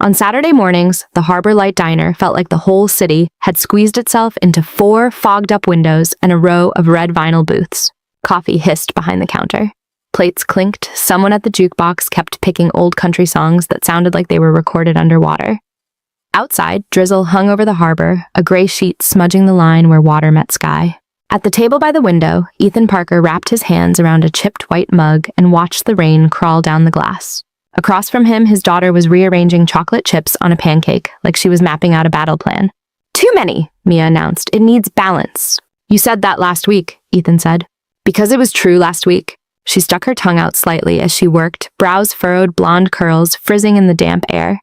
On Saturday mornings, the Harbor Light Diner felt like the whole city had squeezed itself into 4 fogged-up windows and a row of red vinyl booths. Coffee hissed behind the counter. Plates clinked. Someone at the jukebox kept picking old country songs that sounded like they were recorded underwater. Outside, drizzle hung over the harbor, a gray sheet smudging the line where water met sky. At the table by the window, Ethan Parker wrapped his hands around a chipped white mug and watched the rain crawl down the glass. Across from him, his daughter was rearranging chocolate chips on a pancake, like she was mapping out a battle plan. "Too many," Mia announced. "It needs balance." "You said that last week," Ethan said. "Because it was true last week." She stuck her tongue out slightly as she worked, brows furrowed, blonde curls frizzing in the damp air.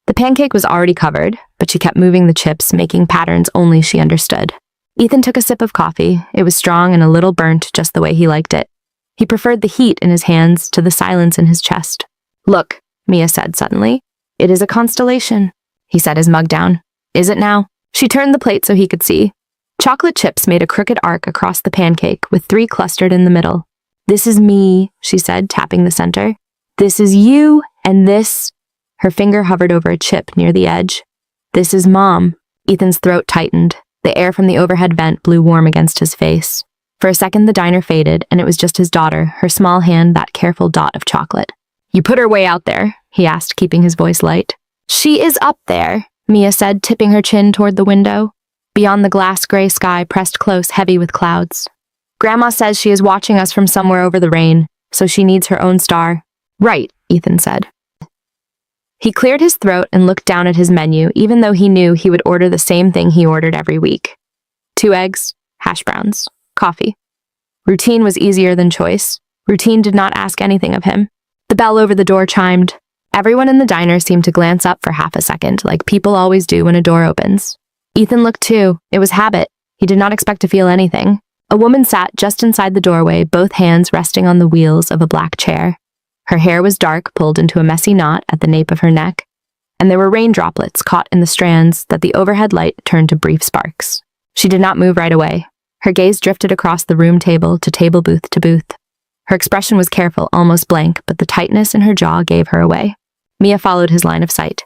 The pancake was already covered, but she kept moving the chips, making patterns only she understood. Ethan took a sip of coffee. It was strong and a little burnt, just the way he liked it. He preferred the heat in his hands to the silence in his chest. "Look," Mia said suddenly. "It is a constellation." He set his mug down. "Is it now?" She turned the plate so he could see. Chocolate chips made a crooked arc across the pancake, with 3 clustered in the middle. "This is me," she said, tapping the center. "This is you, and this—" Her finger hovered over a chip near the edge. "This is Mom." Ethan's throat tightened. The air from the overhead vent blew warm against his face. For a second, the diner faded, and it was just his daughter, her small hand that careful dot of chocolate. "You put her way out there?" he asked, keeping his voice light. "She is up there," Mia said, tipping her chin toward the window. Beyond the glass-gray sky pressed close, heavy with clouds. "Grandma says she is watching us from somewhere over the rain, so she needs her own star." "Right," Ethan said. He cleared his throat and looked down at his menu, even though he knew he would order the same thing he ordered every week. 2 eggs, hash browns, coffee. Routine was easier than choice. Routine did not ask anything of him. The bell over the door chimed. Everyone in the diner seemed to glance up for half a second, like people always do when a door opens. Ethan looked too. It was habit. He did not expect to feel anything. A woman sat just inside the doorway, both hands resting on the wheels of a black chair. Her hair was dark, pulled into a messy knot at the nape of her neck, and there were rain droplets caught in the strands that the overhead light turned to brief sparks. She did not move right away. Her gaze drifted across the room table to table booth to booth. Her expression was careful, almost blank, but the tightness in her jaw gave her away. Mia followed his line of sight.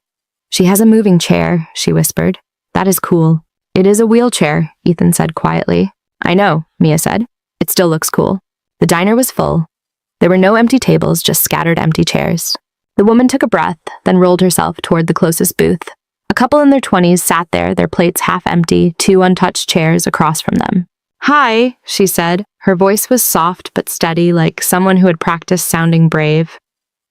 "She has a moving chair," she whispered. "That is cool." "It is a wheelchair," Ethan said quietly. "I know," Mia said. "It still looks cool." The diner was full. There were no empty tables, just scattered empty chairs. The woman took a breath, then rolled herself toward the closest booth. A couple in their 20s sat there, their plates half empty, 2 untouched chairs across from them. "Hi," she said. Her voice was soft but steady, like someone who had practiced sounding brave.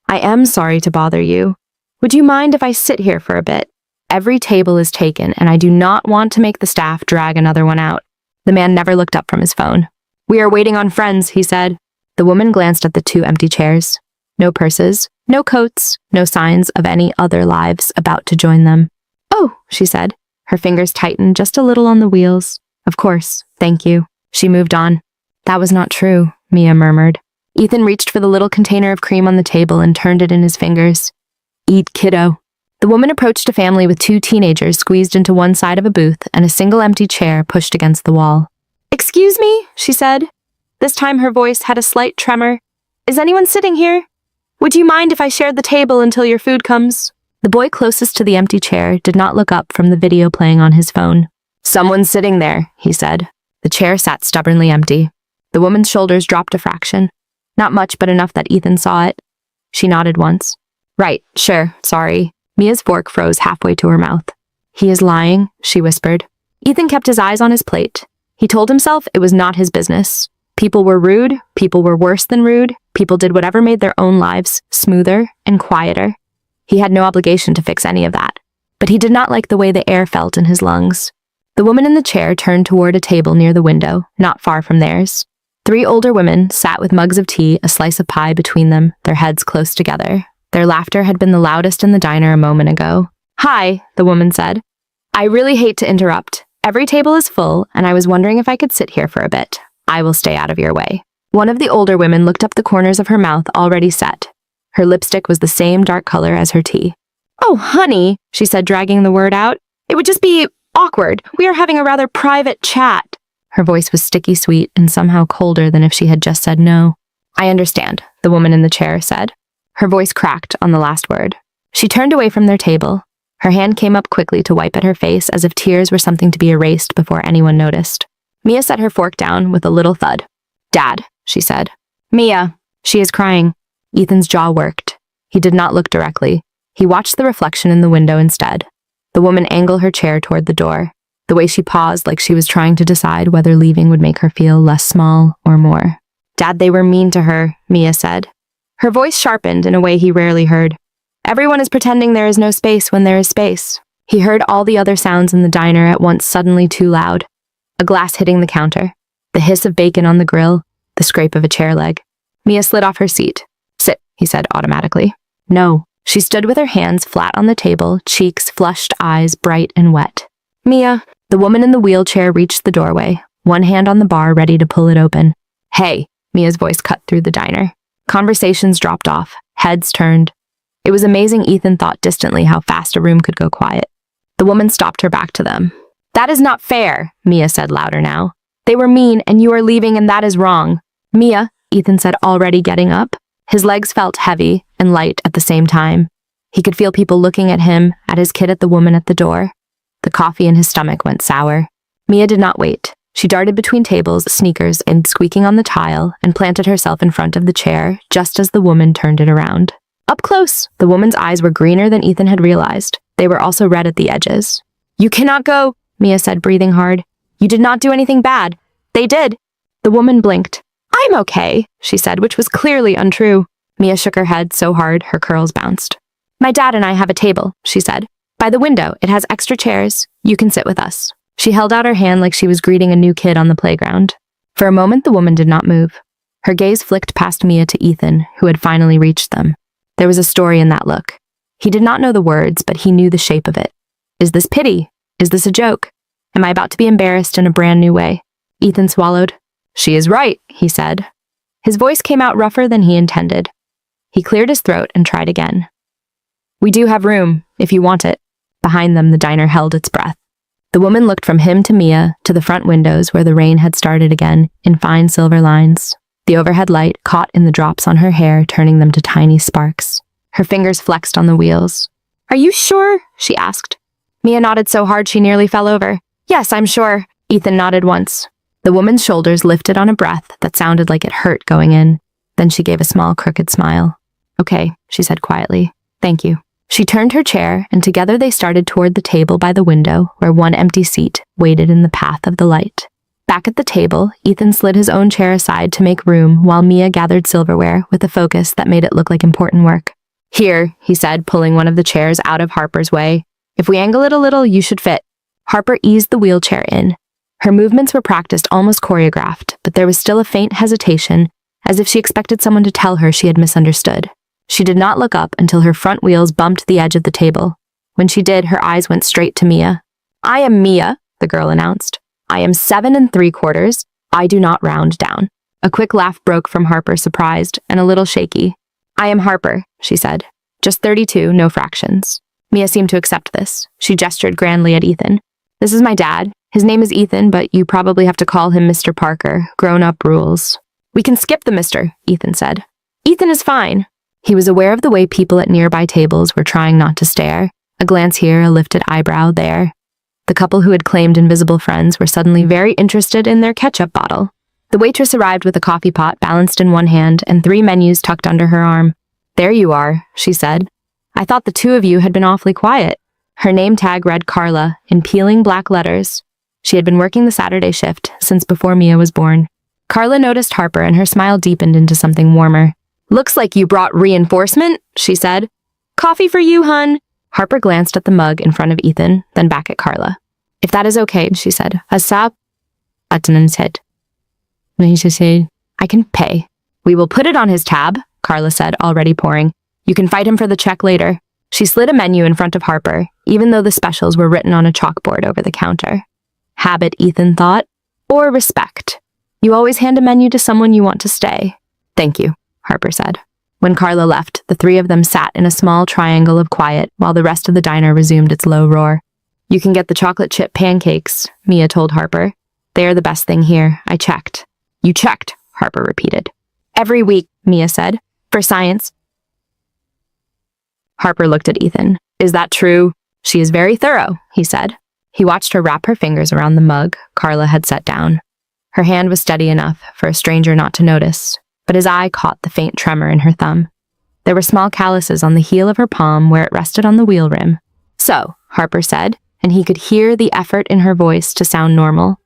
"I am sorry to bother you. Would you mind if I sit here for a bit? Every table is taken, and I do not want to make the staff drag another one out." The man never looked up from his phone. "We are waiting on friends," he said. The woman glanced at the 2 empty chairs. No purses, no coats, no signs of any other lives about to join them. "Oh," she said. Her fingers tightened just a little on the wheels. "Of course, thank you." She moved on. "That was not true," Mia murmured. Ethan reached for the little container of cream on the table and turned it in his fingers. "Eat, kiddo." The woman approached a family with 2 teenagers squeezed into one side of a booth and a single empty chair pushed against the wall. "Excuse me," she said. This time her voice had a slight tremor. "Is anyone sitting here? Would you mind if I shared the table until your food comes?" The boy closest to the empty chair did not look up from the video playing on his phone. "Someone's sitting there," he said. The chair sat stubbornly empty. The woman's shoulders dropped a fraction. Not much, but enough that Ethan saw it. She nodded once. "Right, sure, sorry." Mia's fork froze halfway to her mouth. "He is lying," she whispered. Ethan kept his eyes on his plate. He told himself it was not his business. People were rude, people were worse than rude, people did whatever made their own lives smoother and quieter. He had no obligation to fix any of that. But he did not like the way the air felt in his lungs. The woman in the chair turned toward a table near the window, not far from theirs. 3 older women sat with mugs of tea, a slice of pie between them, their heads close together. Their laughter had been the loudest in the diner a moment ago. "Hi," the woman said. "I really hate to interrupt. Every table is full, and I was wondering if I could sit here for a bit. I will stay out of your way." One of the older women looked up the corners of her mouth already set. Her lipstick was the same dark color as her tea. "Oh, honey," she said, dragging the word out. "It would just be awkward. We are having a rather private chat." Her voice was sticky sweet and somehow colder than if she had just said no. "I understand," the woman in the chair said. Her voice cracked on the last word. She turned away from their table. Her hand came up quickly to wipe at her face as if tears were something to be erased before anyone noticed. Mia set her fork down with a little thud. "Dad," she said. "Mia, she is crying." Ethan's jaw worked. He did not look directly. He watched the reflection in the window instead. The woman angled her chair toward the door, the way she paused like she was trying to decide whether leaving would make her feel less small or more. "Dad, they were mean to her," Mia said. Her voice sharpened in a way he rarely heard. "Everyone is pretending there is no space when there is space." He heard all the other sounds in the diner at once suddenly too loud. A glass hitting the counter, the hiss of bacon on the grill, the scrape of a chair leg. Mia slid off her seat. "Sit," he said automatically. "No." She stood with her hands flat on the table, cheeks flushed, eyes bright and wet. "Mia." The woman in the wheelchair reached the doorway, one hand on the bar ready to pull it open. "Hey," Mia's voice cut through the diner. Conversations dropped off, heads turned. It was amazing Ethan thought distantly how fast a room could go quiet. The woman stopped her back to them. "That is not fair," Mia said louder now. "They were mean and you are leaving and that is wrong." "Mia," Ethan said, already getting up. His legs felt heavy and light at the same time. He could feel people looking at him, at his kid, at the woman at the door. The coffee in his stomach went sour. Mia did not wait. She darted between tables, sneakers, and squeaking on the tile, and planted herself in front of the chair just as the woman turned it around. Up close, the woman's eyes were greener than Ethan had realized. They were also red at the edges. "You cannot go," Mia said, breathing hard. "You did not do anything bad." "They did." The woman blinked. "I'm okay," she said, which was clearly untrue. Mia shook her head so hard her curls bounced. "My dad and I have a table," she said. "By the window, it has extra chairs. You can sit with us." She held out her hand like she was greeting a new kid on the playground. For a moment, the woman did not move. Her gaze flicked past Mia to Ethan, who had finally reached them. There was a story in that look. He did not know the words, but he knew the shape of it. Is this pity? Is this a joke? Am I about to be embarrassed in a brand new way? Ethan swallowed. "She is right," he said. His voice came out rougher than he intended. He cleared his throat and tried again. "We do have room, if you want it." Behind them, the diner held its breath. The woman looked from him to Mia, to the front windows where the rain had started again, in fine silver lines. The overhead light caught in the drops on her hair, turning them to tiny sparks. Her fingers flexed on the wheels. "Are you sure?" she asked. Mia nodded so hard she nearly fell over. "Yes, I'm sure." Ethan nodded once. The woman's shoulders lifted on a breath that sounded like it hurt going in. Then she gave a small, crooked smile. "Okay," she said quietly. "Thank you." She turned her chair, and together they started toward the table by the window, where one empty seat waited in the path of the light. Back at the table, Ethan slid his own chair aside to make room while Mia gathered silverware with a focus that made it look like important work. "Here," he said, pulling one of the chairs out of Harper's way. "If we angle it a little, you should fit." Harper eased the wheelchair in. Her movements were practiced, almost choreographed, but there was still a faint hesitation, as if she expected someone to tell her she had misunderstood. She did not look up until her front wheels bumped the edge of the table. When she did, her eyes went straight to Mia. "I am Mia," the girl announced. "I am 7 3/4. I do not round down." A quick laugh broke from Harper, surprised and a little shaky. "I am Harper," she said. "Just 32, no fractions." Mia seemed to accept this. She gestured grandly at Ethan. "This is my dad. His name is Ethan, but you probably have to call him Mr. Parker. Grown-up rules." "We can skip the Mr.," Ethan said. "Ethan is fine." He was aware of the way people at nearby tables were trying not to stare. A glance here, a lifted eyebrow there. The couple who had claimed invisible friends were suddenly very interested in their ketchup bottle. The waitress arrived with a coffee pot balanced in one hand and 3 menus tucked under her arm. "There you are," she said. "I thought the 2 of you had been awfully quiet." Her name tag read Carla in peeling black letters. She had been working the Saturday shift since before Mia was born. Carla noticed Harper and her smile deepened into something warmer. "Looks like you brought reinforcement," she said. "Coffee for you, hun." Harper glanced at the mug in front of Ethan, then back at Carla. "If that is okay," she said. "Asap?" Attenan's head. "I can pay." "We will put it on his tab," Carla said, already pouring. "You can fight him for the check later." She slid a menu in front of Harper, even though the specials were written on a chalkboard over the counter. Habit, Ethan thought. Or respect. You always hand a menu to someone you want to stay. "Thank you," Harper said. When Carla left, the 3 of them sat in a small triangle of quiet while the rest of the diner resumed its low roar. "You can get the chocolate chip pancakes," Mia told Harper. "They are the best thing here. I checked." "You checked," Harper repeated. "Every week," Mia said. "For science." Harper looked at Ethan. "Is that true?" She is very thorough, he said. He watched her wrap her fingers around the mug Carla had set down. Her hand was steady enough for a stranger not to notice, but his eye caught the faint tremor in her thumb. There were small calluses on the heel of her palm where it rested on the wheel rim. So, Harper said, and he could hear the effort in her voice to sound normal.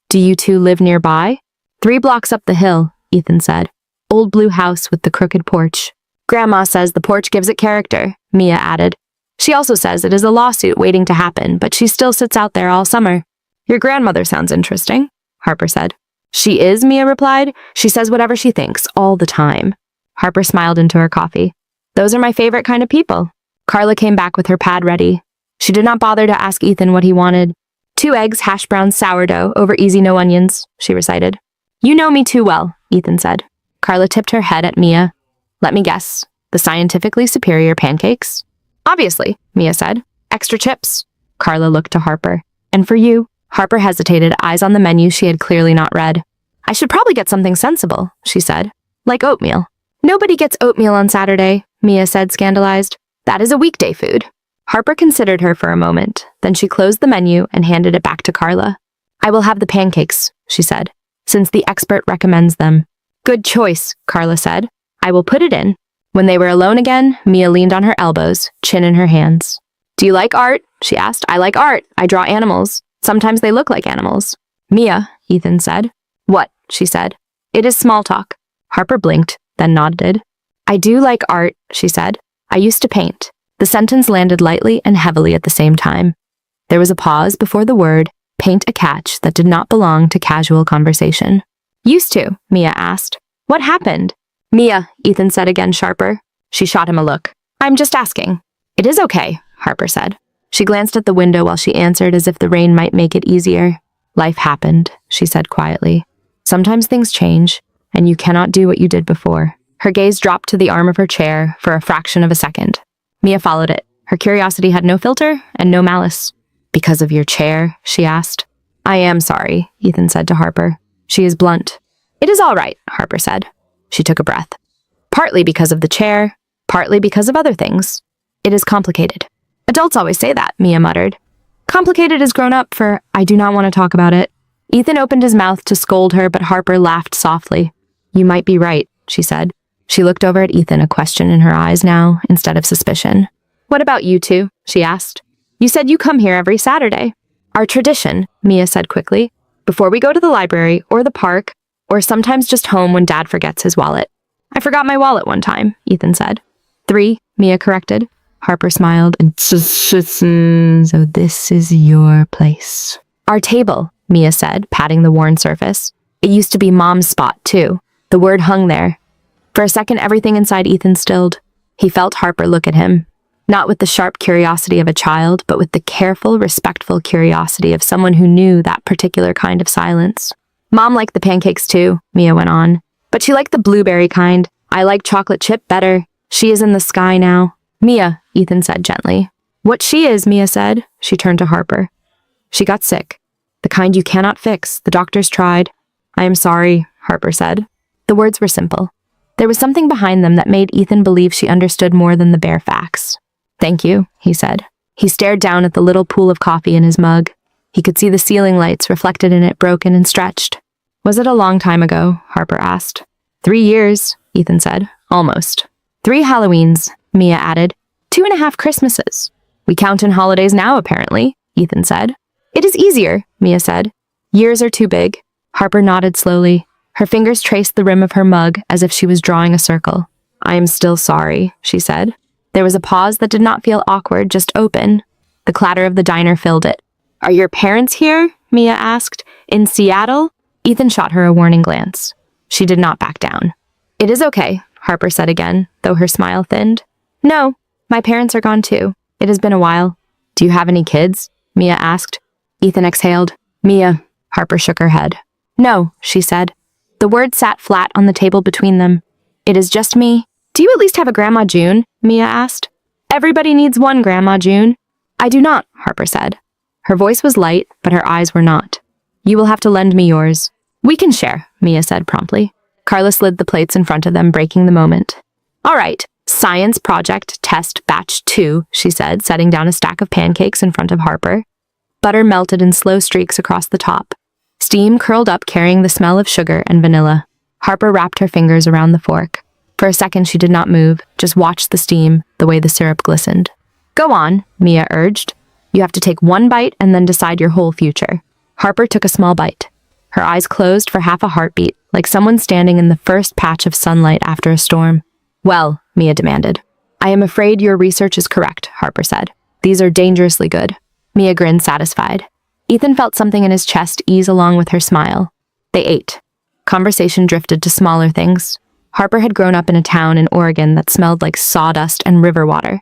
Do you two live nearby? 3 blocks up the hill, Ethan said. Old blue house with the crooked porch. Grandma says the porch gives it character, Mia added. She also says it is a lawsuit waiting to happen, but she still sits out there all summer. Your grandmother sounds interesting, Harper said. She is, Mia replied. She says whatever she thinks, all the time. Harper smiled into her coffee. Those are my favorite kind of people. Carla came back with her pad ready. She did not bother to ask Ethan what he wanted. 2 eggs, hash browns, sourdough, over easy no onions, she recited. You know me too well, Ethan said. Carla tipped her head at Mia. Let me guess. The scientifically superior pancakes? Obviously, Mia said. Extra chips? Carla looked to Harper. And for you? Harper hesitated, eyes on the menu she had clearly not read. I should probably get something sensible, she said. Like oatmeal. Nobody gets oatmeal on Saturday, Mia said, scandalized. That is a weekday food. Harper considered her for a moment. Then she closed the menu and handed it back to Carla. I will have the pancakes, she said, since the expert recommends them. Good choice, Carla said. I will put it in. When they were alone again, Mia leaned on her elbows, chin in her hands. Do you like art? She asked. I like art. I draw animals. Sometimes they look like animals. Mia, Ethan said. What? She said. It is small talk. Harper blinked, then nodded. I do like art, she said. I used to paint. The sentence landed lightly and heavily at the same time. There was a pause before the word, paint a catch that did not belong to casual conversation. Used to, Mia asked. What happened? Mia, Ethan said again sharper. She shot him a look. I'm just asking. It is okay, Harper said. She glanced at the window while she answered as if the rain might make it easier. Life happened, she said quietly. Sometimes things change, and you cannot do what you did before. Her gaze dropped to the arm of her chair for a fraction of a second. Mia followed it. Her curiosity had no filter and no malice. Because of your chair? She asked. I am sorry, Ethan said to Harper. She is blunt. It is all right, Harper said. She took a breath. Partly because of the chair, partly because of other things. It is complicated. Adults always say that, Mia muttered. Complicated is grown up for, I do not want to talk about it. Ethan opened his mouth to scold her, but Harper laughed softly. You might be right, she said. She looked over at Ethan, a question in her eyes now, instead of suspicion. What about you two? She asked. You said you come here every Saturday. Our tradition, Mia said quickly, before we go to the library or the park, or sometimes just home when Dad forgets his wallet. I forgot my wallet one time, Ethan said. 3, Mia corrected. Harper smiled and so this is your place. Our table, Mia said, patting the worn surface. It used to be Mom's spot, too. The word hung there. For a second, everything inside Ethan stilled. He felt Harper look at him, not with the sharp curiosity of a child, but with the careful, respectful curiosity of someone who knew that particular kind of silence. Mom liked the pancakes too, Mia went on, but she liked the blueberry kind. I like chocolate chip better. She is in the sky now. Mia, Ethan said gently. What she is, Mia said. She turned to Harper. She got sick. The kind you cannot fix. The doctors tried. I am sorry, Harper said. The words were simple. There was something behind them that made Ethan believe she understood more than the bare facts. Thank you, he said. He stared down at the little pool of coffee in his mug. He could see the ceiling lights reflected in it, broken and stretched. Was it a long time ago? Harper asked. 3 years, Ethan said. Almost. 3 Halloweens, Mia added. 2.5 Christmases. We count in holidays now, apparently, Ethan said. It is easier, Mia said. Years are too big. Harper nodded slowly. Her fingers traced the rim of her mug as if she was drawing a circle. I am still sorry, she said. There was a pause that did not feel awkward, just open. The clatter of the diner filled it. Are your parents here? Mia asked. In Seattle? Ethan shot her a warning glance. She did not back down. It is okay, Harper said again, though her smile thinned. No, my parents are gone too. It has been a while. Do you have any kids? Mia asked. Ethan exhaled. Mia. Harper shook her head. No, she said. The words sat flat on the table between them. It is just me. Do you at least have a Grandma June? Mia asked. Everybody needs one Grandma June. I do not, Harper said. Her voice was light, but her eyes were not. You will have to lend me yours. We can share, Mia said promptly. Carla slid the plates in front of them, breaking the moment. All right, Science project test batch 2, she said, setting down a stack of pancakes in front of Harper. Butter melted in slow streaks across the top. Steam curled up, carrying the smell of sugar and vanilla. Harper wrapped her fingers around the fork. For a second she did not move, just watched the steam, the way the syrup glistened. Go on, Mia urged. You have to take one bite and then decide your whole future. Harper took a small bite. Her eyes closed for half a heartbeat, like someone standing in the first patch of sunlight after a storm. Well, Mia demanded. I am afraid your research is correct, Harper said. These are dangerously good. Mia grinned, satisfied. Ethan felt something in his chest ease along with her smile. They ate. Conversation drifted to smaller things. Harper had grown up in a town in Oregon that smelled like sawdust and river water.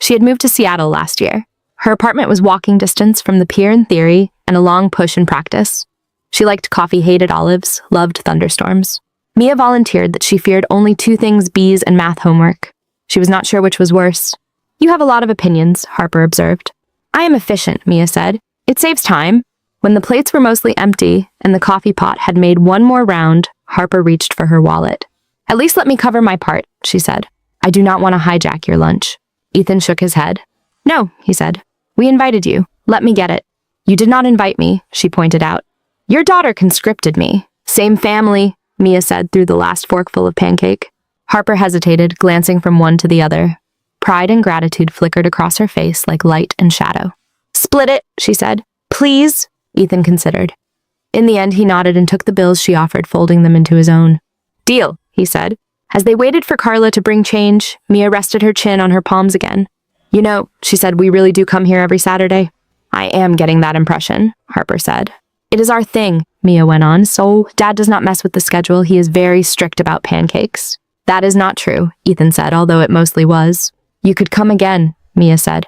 She had moved to Seattle last year. Her apartment was walking distance from the pier in theory and a long push in practice. She liked coffee, hated olives, loved thunderstorms. Mia volunteered that she feared only 2 things: bees and math homework. She was not sure which was worse. You have a lot of opinions, Harper observed. I am efficient, Mia said. It saves time. When the plates were mostly empty and the coffee pot had made one more round, Harper reached for her wallet. At least let me cover my part, she said. I do not want to hijack your lunch. Ethan shook his head. No, he said. We invited you. Let me get it. You did not invite me, she pointed out. Your daughter conscripted me. Same family, Mia said through the last forkful of pancake. Harper hesitated, glancing from one to the other. Pride and gratitude flickered across her face like light and shadow. Split it, she said. Please, Ethan considered. In the end, he nodded and took the bills she offered, folding them into his own. Deal, he said. As they waited for Carla to bring change, Mia rested her chin on her palms again. You know, she said, we really do come here every Saturday. I am getting that impression, Harper said. It is our thing, Mia went on, so Dad does not mess with the schedule. He is very strict about pancakes. That is not true, Ethan said, although it mostly was. You could come again, Mia said.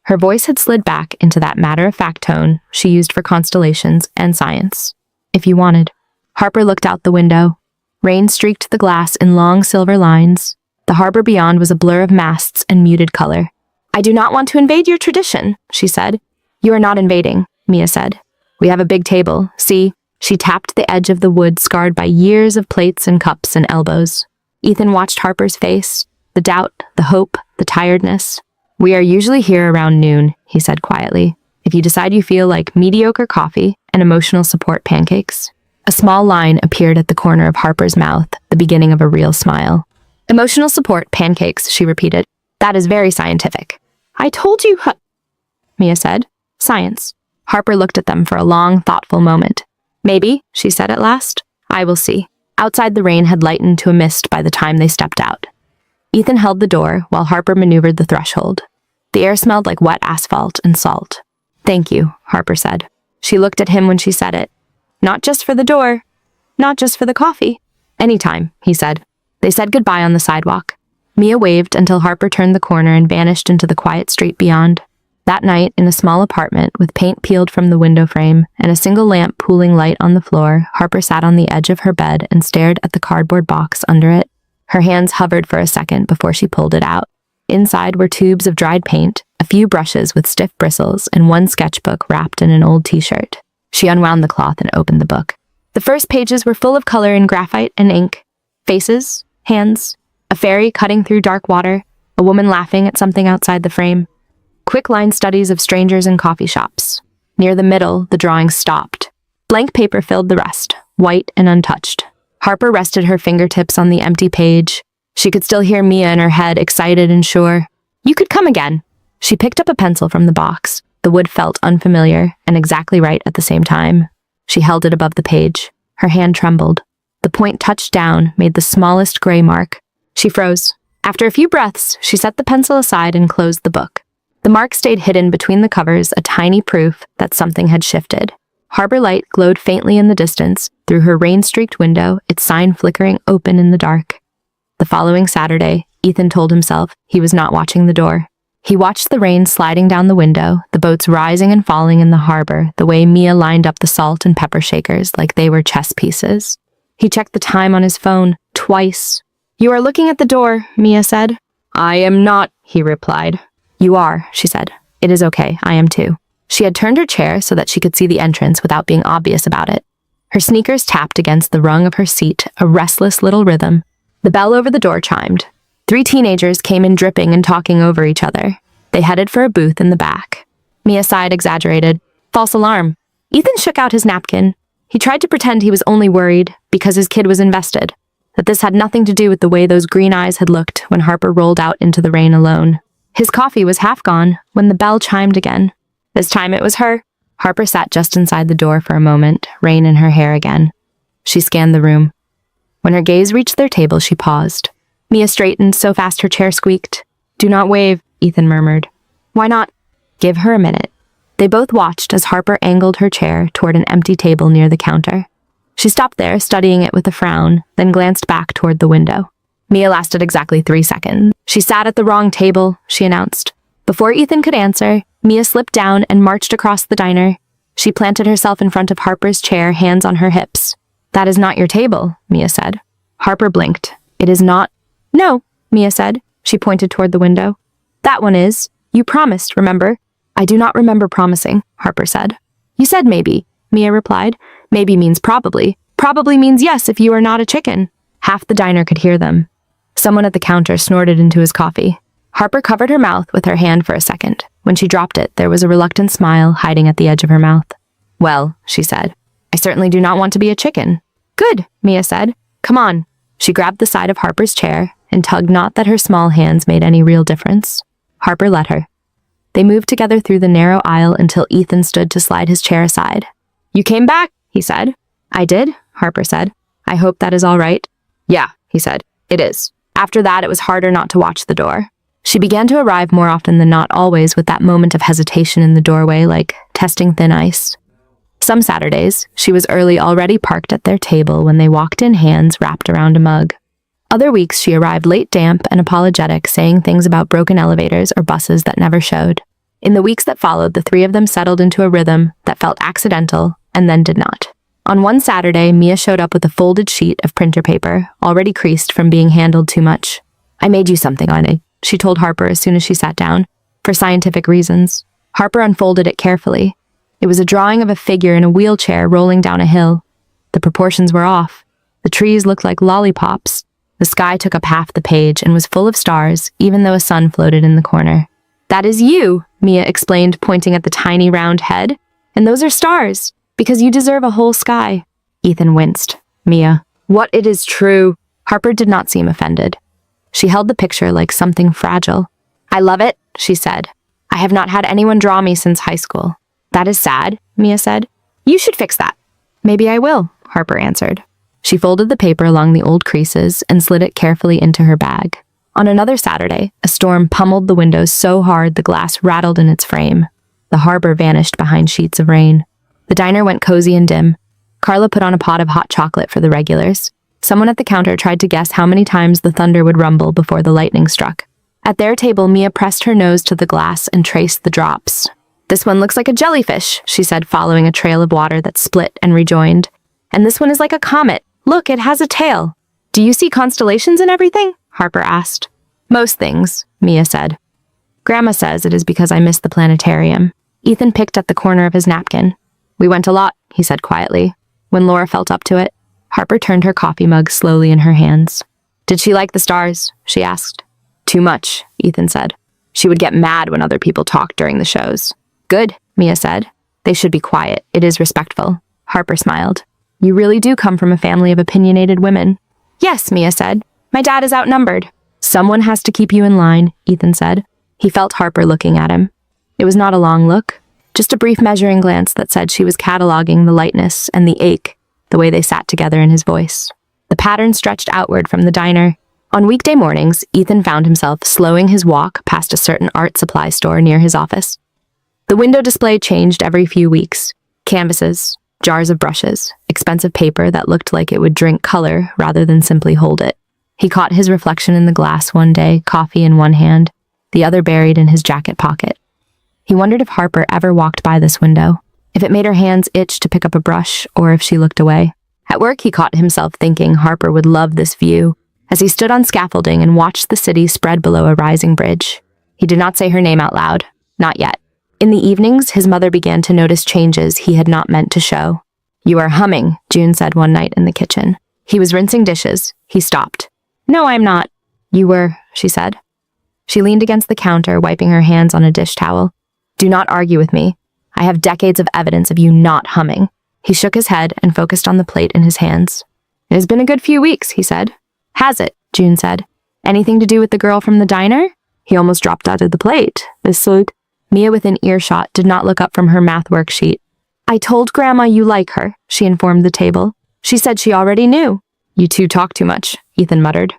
Her voice had slid back into that matter-of-fact tone she used for constellations and science. If you wanted. Harper looked out the window. Rain streaked the glass in long silver lines. The harbor beyond was a blur of masts and muted color. I do not want to invade your tradition, she said. You are not invading, Mia said. We have a big table. See? She tapped the edge of the wood scarred by years of plates and cups and elbows. Ethan watched Harper's face. The doubt, the hope, the tiredness. We are usually here around noon, he said quietly. If you decide you feel like mediocre coffee and emotional support pancakes. A small line appeared at the corner of Harper's mouth, the beginning of a real smile. Emotional support pancakes, she repeated. That is very scientific. I told you, Mia said. Science. Harper looked at them for a long, thoughtful moment. Maybe, she said at last. I will see. Outside, the rain had lightened to a mist by the time they stepped out. Ethan held the door while Harper maneuvered the threshold. The air smelled like wet asphalt and salt. Thank you, Harper said. She looked at him when she said it. Not just for the door. Not just for the coffee. Anytime, he said. They said goodbye on the sidewalk. Mia waved until Harper turned the corner and vanished into the quiet street beyond. That night, in a small apartment with paint peeled from the window frame and a single lamp pooling light on the floor, Harper sat on the edge of her bed and stared at the cardboard box under it. Her hands hovered for a second before she pulled it out. Inside were tubes of dried paint, a few brushes with stiff bristles, and one sketchbook wrapped in an old t-shirt. She unwound the cloth and opened the book. The first pages were full of color in graphite and ink. Faces, hands, a fairy cutting through dark water, a woman laughing at something outside the frame. Quick line studies of strangers in coffee shops. Near the middle, the drawing stopped. Blank paper filled the rest, white and untouched. Harper rested her fingertips on the empty page. She could still hear Mia in her head, excited and sure. You could come again. She picked up a pencil from the box. The wood felt unfamiliar and exactly right at the same time. She held it above the page. Her hand trembled. The point touched down, made the smallest gray mark. She froze. After a few breaths, she set the pencil aside and closed the book. The mark stayed hidden between the covers, a tiny proof that something had shifted. Harbor light glowed faintly in the distance, through her rain-streaked window, its sign flickering open in the dark. The following Saturday, Ethan told himself he was not watching the door. He watched the rain sliding down the window, the boats rising and falling in the harbor, the way Mia lined up the salt and pepper shakers like they were chess pieces. He checked the time on his phone, twice. You are looking at the door, Mia said. I am not, he replied. You are, she said. It is okay, I am too. She had turned her chair so that she could see the entrance without being obvious about it. Her sneakers tapped against the rung of her seat, a restless little rhythm. The bell over the door chimed. 3 teenagers came in dripping and talking over each other. They headed for a booth in the back. Mia sighed, exaggerated. False alarm. Ethan shook out his napkin. He tried to pretend he was only worried because his kid was invested, that this had nothing to do with the way those green eyes had looked when Harper rolled out into the rain alone. His coffee was half gone when the bell chimed again. This time it was her. Harper sat just inside the door for a moment, rain in her hair again. She scanned the room. When her gaze reached their table, she paused. Mia straightened so fast her chair squeaked. "Do not wave," Ethan murmured. "Why not?" "Give her a minute." They both watched as Harper angled her chair toward an empty table near the counter. She stopped there, studying it with a frown, then glanced back toward the window. Mia lasted exactly 3 seconds. "She sat at the wrong table," she announced. Before Ethan could answer, Mia slipped down and marched across the diner. She planted herself in front of Harper's chair, hands on her hips. "That is not your table," Mia said. Harper blinked. "It is not?" "No," Mia said. She pointed toward the window. "That one is. You promised, remember?" "I do not remember promising," Harper said. "You said maybe," Mia replied. "Maybe means probably. Probably means yes if you are not a chicken." Half the diner could hear them. Someone at the counter snorted into his coffee. Harper covered her mouth with her hand for a second. When she dropped it, there was a reluctant smile hiding at the edge of her mouth. "Well," she said, "I certainly do not want to be a chicken." "Good," Mia said. "Come on." She grabbed the side of Harper's chair and tugged, not that her small hands made any real difference. Harper let her. They moved together through the narrow aisle until Ethan stood to slide his chair aside. "You came back," he said. "I did," Harper said. "I hope that is all right." "Yeah," he said. "It is." After that, it was harder not to watch the door. She began to arrive more often than not, always with that moment of hesitation in the doorway, like testing thin ice. Some Saturdays, she was early, already parked at their table when they walked in, hands wrapped around a mug. Other weeks, she arrived late, damp, and apologetic, saying things about broken elevators or buses that never showed. In the weeks that followed, the 3 of them settled into a rhythm that felt accidental and then did not. On one Saturday, Mia showed up with a folded sheet of printer paper, already creased from being handled too much. "I made you something on it," she told Harper as soon as she sat down, "for scientific reasons." Harper unfolded it carefully. It was a drawing of a figure in a wheelchair rolling down a hill. The proportions were off. The trees looked like lollipops. The sky took up half the page and was full of stars, even though a sun floated in the corner. "That is you," Mia explained, pointing at the tiny round head. "And those are stars, because you deserve a whole sky." Ethan winced. "Mia, what? It is true." Harper did not seem offended. She held the picture like something fragile. "I love it," she said. "I have not had anyone draw me since high school." "That is sad," Mia said. "You should fix that." "Maybe I will," Harper answered. She folded the paper along the old creases and slid it carefully into her bag. On another Saturday, a storm pummeled the windows so hard the glass rattled in its frame. The harbor vanished behind sheets of rain. The diner went cozy and dim. Carla put on a pot of hot chocolate for the regulars. Someone at the counter tried to guess how many times the thunder would rumble before the lightning struck. At their table, Mia pressed her nose to the glass and traced the drops. "This one looks like a jellyfish," she said, following a trail of water that split and rejoined. "And this one is like a comet. Look, it has a tail." "Do you see constellations and everything?" Harper asked. "Most things," Mia said. "Grandma says it is because I missed the planetarium." Ethan picked at the corner of his napkin. "We went a lot," he said quietly. When Laura felt up to it, Harper turned her coffee mug slowly in her hands. "Did she like the stars?" she asked. "Too much," Ethan said. "She would get mad when other people talked during the shows." "Good," Mia said. "They should be quiet. It is respectful." Harper smiled. "You really do come from a family of opinionated women." "Yes," Mia said. "My dad is outnumbered." "Someone has to keep you in line," Ethan said. He felt Harper looking at him. It was not a long look, just a brief measuring glance that said she was cataloging the lightness and the ache, the way they sat together in his voice. The pattern stretched outward from the diner. On weekday mornings, Ethan found himself slowing his walk past a certain art supply store near his office. The window display changed every few weeks. Canvases, jars of brushes, expensive paper that looked like it would drink color rather than simply hold it. He caught his reflection in the glass one day, coffee in one hand, the other buried in his jacket pocket. He wondered if Harper ever walked by this window, if it made her hands itch to pick up a brush, or if she looked away. At work, he caught himself thinking Harper would love this view, as he stood on scaffolding and watched the city spread below a rising bridge. He did not say her name out loud, not yet. In the evenings, his mother began to notice changes he had not meant to show. "You are humming," June said one night in the kitchen. He was rinsing dishes. He stopped. "No, I'm not." "You were," she said. She leaned against the counter, wiping her hands on a dish towel. Do not argue with me. I have decades of evidence of you not humming. He shook his head and focused on the plate in his hands. It has been a good few weeks, he said. Has it? June said. Anything to do with the girl from the diner? He almost dropped out of the plate. Mia, within earshot, did not look up from her math worksheet. I told Grandma you like her, she informed the table. She said she already knew. You two talk too much, Ethan muttered.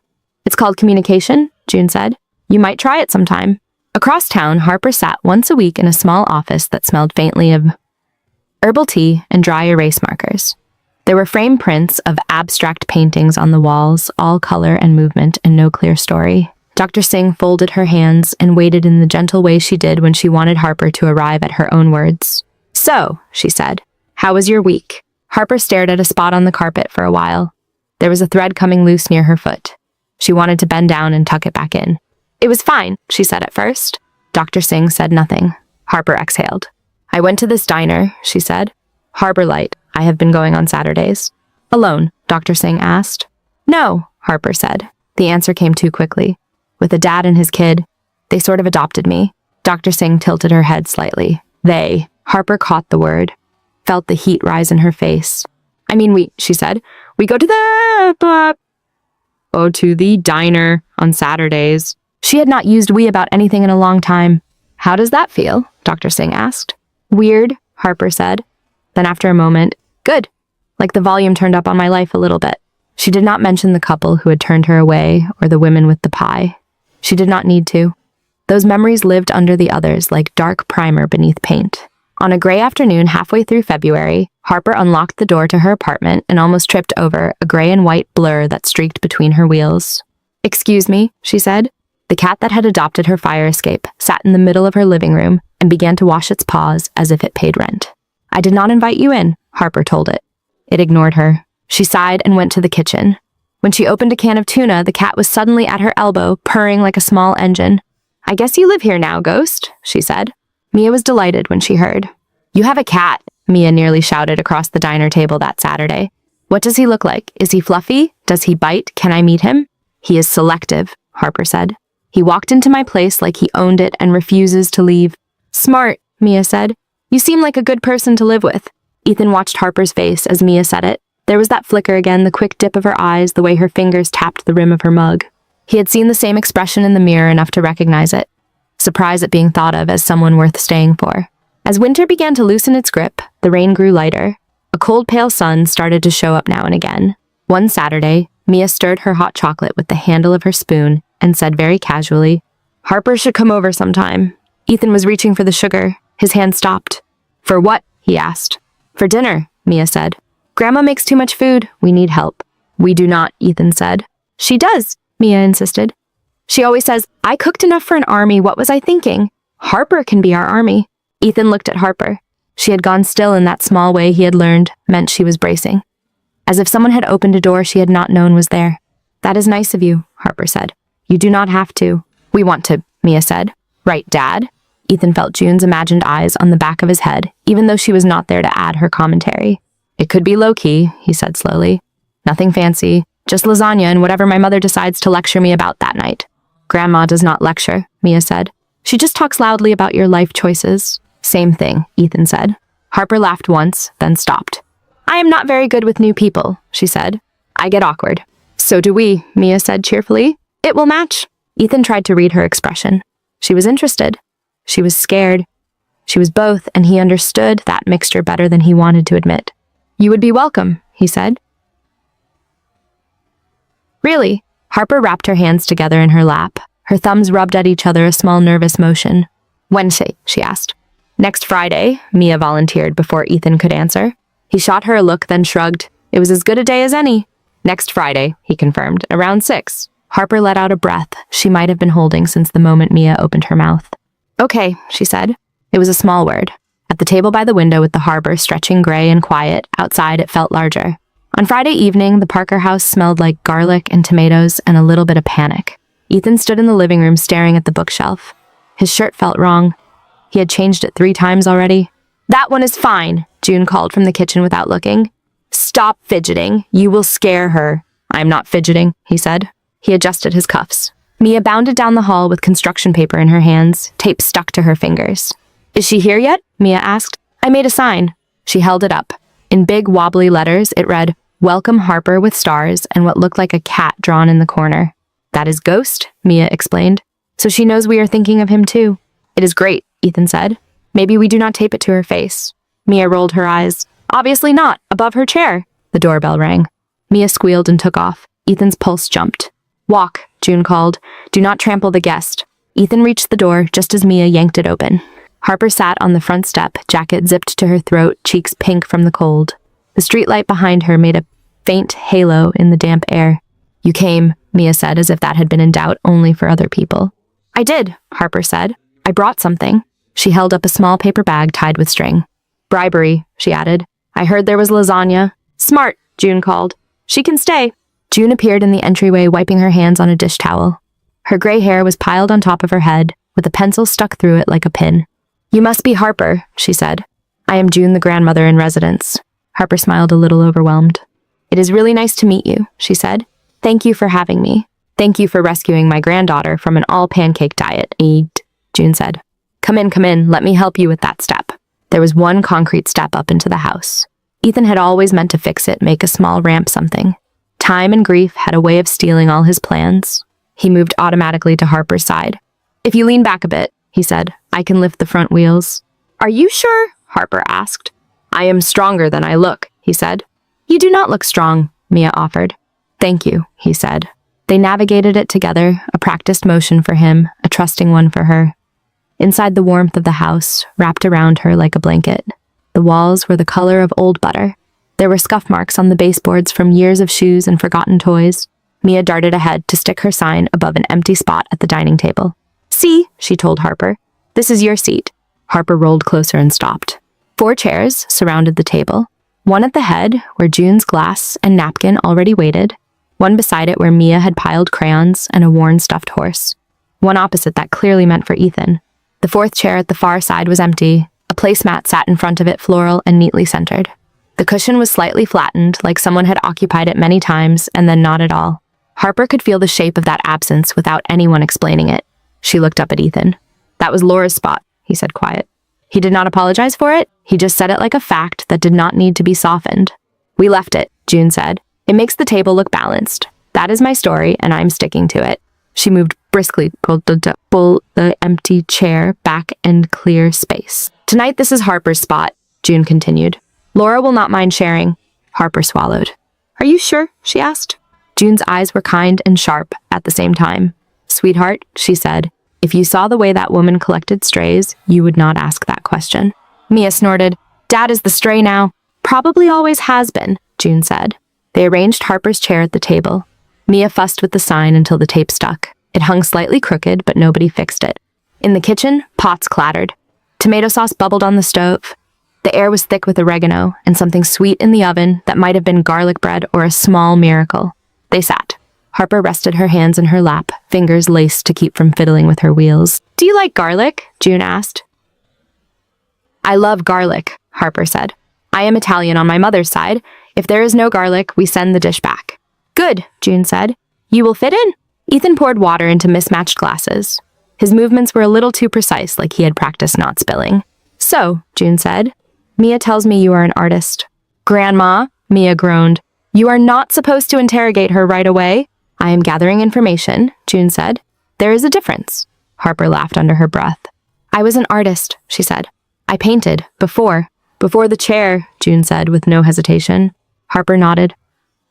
It's called communication, June said. You might try it sometime. Across town, Harper sat once a week in a small office that smelled faintly of herbal tea and dry erase markers. There were framed prints of abstract paintings on the walls, all color and movement and no clear story. Dr. Singh folded her hands and waited in the gentle way she did when she wanted Harper to arrive at her own words. So, she said, how was your week? Harper stared at a spot on the carpet for a while. There was a thread coming loose near her foot. She wanted to bend down and tuck it back in. It was fine, she said at first. Dr. Singh said nothing. Harper exhaled. I went to this diner, she said. Harborlight. I have been going on Saturdays. Alone, Dr. Singh asked. No, Harper said. The answer came too quickly. With a dad and his kid, they sort of adopted me. Dr. Singh tilted her head slightly. They. Harper caught the word. Felt the heat rise in her face. I mean, she said. We go to the diner on Saturdays. She had not used we about anything in a long time. How does that feel? Dr. Singh asked. Weird, Harper said. Then after a moment, good. Like the volume turned up on my life a little bit. She did not mention the couple who had turned her away or the women with the pie. She did not need to. Those memories lived under the others like dark primer beneath paint. On a gray afternoon halfway through February, Harper unlocked the door to her apartment and almost tripped over a gray and white blur that streaked between her wheels. Excuse me, she said. The cat that had adopted her fire escape sat in the middle of her living room and began to wash its paws as if it paid rent. I did not invite you in, Harper told it. It ignored her. She sighed and went to the kitchen. When she opened a can of tuna, the cat was suddenly at her elbow, purring like a small engine. I guess you live here now, Ghost, she said. Mia was delighted when she heard. You have a cat, Mia nearly shouted across the diner table that Saturday. What does he look like? Is he fluffy? Does he bite? Can I meet him? He is selective, Harper said. He walked into my place like he owned it and refuses to leave. Smart, Mia said. You seem like a good person to live with. Ethan watched Harper's face as Mia said it. There was that flicker again, the quick dip of her eyes, the way her fingers tapped the rim of her mug. He had seen the same expression in the mirror enough to recognize it. Surprise at being thought of as someone worth staying for. As winter began to loosen its grip, the rain grew lighter. A cold, pale sun started to show up now and again. One Saturday, Mia stirred her hot chocolate with the handle of her spoon and said very casually, Harper should come over sometime. Ethan was reaching for the sugar. His hand stopped. For what? He asked. For dinner, Mia said. Grandma makes too much food. We need help. We do not, Ethan said. She does, Mia insisted. She always says, I cooked enough for an army. What was I thinking? Harper can be our army. Ethan looked at Harper. She had gone still in that small way he had learned meant she was bracing. As if someone had opened a door she had not known was there. That is nice of you, Harper said. You do not have to. We want to, Mia said. Right, Dad? Ethan felt June's imagined eyes on the back of his head, even though she was not there to add her commentary. It could be low-key, he said slowly. Nothing fancy, just lasagna and whatever my mother decides to lecture me about that night. Grandma does not lecture, Mia said. She just talks loudly about your life choices. Same thing, Ethan said. Harper laughed once, then stopped. I am not very good with new people, she said. I get awkward. So do we, Mia said cheerfully. It will match. Ethan tried to read her expression. She was interested. She was scared. She was both, and he understood that mixture better than he wanted to admit. You would be welcome, he said. Really? Harper wrapped her hands together in her lap. Her thumbs rubbed at each other, a small nervous motion. Wednesday, she asked. Next Friday, Mia volunteered before Ethan could answer. He shot her a look, then shrugged. It was as good a day as any. Next Friday, he confirmed, around 6. Harper let out a breath she might have been holding since the moment Mia opened her mouth. Okay, she said. It was a small word. At the table by the window with the harbor stretching gray and quiet, outside it felt larger. On Friday evening, the Parker house smelled like garlic and tomatoes and a little bit of panic. Ethan stood in the living room staring at the bookshelf. His shirt felt wrong. He had changed it 3 times already. That one is fine, June called from the kitchen without looking. Stop fidgeting. You will scare her. I am not fidgeting, he said. He adjusted his cuffs. Mia bounded down the hall with construction paper in her hands, tape stuck to her fingers. Is she here yet? Mia asked. I made a sign. She held it up. In big, wobbly letters, it read, Welcome Harper with stars and what looked like a cat drawn in the corner. That is Ghost, Mia explained. So she knows we are thinking of him too. It is great, Ethan said. Maybe we do not tape it to her face. Mia rolled her eyes. Obviously not, above her chair. The doorbell rang. Mia squealed and took off. Ethan's pulse jumped. Walk, June called. Do not trample the guest. Ethan reached the door just as Mia yanked it open. Harper sat on the front step, jacket zipped to her throat, cheeks pink from the cold. The streetlight behind her made a faint halo in the damp air. You came, Mia said, as if that had been in doubt only for other people. I did, Harper said. I brought something. She held up a small paper bag tied with string. Bribery, she added. I heard there was lasagna. Smart, June called. She can stay. June appeared in the entryway, wiping her hands on a dish towel. Her gray hair was piled on top of her head, with a pencil stuck through it like a pin. You must be Harper, she said. I am June, the grandmother in residence. Harper smiled a little overwhelmed. It is really nice to meet you, she said. Thank you for having me. Thank you for rescuing my granddaughter from an all-pancake diet, June said. Come in, let me help you with that step. There was one concrete step up into the house. Ethan had always meant to fix it, make a small ramp something. Time and grief had a way of stealing all his plans. He moved automatically to Harper's side. If you lean back a bit, he said, I can lift the front wheels. Are you sure? Harper asked. I am stronger than I look, he said. You do not look strong, Mia offered. Thank you, he said. They navigated it together, a practiced motion for him, a trusting one for her. Inside the warmth of the house, wrapped around her like a blanket. The walls were the color of old butter. There were scuff marks on the baseboards from years of shoes and forgotten toys. Mia darted ahead to stick her sign above an empty spot at the dining table. See, she told Harper. This is your seat. Harper rolled closer and stopped. 4 chairs surrounded the table. One at the head, where June's glass and napkin already waited. One beside it where Mia had piled crayons and a worn stuffed horse. One opposite that clearly meant for Ethan. The 4th chair at the far side was empty. A placemat sat in front of it, floral and neatly centered. The cushion was slightly flattened, like someone had occupied it many times and then not at all. Harper could feel the shape of that absence without anyone explaining it. She looked up at Ethan. That was Laura's spot, he said quiet. He did not apologize for it. He just said it like a fact that did not need to be softened. We left it, June said. It makes the table look balanced. That is my story, and I'm sticking to it. She moved briskly, pulled the empty chair back and clear space. Tonight this is Harper's spot, June continued. Laura will not mind sharing. Harper swallowed. Are you sure? She asked. June's eyes were kind and sharp at the same time. Sweetheart, she said, if you saw the way that woman collected strays, you would not ask that question. Mia snorted. Dad is the stray now. Probably always has been, June said. They arranged Harper's chair at the table. Mia fussed with the sign until the tape stuck. It hung slightly crooked, but nobody fixed it. In the kitchen, pots clattered. Tomato sauce bubbled on the stove. The air was thick with oregano and something sweet in the oven that might have been garlic bread or a small miracle. They sat. Harper rested her hands in her lap, fingers laced to keep from fiddling with her wheels. Do you like garlic? June asked. I love garlic, Harper said. I am Italian on my mother's side. If there is no garlic, we send the dish back. Good, June said. You will fit in? Ethan poured water into mismatched glasses. His movements were a little too precise, like he had practiced not spilling. So, June said, Mia tells me you are an artist. Grandma, Mia groaned. You are not supposed to interrogate her right away. I am gathering information, June said. There is a difference. Harper laughed under her breath. I was an artist, she said. I painted, before the chair, June said with no hesitation. Harper nodded.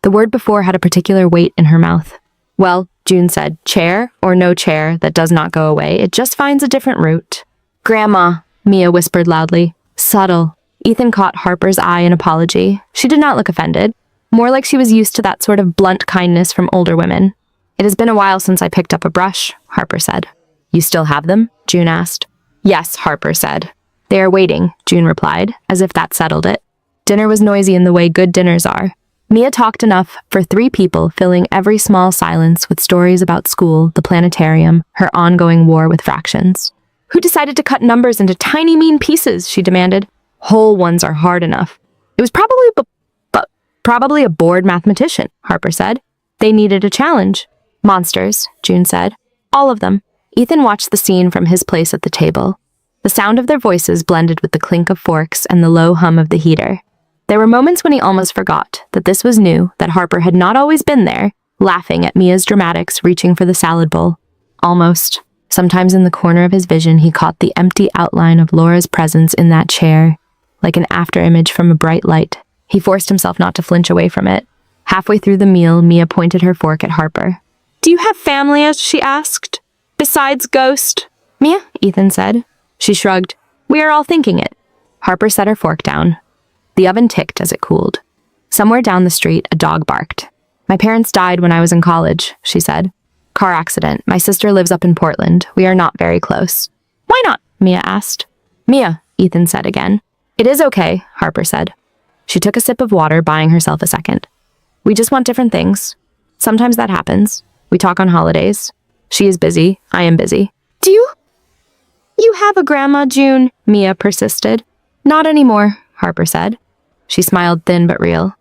The word before had a particular weight in her mouth. Well, June said, chair or no chair that does not go away, it just finds a different route. Grandma, Mia whispered loudly. Subtle. Ethan caught Harper's eye in apology. She did not look offended. More like she was used to that sort of blunt kindness from older women. It has been a while since I picked up a brush, Harper said. You still have them? June asked. Yes, Harper said. They are waiting, June replied, as if that settled it. Dinner was noisy in the way good dinners are. Mia talked enough for 3 people, filling every small silence with stories about school, the planetarium, her ongoing war with fractions. Who decided to cut numbers into tiny mean pieces, she demanded. Whole ones are hard enough. It was probably a bored mathematician, Harper said. They needed a challenge. Monsters, June said. All of them. Ethan watched the scene from his place at the table. The sound of their voices blended with the clink of forks and the low hum of the heater. There were moments when he almost forgot that this was new, that Harper had not always been there, laughing at Mia's dramatics, reaching for the salad bowl. Almost. Sometimes in the corner of his vision, he caught the empty outline of Laura's presence in that chair, like an afterimage from a bright light. He forced himself not to flinch away from it. Halfway through the meal, Mia pointed her fork at Harper. "Do you have family?" she asked. "Besides Ghost?" "Mia," Ethan said. She shrugged. "We are all thinking it." Harper set her fork down. The oven ticked as it cooled. Somewhere down the street, a dog barked. "My parents died when I was in college," she said. "Car accident. My sister lives up in Portland. We are not very close." "Why not?" Mia asked. "Mia," Ethan said again. "It is okay," Harper said. She took a sip of water, buying herself a second. "We just want different things. Sometimes that happens. We talk on holidays. She is busy. I am busy." "Do you have a grandma, June?" Mia persisted. "Not anymore," Harper said. She smiled, thin but real.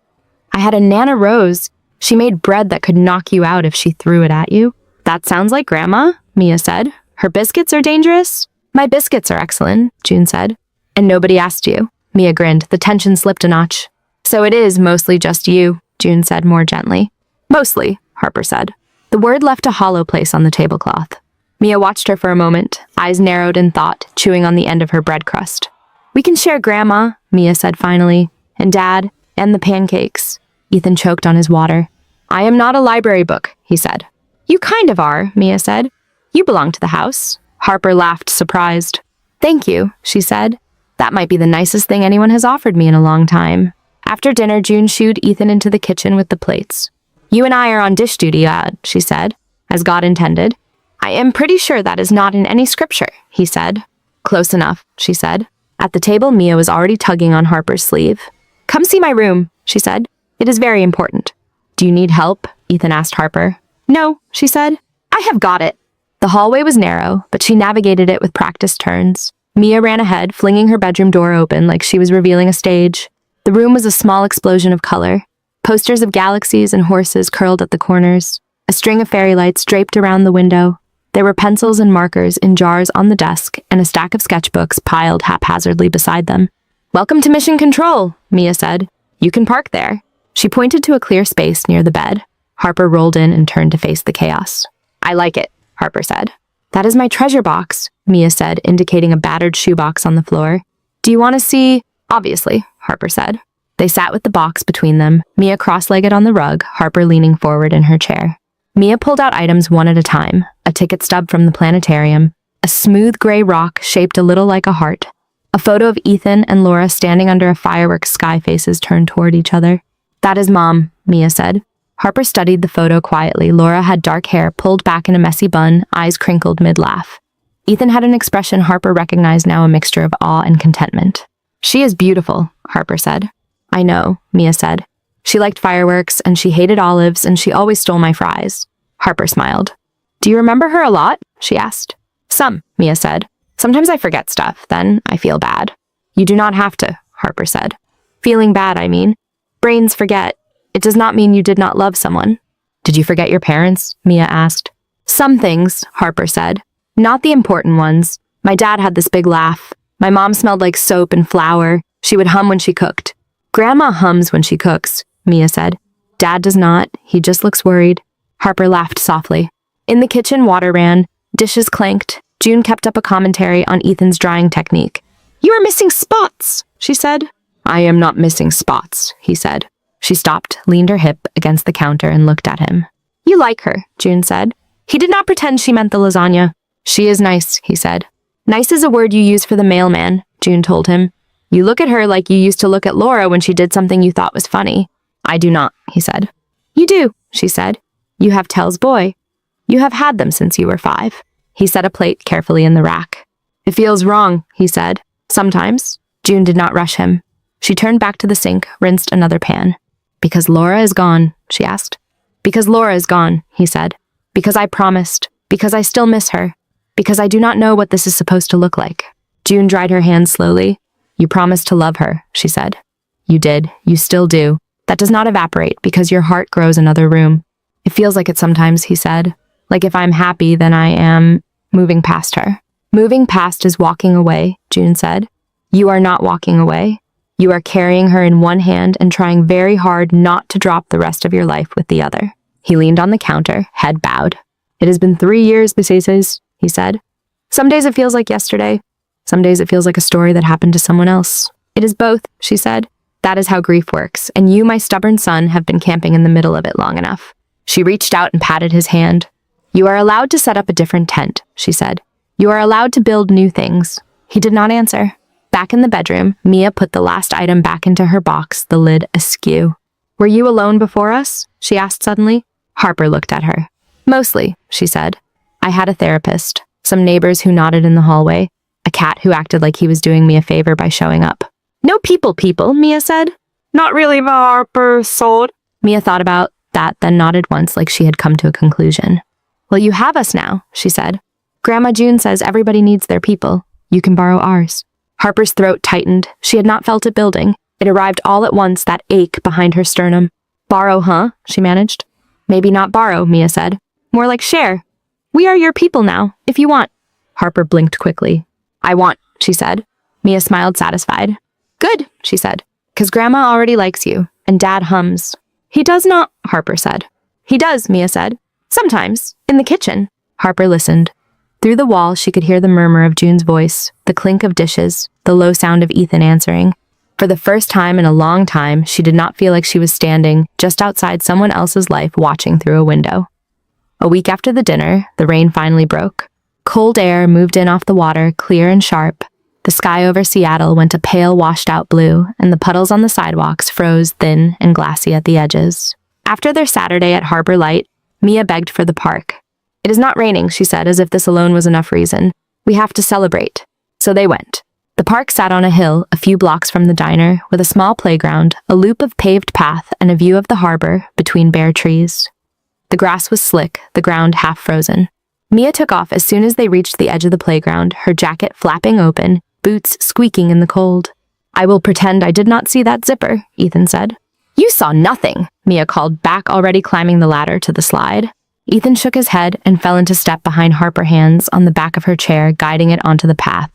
"I had a Nana Rose. She made bread that could knock you out if she threw it at you." "That sounds like Grandma," Mia said. "Her biscuits are dangerous?" "My biscuits are excellent," June said. "And nobody asked you." Mia grinned. The tension slipped a notch. "So it is mostly just you," June said more gently. "Mostly," Harper said. The word left a hollow place on the tablecloth. Mia watched her for a moment, eyes narrowed in thought, chewing on the end of her bread crust. "We can share Grandma," Mia said finally, "and Dad, and the pancakes." Ethan choked on his water. "I am not a library book," he said. "You kind of are," Mia said. "You belong to the house." Harper laughed, surprised. "Thank you," she said. "That might be the nicest thing anyone has offered me in a long time." After dinner, June shooed Ethan into the kitchen with the plates. "You and I are on dish duty, she said, as God intended. "I am pretty sure that is not in any scripture," he said. "Close enough," she said. At the table, Mia was already tugging on Harper's sleeve. "Come see my room," she said. "It is very important." "Do you need help?" Ethan asked Harper. "No," she said. "I have got it." The hallway was narrow, but she navigated it with practiced turns. Mia ran ahead, flinging her bedroom door open like she was revealing a stage. The room was a small explosion of color. Posters of galaxies and horses curled at the corners. A string of fairy lights draped around the window. There were pencils and markers in jars on the desk, and a stack of sketchbooks piled haphazardly beside them. "Welcome to Mission Control," Mia said. "You can park there." She pointed to a clear space near the bed. Harper rolled in and turned to face the chaos. "I like it," Harper said. "That is my treasure box," Mia said, indicating a battered shoebox on the floor. "Do you want to see?" "Obviously," Harper said. They sat with the box between them, Mia cross-legged on the rug, Harper leaning forward in her chair. Mia pulled out items one at a time, a ticket stub from the planetarium, a smooth gray rock shaped a little like a heart, a photo of Ethan and Laura standing under a fireworks sky faces turned toward each other. "That is Mom," Mia said. Harper studied the photo quietly. Laura had dark hair pulled back in a messy bun, eyes crinkled mid-laugh. Ethan had an expression Harper recognized now, a mixture of awe and contentment. "She is beautiful," Harper said. "I know," Mia said. "She liked fireworks, and she hated olives, and she always stole my fries." Harper smiled. "Do you remember her a lot?" she asked. "Some," Mia said. "Sometimes I forget stuff, then I feel bad." "You do not have to," Harper said. "Feeling bad, I mean. Brains forget. It does not mean you did not love someone." "Did you forget your parents?" Mia asked. "Some things," Harper said. "Not the important ones. My dad had this big laugh. My mom smelled like soap and flour. She would hum when she cooked." "Grandma hums when she cooks," Mia said. "Dad does not. He just looks worried." Harper laughed softly. In the kitchen, water ran. Dishes clanked. June kept up a commentary on Ethan's drying technique. "You are missing spots," she said. "I am not missing spots," he said. She stopped, leaned her hip against the counter, and looked at him. "You like her," June said. He did not pretend she meant the lasagna. "She is nice," he said. "Nice is a word you use for the mailman," June told him. "You look at her like you used to look at Laura when she did something you thought was funny." "I do not," he said. "You do," she said. "You have Tell's boy. You have had them since you were 5. He set a plate carefully in the rack. "It feels wrong," he said. "Sometimes." June did not rush him. She turned back to the sink, rinsed another pan. "Because Laura is gone?" she asked. "Because Laura is gone," he said. "Because I promised. Because I still miss her. Because I do not know what this is supposed to look like." June dried her hands slowly. "You promised to love her," she said. "You did. You still do. That does not evaporate because your heart grows another room." "It feels like it sometimes," he said. Like if I'm happy, then I am moving past her. Moving past is walking away, June said. You are not walking away. You are carrying her in one hand and trying very hard not to drop the rest of your life with the other. He leaned on the counter, head bowed. It has been 3 years, Mrs., he said. Some days it feels like yesterday. Some days it feels like a story that happened to someone else. It is both, she said. That is how grief works, and you, my stubborn son, have been camping in the middle of it long enough. She reached out and patted his hand. You are allowed to set up a different tent, she said. You are allowed to build new things. He did not answer. Back in the bedroom, Mia put the last item back into her box, the lid askew. Were you alone before us? She asked suddenly. Harper looked at her. Mostly, she said. I had a therapist, some neighbors who nodded in the hallway, a cat who acted like he was doing me a favor by showing up. No people, Mia said. Not really, Harper sold. Mia thought about that, then nodded once like she had come to a conclusion. Well, you have us now, she said. Grandma June says everybody needs their people. You can borrow ours. Harper's throat tightened. She had not felt it building. It arrived all at once, that ache behind her sternum. Borrow, huh? She managed. Maybe not borrow, Mia said. More like share. We are your people now, if you want. Harper blinked quickly. I want, she said. Mia smiled satisfied. Good, she said, 'cause Grandma already likes you, and Dad hums. He does not, Harper said. He does, Mia said. Sometimes, in the kitchen. Harper listened. Through the wall, she could hear the murmur of June's voice, the clink of dishes, the low sound of Ethan answering. For the first time in a long time, she did not feel like she was standing just outside someone else's life watching through a window. A week after the dinner, the rain finally broke. Cold air moved in off the water, clear and sharp. The sky over Seattle went a pale, washed-out blue, and the puddles on the sidewalks froze thin and glassy at the edges. After their Saturday at Harbor Light, Mia begged for the park. It is not raining, she said, as if this alone was enough reason. We have to celebrate. So they went. The park sat on a hill a few blocks from the diner, with a small playground, a loop of paved path, and a view of the harbor between bare trees. The grass was slick, the ground half frozen. Mia took off as soon as they reached the edge of the playground, her jacket flapping open, boots squeaking in the cold. I will pretend I did not see that zipper, Ethan said. You saw nothing, Mia called back, already climbing the ladder to the slide. Ethan shook his head and fell into step behind Harper, hands on the back of her chair, guiding it onto the path.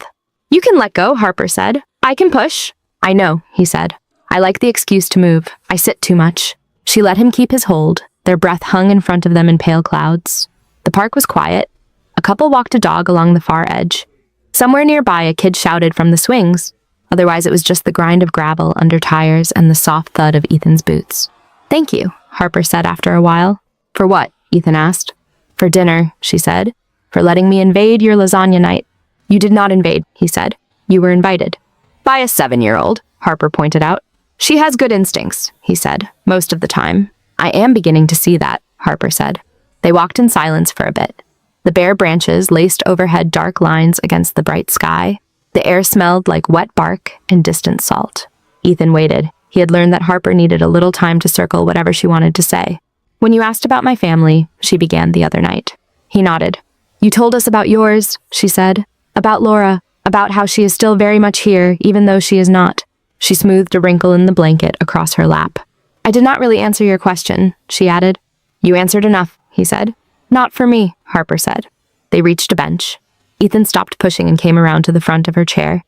You can let go, Harper said. I can push. I know, he said. I like the excuse to move. I sit too much. She let him keep his hold. Their breath hung in front of them in pale clouds. The park was quiet. A couple walked a dog along the far edge. Somewhere nearby, a kid shouted from the swings. Otherwise, it was just the grind of gravel under tires and the soft thud of Ethan's boots. Thank you, Harper said after a while. For what? Ethan asked. For dinner, she said. For letting me invade your lasagna night. You did not invade, he said. You were invited. By a 7-year-old, Harper pointed out. She has good instincts, he said, most of the time. I am beginning to see that, Harper said. They walked in silence for a bit. The bare branches laced overhead dark lines against the bright sky. The air smelled like wet bark and distant salt. Ethan waited. He had learned that Harper needed a little time to circle whatever she wanted to say. When you asked about my family, she began the other night. He nodded. You told us about yours, she said. About Laura, about how she is still very much here, even though she is not. She smoothed a wrinkle in the blanket across her lap. I did not really answer your question, she added. You answered enough, he said. Not for me, Harper said. They reached a bench. Ethan stopped pushing and came around to the front of her chair.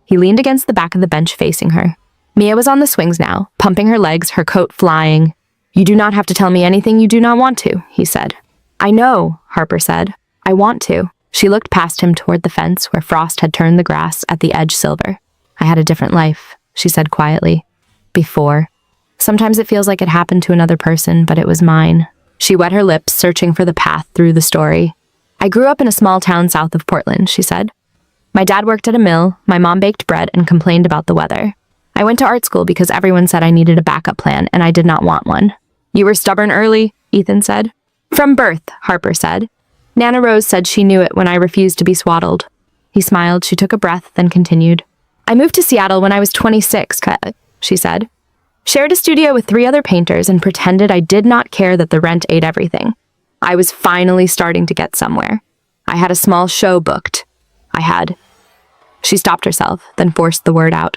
He leaned against the back of the bench facing her. Mia was on the swings now, pumping her legs, her coat flying. You do not have to tell me anything you do not want to, he said. I know, Harper said. I want to. She looked past him toward the fence where frost had turned the grass at the edge silver. I had a different life, she said quietly. Before. Sometimes it feels like it happened to another person, but it was mine. She wet her lips, searching for the path through the story. I grew up in a small town south of Portland, she said. My dad worked at a mill, my mom baked bread and complained about the weather. I went to art school because everyone said I needed a backup plan, and I did not want one. You were stubborn early, Ethan said. From birth, Harper said. Nana Rose said she knew it when I refused to be swaddled. He smiled. She took a breath, then continued. I moved to Seattle when I was 26, she said. Shared a studio with 3 other painters and pretended I did not care that the rent ate everything. I was finally starting to get somewhere. I had a small show booked. She stopped herself, then forced the word out.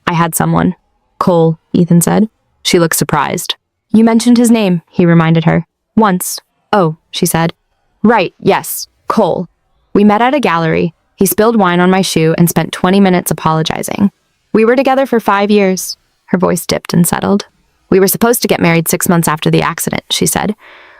I had someone. Cole, Ethan said. She looked surprised. You mentioned his name, he reminded her. Once. Oh, she said. Right, yes, Cole. We met at a gallery. He spilled wine on my shoe and spent 20 minutes apologizing. We were together for 5 years. Her voice dipped and settled. We were supposed to get married 6 months after the accident, she said.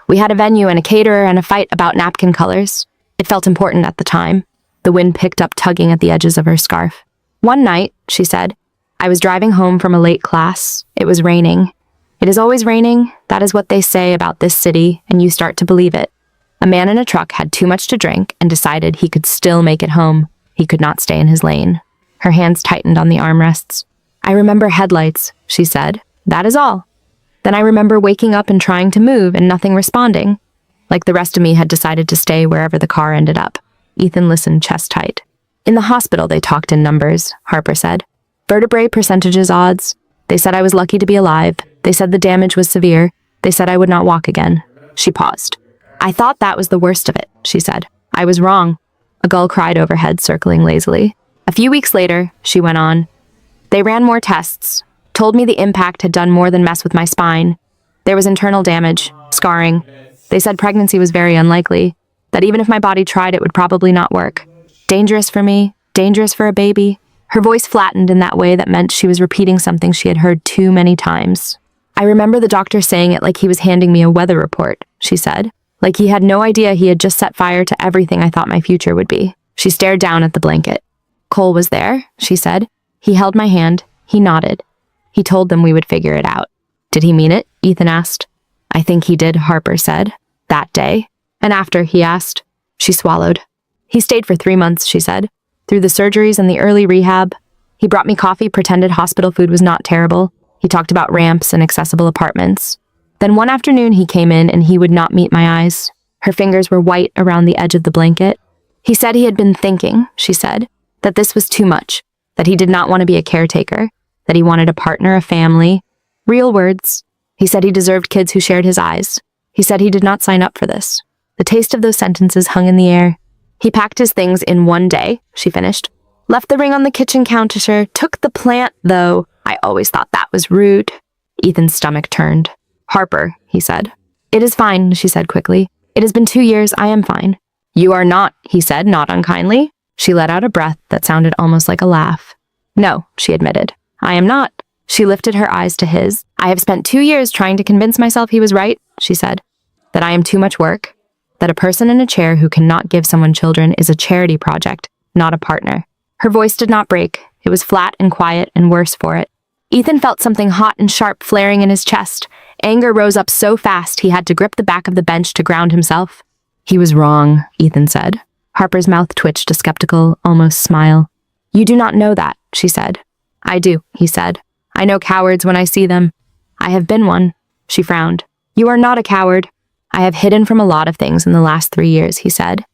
We had a venue and a caterer and a fight about napkin colors. It felt important at the time. The wind picked up, tugging at the edges of her scarf. One night, she said, I was driving home from a late class. It was raining. It is always raining. That is what they say about this city, and you start to believe it. A man in a truck had too much to drink and decided he could still make it home. He could not stay in his lane. Her hands tightened on the armrests. I remember headlights, she said. That is all. Then I remember waking up and trying to move and nothing responding. Like the rest of me had decided to stay wherever the car ended up. Ethan listened, chest tight. In the hospital, they talked in numbers, Harper said. Vertebrae percentages, odds. They said I was lucky to be alive. They said the damage was severe. They said I would not walk again. She paused. I thought that was the worst of it, she said. I was wrong. A gull cried overhead, circling lazily. A few weeks later, she went on. They ran more tests, told me the impact had done more than mess with my spine. There was internal damage, scarring. They said pregnancy was very unlikely, that even if my body tried, it would probably not work. Dangerous for me, dangerous for a baby. Her voice flattened in that way that meant she was repeating something she had heard too many times. I remember the doctor saying it like he was handing me a weather report, she said. Like he had no idea he had just set fire to everything I thought my future would be. She stared down at the blanket. Cole was there, she said. He held my hand. He nodded. He told them we would figure it out. Did he mean it? Ethan asked. I think he did, Harper said. That day. And after, he asked. She swallowed. He stayed for 3 months, she said. Through the surgeries and the early rehab. He brought me coffee, pretended hospital food was not terrible. He talked about ramps and accessible apartments. Then one afternoon he came in and he would not meet my eyes. Her fingers were white around the edge of the blanket. He said he had been thinking, she said, that this was too much, that he did not want to be a caretaker, that he wanted a partner, a family. Real words. He said he deserved kids who shared his eyes. He said he did not sign up for this. The taste of those sentences hung in the air. He packed his things in one day, she finished. Left the ring on the kitchen counter, took the plant, though. I always thought that was rude. Ethan's stomach turned. Harper, he said. It is fine, she said quickly. It has been 2 years, I am fine. You are not, he said, not unkindly. She let out a breath that sounded almost like a laugh. No, she admitted. I am not. She lifted her eyes to his. I have spent 2 years trying to convince myself he was right, she said. That I am too much work. That a person in a chair who cannot give someone children is a charity project, not a partner. Her voice did not break. It was flat and quiet and worse for it. Ethan felt something hot and sharp flaring in his chest. Anger rose up so fast he had to grip the back of the bench to ground himself. He was wrong, Ethan said. Harper's mouth twitched a skeptical, almost smile. You do not know that, she said. I do, he said. I know cowards when I see them. I have been one. She frowned. You are not a coward. I have hidden from a lot of things in the last 3 years, he said.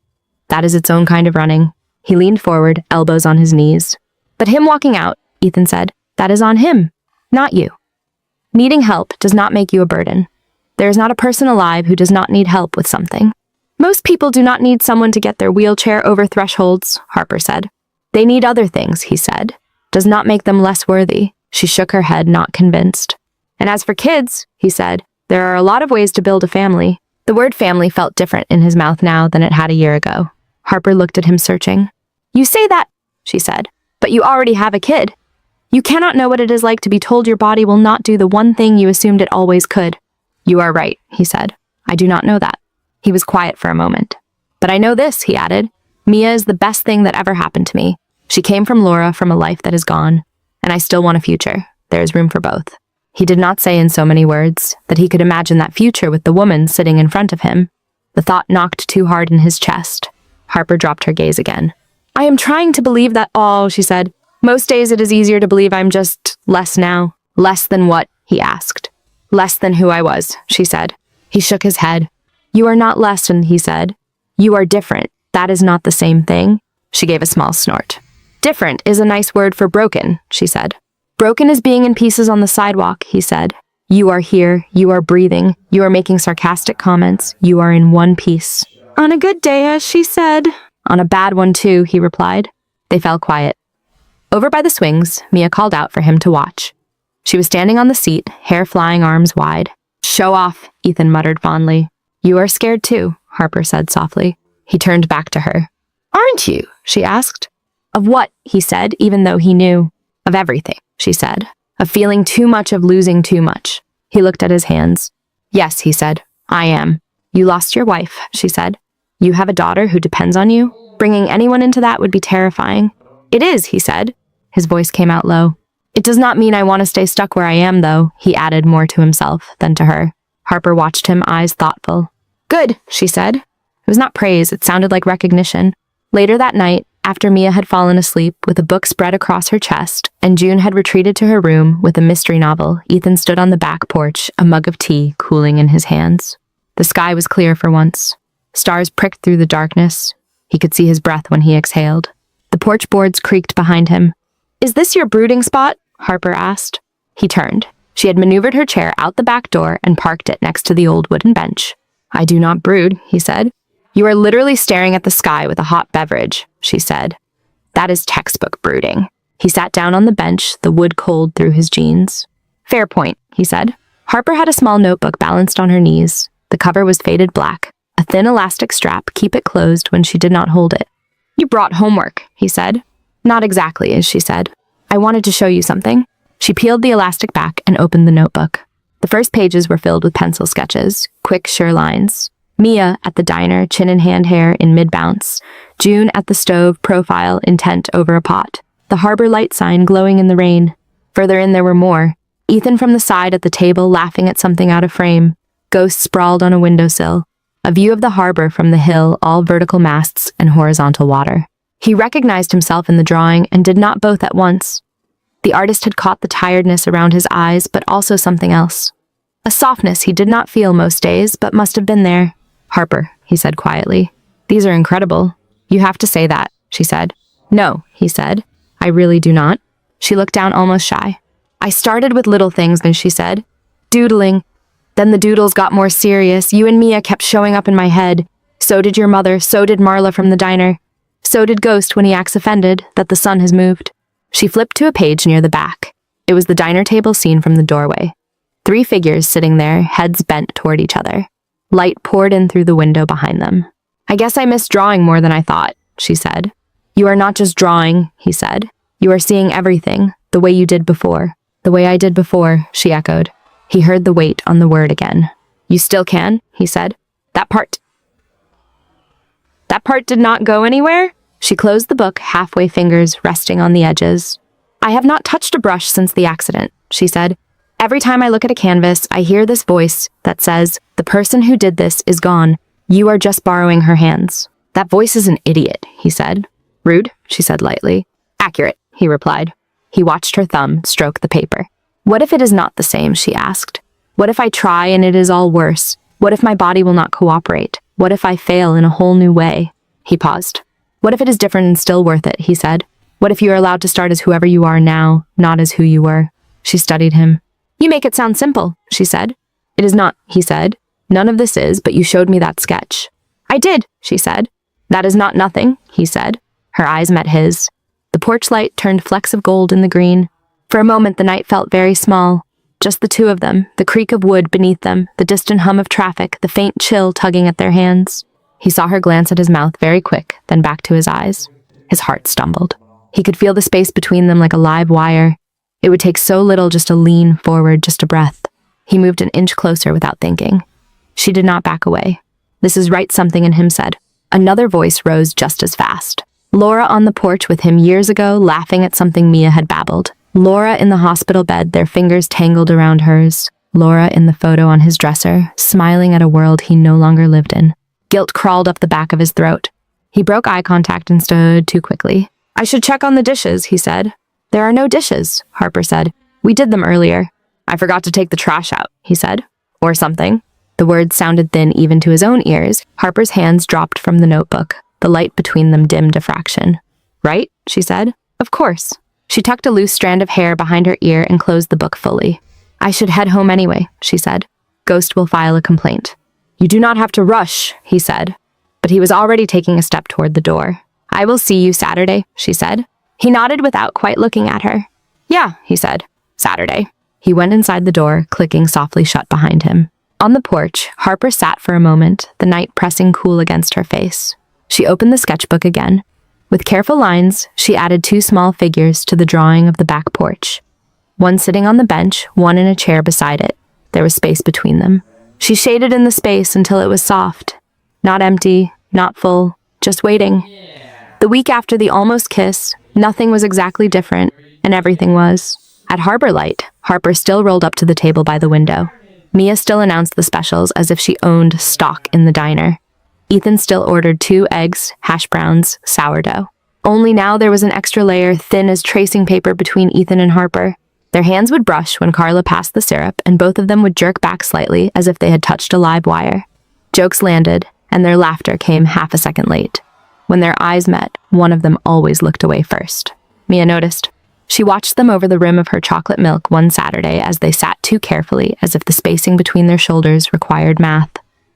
That is its own kind of running. He leaned forward, elbows on his knees. But him walking out, Ethan said, that is on him, not you. Needing help does not make you a burden. There is not a person alive who does not need help with something. Most people do not need someone to get their wheelchair over thresholds, Harper said. They need other things, he said. Does not make them less worthy. She shook her head, not convinced. And as for kids, he said, there are a lot of ways to build a family. The word family felt different in his mouth now than it had a year ago. Harper looked at him, searching. You say that, she said, but you already have a kid. You cannot know what it is like to be told your body will not do the one thing you assumed it always could. You are right, he said. I do not know that. He was quiet for a moment. But I know this, he added. Mia is the best thing that ever happened to me. She came from Laura, from a life that is gone. And I still want a future. There is room for both. He did not say in so many words that he could imagine that future with the woman sitting in front of him. The thought knocked too hard in his chest. Harper dropped her gaze again. I am trying to believe that all, she said. Most days it is easier to believe I'm just less now. Less than what? He asked. Less than who I was, she said. He shook his head. You are not less than, he said. You are different. That is not the same thing. She gave a small snort. Different is a nice word for broken, she said. Broken is being in pieces on the sidewalk, he said. You are here. You are breathing. You are making sarcastic comments. You are in one piece. On a good day, as she said. On a bad one, too, he replied. They fell quiet. Over by the swings, Mia called out for him to watch. She was standing on the seat, hair flying, arms wide. Show off, Ethan muttered fondly. You are scared too, Harper said softly. He turned back to her. Aren't you? She asked. Of what? He said, even though he knew. Of everything, she said. Of feeling too much, of losing too much. He looked at his hands. Yes, he said. I am. You lost your wife, she said. You have a daughter who depends on you. Bringing anyone into that would be terrifying. It is, he said. His voice came out low. It does not mean I want to stay stuck where I am, though, he added more to himself than to her. Harper watched him, eyes thoughtful. Good, she said. It was not praise, it sounded like recognition. Later that night, after Mia had fallen asleep with a book spread across her chest, and June had retreated to her room with a mystery novel, Ethan stood on the back porch, a mug of tea cooling in his hands. The sky was clear for once. Stars pricked through the darkness. He could see his breath when he exhaled. The porch boards creaked behind him. Is this your brooding spot? Harper asked. He turned. She had maneuvered her chair out the back door and parked it next to the old wooden bench. I do not brood, he said. You are literally staring at the sky with a hot beverage, she said. That is textbook brooding. He sat down on the bench, the wood cold through his jeans. Fair point, he said. Harper had a small notebook balanced on her knees. The cover was faded black. A thin elastic strap keep it closed when she did not hold it. You brought homework, he said. Not exactly, as she said. I wanted to show you something. She peeled the elastic back and opened the notebook. The first pages were filled with pencil sketches, quick, sure lines. Mia at the diner, chin in hand, hair in mid-bounce. June at the stove, profile intent over a pot. The harbor light sign glowing in the rain. Further in there were more. Ethan from the side at the table laughing at something out of frame. Ghosts sprawled on a windowsill. A view of the harbor from the hill, all vertical masts and horizontal water. He recognized himself in the drawing and did not both at once. The artist had caught the tiredness around his eyes, but also something else. A softness he did not feel most days, but must have been there. Harper, he said quietly. These are incredible. You have to say that, she said. No, he said. I really do not. She looked down almost shy. I started with little things, then she said. Doodling. Then the doodles got more serious. You and Mia kept showing up in my head. So did your mother, so did Marla from the diner. So did Ghost when he acts offended that the sun has moved. She flipped to a page near the back. It was the diner table seen from the doorway. 3 figures sitting there, heads bent toward each other. Light poured in through the window behind them. I guess I missed drawing more than I thought, she said. You are not just drawing, he said. You are seeing everything, the way you did before. The way I did before, she echoed. He heard the weight on the word again. You still can, he said. That part did not go anywhere? She closed the book, halfway, fingers resting on the edges. I have not touched a brush since the accident, she said. Every time I look at a canvas, I hear this voice that says, the person who did this is gone. You are just borrowing her hands. That voice is an idiot, he said. Rude, she said lightly. Accurate, he replied. He watched her thumb stroke the paper. What if it is not the same, she asked. What if I try and it is all worse? What if my body will not cooperate? What if I fail in a whole new way? He paused. What if it is different and still worth it, he said. What if you are allowed to start as whoever you are now, not as who you were? She studied him. You make it sound simple, she said. It is not, he said. None of this is, but you showed me that sketch. I did, she said. That is not nothing, he said. Her eyes met his. The porch light turned flecks of gold in the green. For a moment the night felt very small. Just the two of them, the creak of wood beneath them, the distant hum of traffic, the faint chill tugging at their hands. He saw her glance at his mouth very quick, then back to his eyes. His heart stumbled. He could feel the space between them like a live wire. It would take so little just to lean forward, just a breath. He moved an inch closer without thinking. She did not back away. This is right, something in him said. Another voice rose just as fast. Laura on the porch with him years ago, laughing at something Mia had babbled. Laura in the hospital bed, their fingers tangled around hers. Laura in the photo on his dresser, smiling at a world he no longer lived in. Guilt crawled up the back of his throat. He broke eye contact and stood too quickly. I should check on the dishes, he said. There are no dishes, Harper said. We did them earlier. I forgot to take the trash out, he said. Or something. The words sounded thin even to his own ears. Harper's hands dropped from the notebook. The light between them dimmed a fraction. Right? She said. Of course. She tucked a loose strand of hair behind her ear and closed the book fully. I should head home anyway, she said. Ghost will file a complaint. You do not have to rush, he said. But he was already taking a step toward the door. I will see you Saturday, she said. He nodded without quite looking at her. Yeah, he said. Saturday. He went inside the door, clicking softly shut behind him. On the porch, Harper sat for a moment, the night pressing cool against her face. She opened the sketchbook again. With careful lines, she added 2 small figures to the drawing of the back porch. One sitting on the bench, one in a chair beside it. There was space between them. She shaded in the space until it was soft. Not empty, not full, just waiting. The week after the almost kiss, nothing was exactly different, and everything was. At Harbor Light, Harper still rolled up to the table by the window. Mia still announced the specials as if she owned stock in the diner. Ethan still ordered 2 eggs, hash browns, sourdough. Only now there was an extra layer thin as tracing paper between Ethan and Harper. Their hands would brush when Carla passed the syrup, and both of them would jerk back slightly as if they had touched a live wire. Jokes landed, and their laughter came half a second late. When their eyes met, one of them always looked away first. Mia noticed. She watched them over the rim of her chocolate milk one Saturday as they sat too carefully, as if the spacing between their shoulders required math.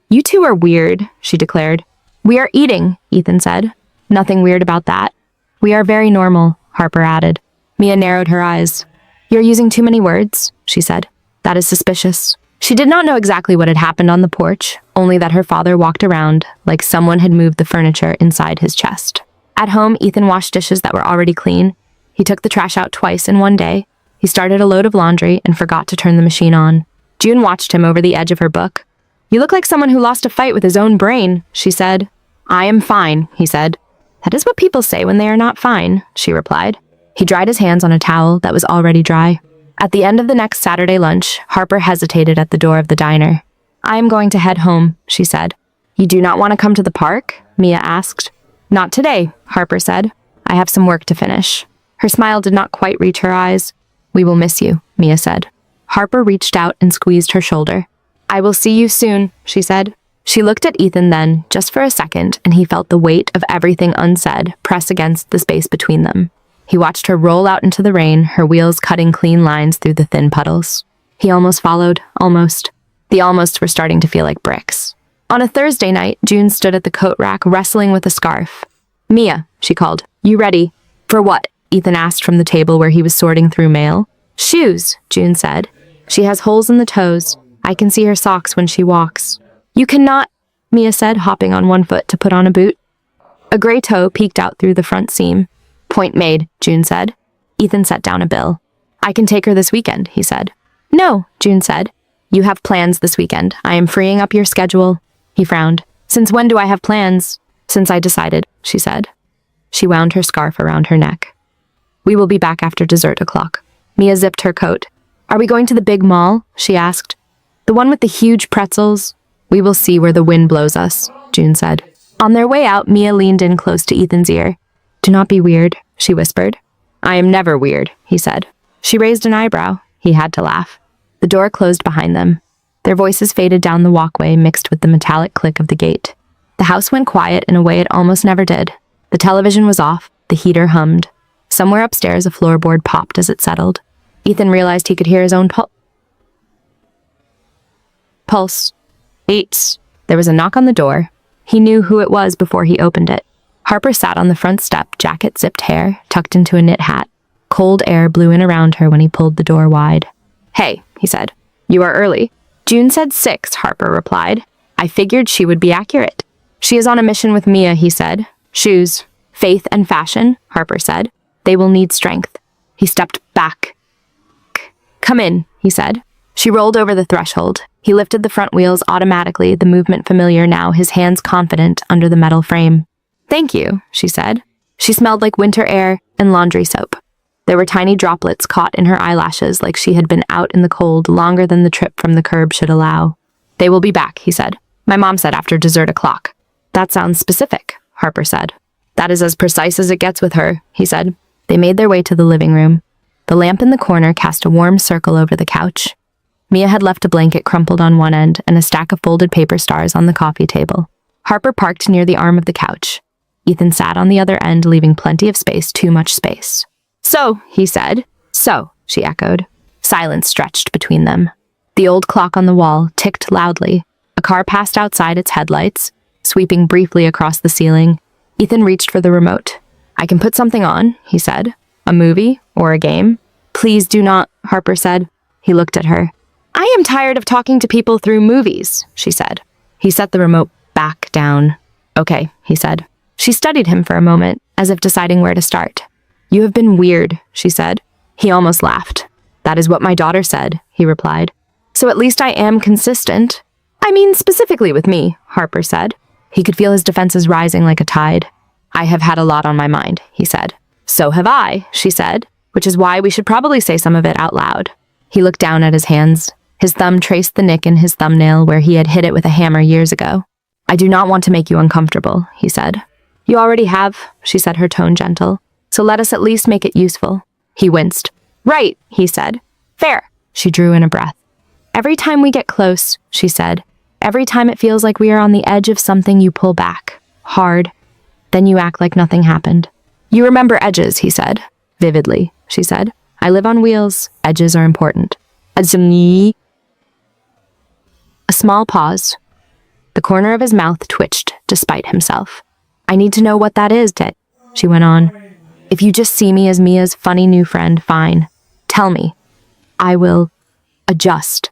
"You two are weird," she declared. "We are eating," Ethan said. "Nothing weird about that." "We are very normal," Harper added. Mia narrowed her eyes. "You're using too many words," she said. "That is suspicious." She did not know exactly what had happened on the porch, only that her father walked around like someone had moved the furniture inside his chest. At home, Ethan washed dishes that were already clean. He took the trash out twice in one day. He started a load of laundry and forgot to turn the machine on. June watched him over the edge of her book. "You look like someone who lost a fight with his own brain," she said. "I am fine," he said. "That is what people say when they are not fine," she replied. He dried his hands on a towel that was already dry. At the end of the next Saturday lunch, Harper hesitated at the door of the diner. "I am going to head home," she said. "You do not want to come to the park?" Mia asked. "Not today," Harper said. "I have some work to finish." Her smile did not quite reach her eyes. "We will miss you," Mia said. Harper reached out and squeezed her shoulder. "I will see you soon," she said. She looked at Ethan then, just for a second, and he felt the weight of everything unsaid press against the space between them. He watched her roll out into the rain, her wheels cutting clean lines through the thin puddles. He almost followed, almost. The almosts were starting to feel like bricks. On a Thursday night, June stood at the coat rack wrestling with a scarf. "Mia," she called, "you ready?" "For what?" Ethan asked from the table where he was sorting through mail. "Shoes," June said. "She has holes in the toes. I can see her socks when she walks." "You cannot," Mia said, hopping on one foot to put on a boot. A gray toe peeked out through the front seam. "Point made," June said. Ethan set down a bill. "I can take her this weekend," he said. "No," June said. "You have plans this weekend. I am freeing up your schedule." He frowned. "Since when do I have plans?" "Since I decided," she said. She wound her scarf around her neck. "We will be back after dessert o'clock." Mia zipped her coat. "Are we going to the big mall?" she asked. "The one with the huge pretzels?" "We will see where the wind blows us," June said. On their way out, Mia leaned in close to Ethan's ear. "Do not be weird," she whispered. "I am never weird," he said. She raised an eyebrow. He had to laugh. The door closed behind them. Their voices faded down the walkway, mixed with the metallic click of the gate. The house went quiet in a way it almost never did. The television was off. The heater hummed. Somewhere upstairs, a floorboard popped as it settled. Ethan realized he could hear his own pulse. Beats. There was a knock on the door. He knew who it was before he opened it. Harper sat on the front step, jacket zipped hair, tucked into a knit hat. Cold air blew in around her when he pulled the door wide. "Hey," he said. "You are early." "June said 6, Harper replied. I figured she would be accurate. "She is on a mission with Mia," he said. "Shoes. Faith and fashion," Harper said. "They will need strength." He stepped back. "Come in," he said. She rolled over the threshold. He lifted the front wheels automatically, the movement familiar now, his hands confident under the metal frame. "Thank you," she said. She smelled like winter air and laundry soap. There were tiny droplets caught in her eyelashes like she had been out in the cold longer than the trip from the curb should allow. "They will be back," he said. "My mom said after dessert o'clock." "That sounds specific," Harper said. "That is as precise as it gets with her," he said. They made their way to the living room. The lamp in the corner cast a warm circle over the couch. Mia had left a blanket crumpled on one end and a stack of folded paper stars on the coffee table. Harper parked near the arm of the couch. Ethan sat on the other end, leaving plenty of space, too much space. "So," he said. "So," she echoed. Silence stretched between them. The old clock on the wall ticked loudly. A car passed outside its headlights, sweeping briefly across the ceiling. Ethan reached for the remote. "I can put something on," he said. "A movie or a game?" "Please do not," Harper said. He looked at her. I am tired of talking to people through movies, she said. He set the remote back down. Okay, he said. She studied him for a moment, as if deciding where to start. You have been weird, she said. He almost laughed. That is what my daughter said, he replied. So at least I am consistent. I mean, specifically with me, Harper said. He could feel his defenses rising like a tide. I have had a lot on my mind, he said. So have I, she said, which is why we should probably say some of it out loud. He looked down at his hands. His thumb traced the nick in his thumbnail where he had hit it with a hammer years ago. I do not want to make you uncomfortable, he said. You already have, she said, her tone gentle. So let us at least make it useful. He winced. Right, he said. Fair. She drew in a breath. Every time we get close, she said, every time it feels like we are on the edge of something, you pull back. Hard. Then you act like nothing happened. You remember edges, he said. Vividly, she said. I live on wheels. Edges are important. A small pause. The corner of his mouth twitched despite himself. I need to know what that is, she went on. If you just see me as Mia's funny new friend, fine. Tell me. I will adjust.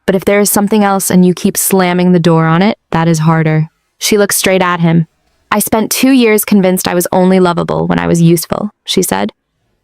But if there is something else and you keep slamming the door on it, that is harder. She looked straight at him. I spent 2 years convinced I was only lovable when I was useful, she said.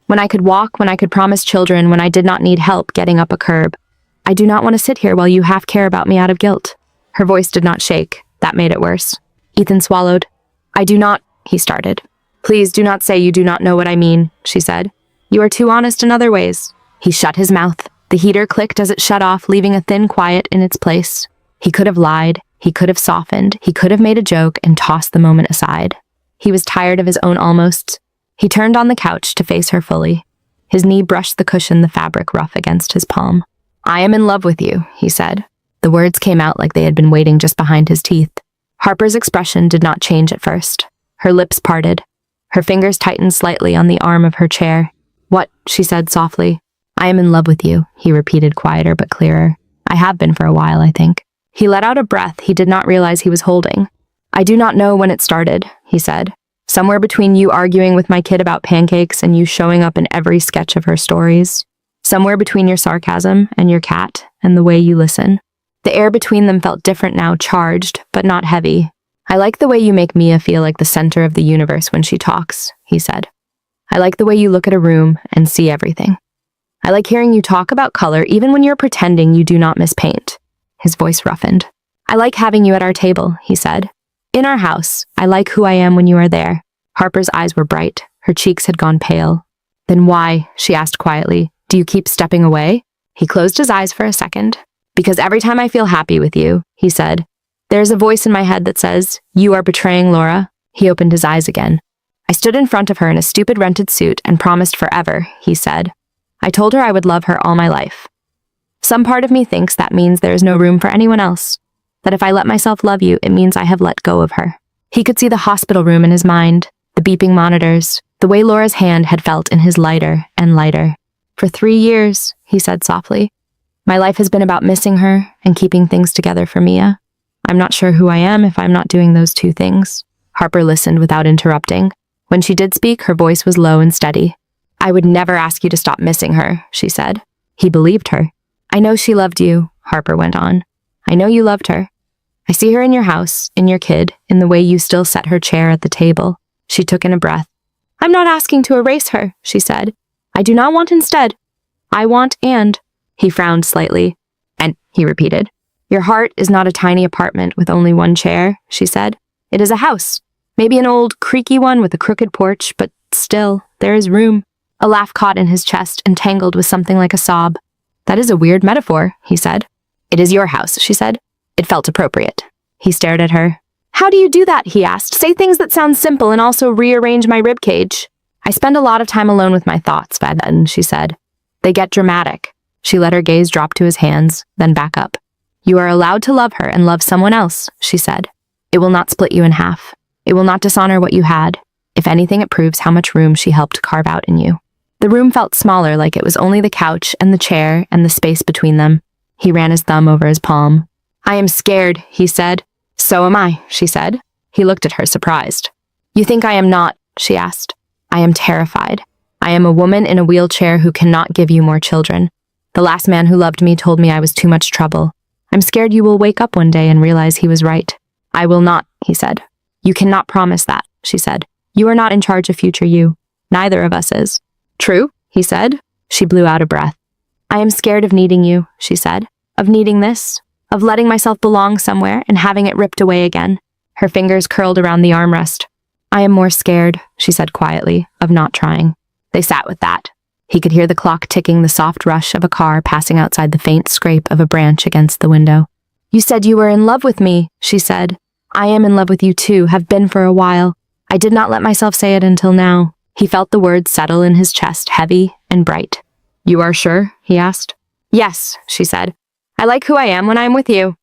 When I could walk, when I could promise children, when I did not need help getting up a curb. I do not want to sit here while you half care about me out of guilt. Her voice did not shake. That made it worse. Ethan swallowed. I do not, he started. Please do not say you do not know what I mean, she said. You are too honest in other ways. He shut his mouth. The heater clicked as it shut off, leaving a thin quiet in its place. He could have lied. He could have softened. He could have made a joke and tossed the moment aside. He was tired of his own almosts. He turned on the couch to face her fully. His knee brushed the cushion, the fabric rough against his palm. I am in love with you, he said. The words came out like they had been waiting just behind his teeth. Harper's expression did not change at first. Her lips parted. Her fingers tightened slightly on the arm of her chair. What? She said softly. I am in love with you, he repeated, quieter but clearer. I have been for a while, I think. He let out a breath he did not realize he was holding. I do not know when it started, he said. Somewhere between you arguing with my kid about pancakes and you showing up in every sketch of her stories. Somewhere between your sarcasm and your cat and the way you listen. The air between them felt different now, charged, but not heavy. I like the way you make Mia feel like the center of the universe when she talks, he said. I like the way you look at a room and see everything. I like hearing you talk about color even when you're pretending you do not miss paint. His voice roughened. I like having you at our table, he said. In our house, I like who I am when you are there. Harper's eyes were bright. Her cheeks had gone pale. Then why, she asked quietly, do you keep stepping away? He closed his eyes for a second. Because every time I feel happy with you, he said, there is a voice in my head that says, you are betraying Laura. He opened his eyes again. I stood in front of her in a stupid rented suit and promised forever, he said. I told her I would love her all my life. Some part of me thinks that means there is no room for anyone else. That if I let myself love you, it means I have let go of her. He could see the hospital room in his mind, the beeping monitors, the way Laura's hand had felt in his lighter and lighter. For 3 years, he said softly, my life has been about missing her and keeping things together for Mia. I'm not sure who I am if I'm not doing those two things. Harper listened without interrupting. When she did speak, her voice was low and steady. I would never ask you to stop missing her, she said. He believed her. I know she loved you, Harper went on. I know you loved her. I see her in your house, in your kid, in the way you still set her chair at the table. She took in a breath. I'm not asking to erase her, she said. I do not want instead. I want and. He frowned slightly. And, he repeated. Your heart is not a tiny apartment with only one chair, she said. It is a house. Maybe an old, creaky one with a crooked porch, but still, there is room. A laugh caught in his chest and tangled with something like a sob. That is a weird metaphor, he said. It is your house, she said. It felt appropriate. He stared at her. How do you do that, he asked. Say things that sound simple and also rearrange my ribcage. I spend a lot of time alone with my thoughts, Vaden, she said. They get dramatic. She let her gaze drop to his hands, then back up. You are allowed to love her and love someone else, she said. It will not split you in half. It will not dishonor what you had. If anything, it proves how much room she helped carve out in you. The room felt smaller, like it was only the couch and the chair and the space between them. He ran his thumb over his palm. I am scared, he said. So am I, she said. He looked at her, surprised. You think I am not, she asked. I am terrified. I am a woman in a wheelchair who cannot give you more children. The last man who loved me told me I was too much trouble. I'm scared you will wake up one day and realize he was right. I will not, he said. You cannot promise that, she said. You are not in charge of future you. Neither of us is. True, he said. She blew out a breath. I am scared of needing you, she said. Of needing this. Of letting myself belong somewhere and having it ripped away again. Her fingers curled around the armrest. I am more scared, she said quietly, of not trying. They sat with that. He could hear the clock ticking, the soft rush of a car passing outside, the faint scrape of a branch against the window. You said you were in love with me, she said. I am in love with you too, have been for a while. I did not let myself say it until now. He felt the words settle in his chest, heavy and bright. You are sure? He asked. Yes, she said. I like who I am when I am with you.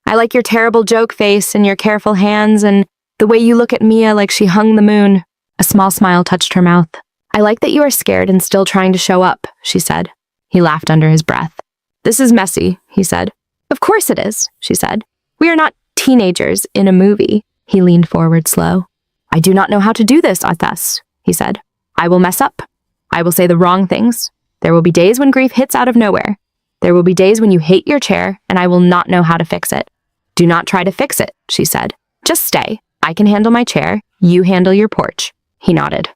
I like your terrible joke face and your careful hands and the way you look at Mia like she hung the moon. A small smile touched her mouth. I like that you are scared and still trying to show up, she said. He laughed under his breath. This is messy, he said. Of course it is, she said. We are not teenagers in a movie. He leaned forward slow. I do not know how to do this with us, he said. I will mess up. I will say the wrong things. There will be days when grief hits out of nowhere. There will be days when you hate your chair and I will not know how to fix it. Do not try to fix it, she said. Just stay. I can handle my chair. You handle your porch. He nodded.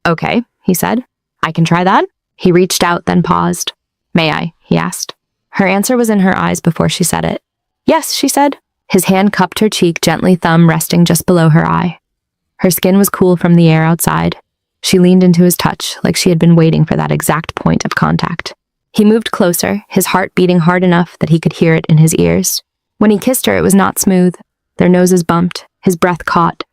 Okay, he said. I can try that. He reached out, then paused. May I? He asked. Her answer was in her eyes before she said it. Yes, she said. His hand cupped her cheek gently, thumb resting just below her eye. Her skin was cool from the air outside. She leaned into his touch like she had been waiting for that exact point of contact. He moved closer, his heart beating hard enough that he could hear it in his ears. When he kissed her, it was not smooth. Their noses bumped, his breath caught.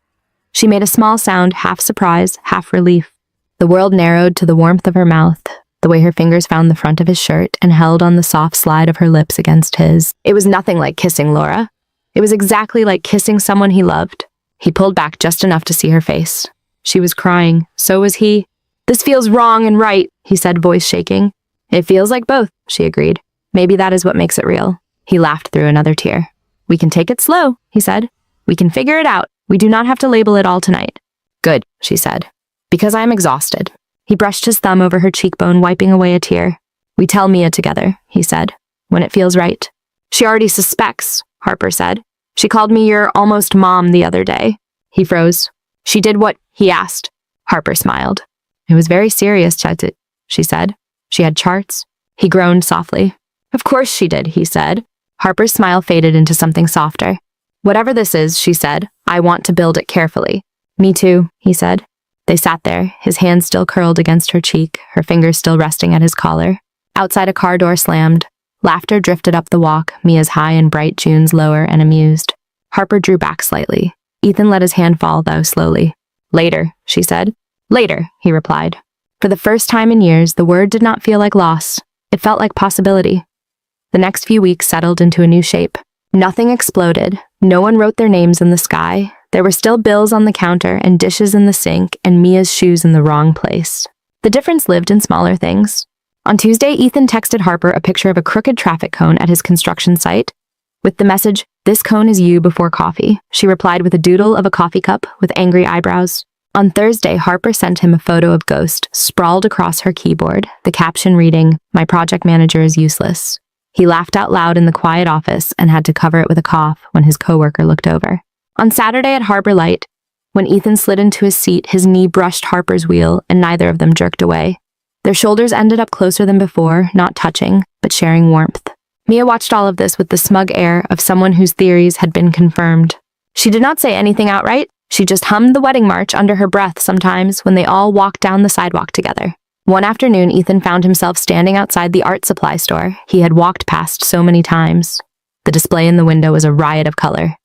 She made a small sound, half surprise, half relief. The world narrowed to the warmth of her mouth, the way her fingers found the front of his shirt and held on the soft slide of her lips against his. It was nothing like kissing Laura. It was exactly like kissing someone he loved. He pulled back just enough to see her face. She was crying. So was he. This feels wrong and right, he said, voice shaking. It feels like both, she agreed. Maybe that is what makes it real. He laughed through another tear. We can take it slow, he said. We can figure it out. We do not have to label it all tonight. Good, she said. Because I am exhausted. He brushed his thumb over her cheekbone, wiping away a tear. We tell Mia together, he said, when it feels right. She already suspects, Harper said. She called me your almost mom the other day. He froze. She did what? He asked. Harper smiled. It was very serious, she said. She had charts. He groaned softly. Of course she did, he said. Harper's smile faded into something softer. Whatever this is, she said, I want to build it carefully. Me too, he said. They sat there, his hand still curled against her cheek, her fingers still resting at his collar. Outside, a car door slammed. Laughter drifted up the walk, Mia's high and bright, June's lower and amused. Harper drew back slightly. Ethan let his hand fall, though, slowly. Later, she said. Later, he replied. For the first time in years, the word did not feel like loss. It felt like possibility. The next few weeks settled into a new shape. Nothing exploded. No one wrote their names in the sky. There were still bills on the counter and dishes in the sink and Mia's shoes in the wrong place. The difference lived in smaller things. On Tuesday, Ethan texted Harper a picture of a crooked traffic cone at his construction site. With the message, "This cone is you before coffee," she replied with a doodle of a coffee cup with angry eyebrows. On Thursday, Harper sent him a photo of Ghost, sprawled across her keyboard, the caption reading, "My project manager is useless." He laughed out loud in the quiet office and had to cover it with a cough when his coworker looked over. On Saturday at Harbor Light, when Ethan slid into his seat, his knee brushed Harper's wheel and neither of them jerked away. Their shoulders ended up closer than before, not touching, but sharing warmth. Mia watched all of this with the smug air of someone whose theories had been confirmed. She did not say anything outright. She just hummed the wedding march under her breath sometimes when they all walked down the sidewalk together. One afternoon, Ethan found himself standing outside the art supply store he had walked past so many times. The display in the window was a riot of color.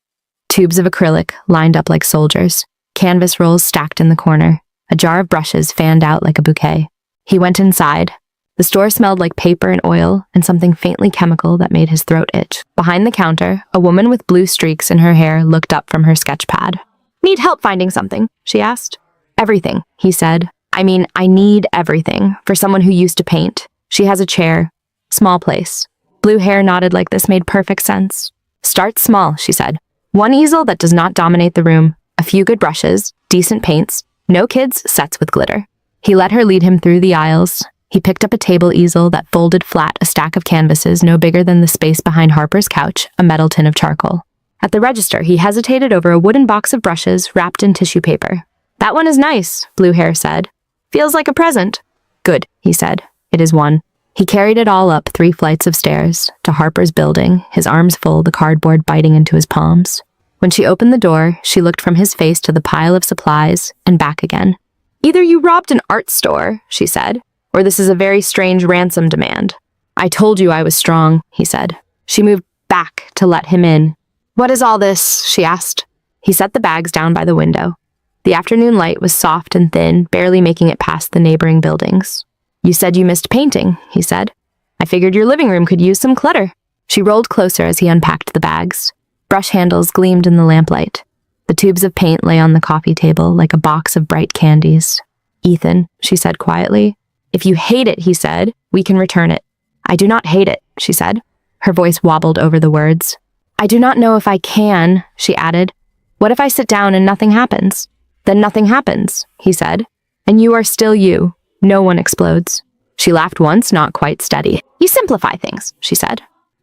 Tubes of acrylic lined up like soldiers, canvas rolls stacked in the corner, a jar of brushes fanned out like a bouquet. He went inside. The store smelled like paper and oil and something faintly chemical that made his throat itch. Behind the counter, a woman with blue streaks in her hair looked up from her sketch pad. "Need help finding something?" she asked. "Everything," he said. I need everything for someone who used to paint. She has a chair. Small place." Blue hair nodded like this made perfect sense. "Start small," she said. "One easel that does not dominate the room, a few good brushes, decent paints, no kids' sets with glitter." He let her lead him through the aisles. He picked up a table easel that folded flat a stack of canvases no bigger than the space behind Harper's couch, a metal tin of charcoal. At the register, he hesitated over a wooden box of brushes wrapped in tissue paper. "That one is nice," Blue Hair said. "Feels like a present." "Good," he said. "It is one." He carried it all up 3 flights of stairs, to Harper's building, his arms full, the cardboard biting into his palms. When she opened the door, she looked from his face to the pile of supplies, and back again. "Either you robbed an art store," she said, "or this is a very strange ransom demand." "I told you I was strong," he said. She moved back to let him in. "What is all this?" she asked. He set the bags down by the window. The afternoon light was soft and thin, barely making it past the neighboring buildings. "You said you missed painting," he said. "I figured your living room could use some clutter." She rolled closer as he unpacked the bags. Brush handles gleamed in the lamplight. The tubes of paint lay on the coffee table like a box of bright candies. "Ethan," she said quietly. "If you hate it," he said, "we can return it." "I do not hate it," she said. Her voice wobbled over the words. "I do not know if I can," she added. "What if I sit down and nothing happens?" "Then nothing happens," he said. "And you are still you. No one explodes." She laughed once, not quite steady. "You simplify things," she said.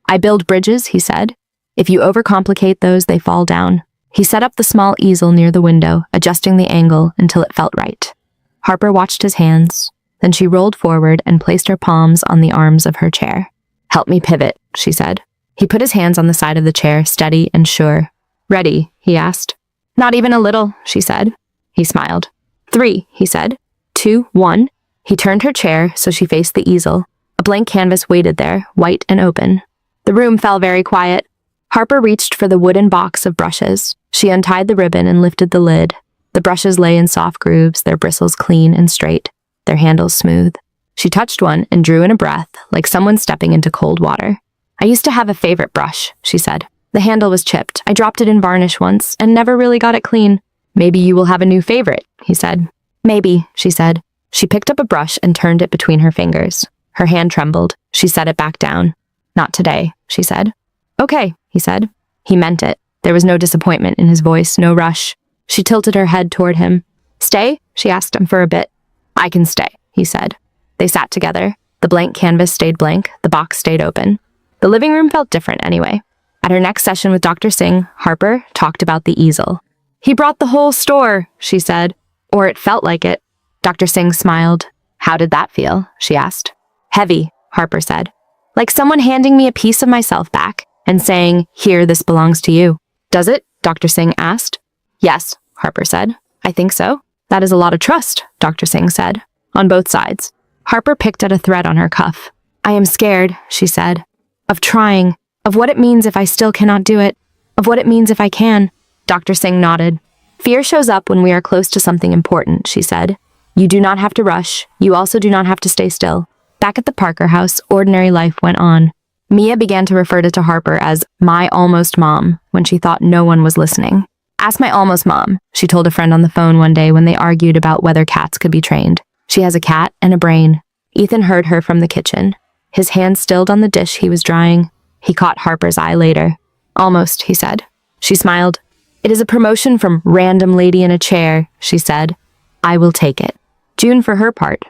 "I build bridges," he said. "If you overcomplicate those, they fall down." He set up the small easel near the window, adjusting the angle until it felt right. Harper watched his hands. Then she rolled forward and placed her palms on the arms of her chair. "Help me pivot," she said. He put his hands on the side of the chair, steady and sure. "Ready?" he asked. "Not even a little," she said. He smiled. "3," he said. 2, 1. He turned her chair so she faced the easel. A blank canvas waited there, white and open. The room fell very quiet. Harper reached for the wooden box of brushes. She untied the ribbon and lifted the lid. The brushes lay in soft grooves, their bristles clean and straight, their handles smooth. She touched one and drew in a breath, like someone stepping into cold water. "I used to have a favorite brush," she said. "The handle was chipped. I dropped it in varnish once and never really got it clean." "Maybe you will have a new favorite," he said. "Maybe," she said. She picked up a brush and turned it between her fingers. Her hand trembled. She set it back down. "Not today," she said. "Okay," he said. He meant it. There was no disappointment in his voice, no rush. She tilted her head toward him. "Stay?" she asked him for a bit. "I can stay," he said. They sat together. The blank canvas stayed blank. The box stayed open. The living room felt different anyway. At her next session with Dr. Singh, Harper talked about the easel. "He brought the whole store," she said. "Or it felt like it." Dr. Singh smiled. "How did that feel?" she asked. "Heavy," Harper said. "Like someone handing me a piece of myself back and saying, 'Here, this belongs to you.'" "Does it?" Dr. Singh asked. "Yes," Harper said. "I think so." "That is a lot of trust," Dr. Singh said. "On both sides." Harper picked at a thread on her cuff. "I am scared," she said. "Of trying. Of what it means if I still cannot do it. Of what it means if I can." Dr. Singh nodded. "Fear shows up when we are close to something important," she said. "You do not have to rush. You also do not have to stay still." Back at the Parker house, ordinary life went on. Mia began to refer to Harper as my almost mom when she thought no one was listening. "Ask my almost mom," she told a friend on the phone one day when they argued about whether cats could be trained. "She has a cat and a brain." Ethan heard her from the kitchen. His hand stilled on the dish he was drying. He caught Harper's eye later. "Almost," he said. She smiled. "It is a promotion from random lady in a chair," she said. "I will take it." June, for her part,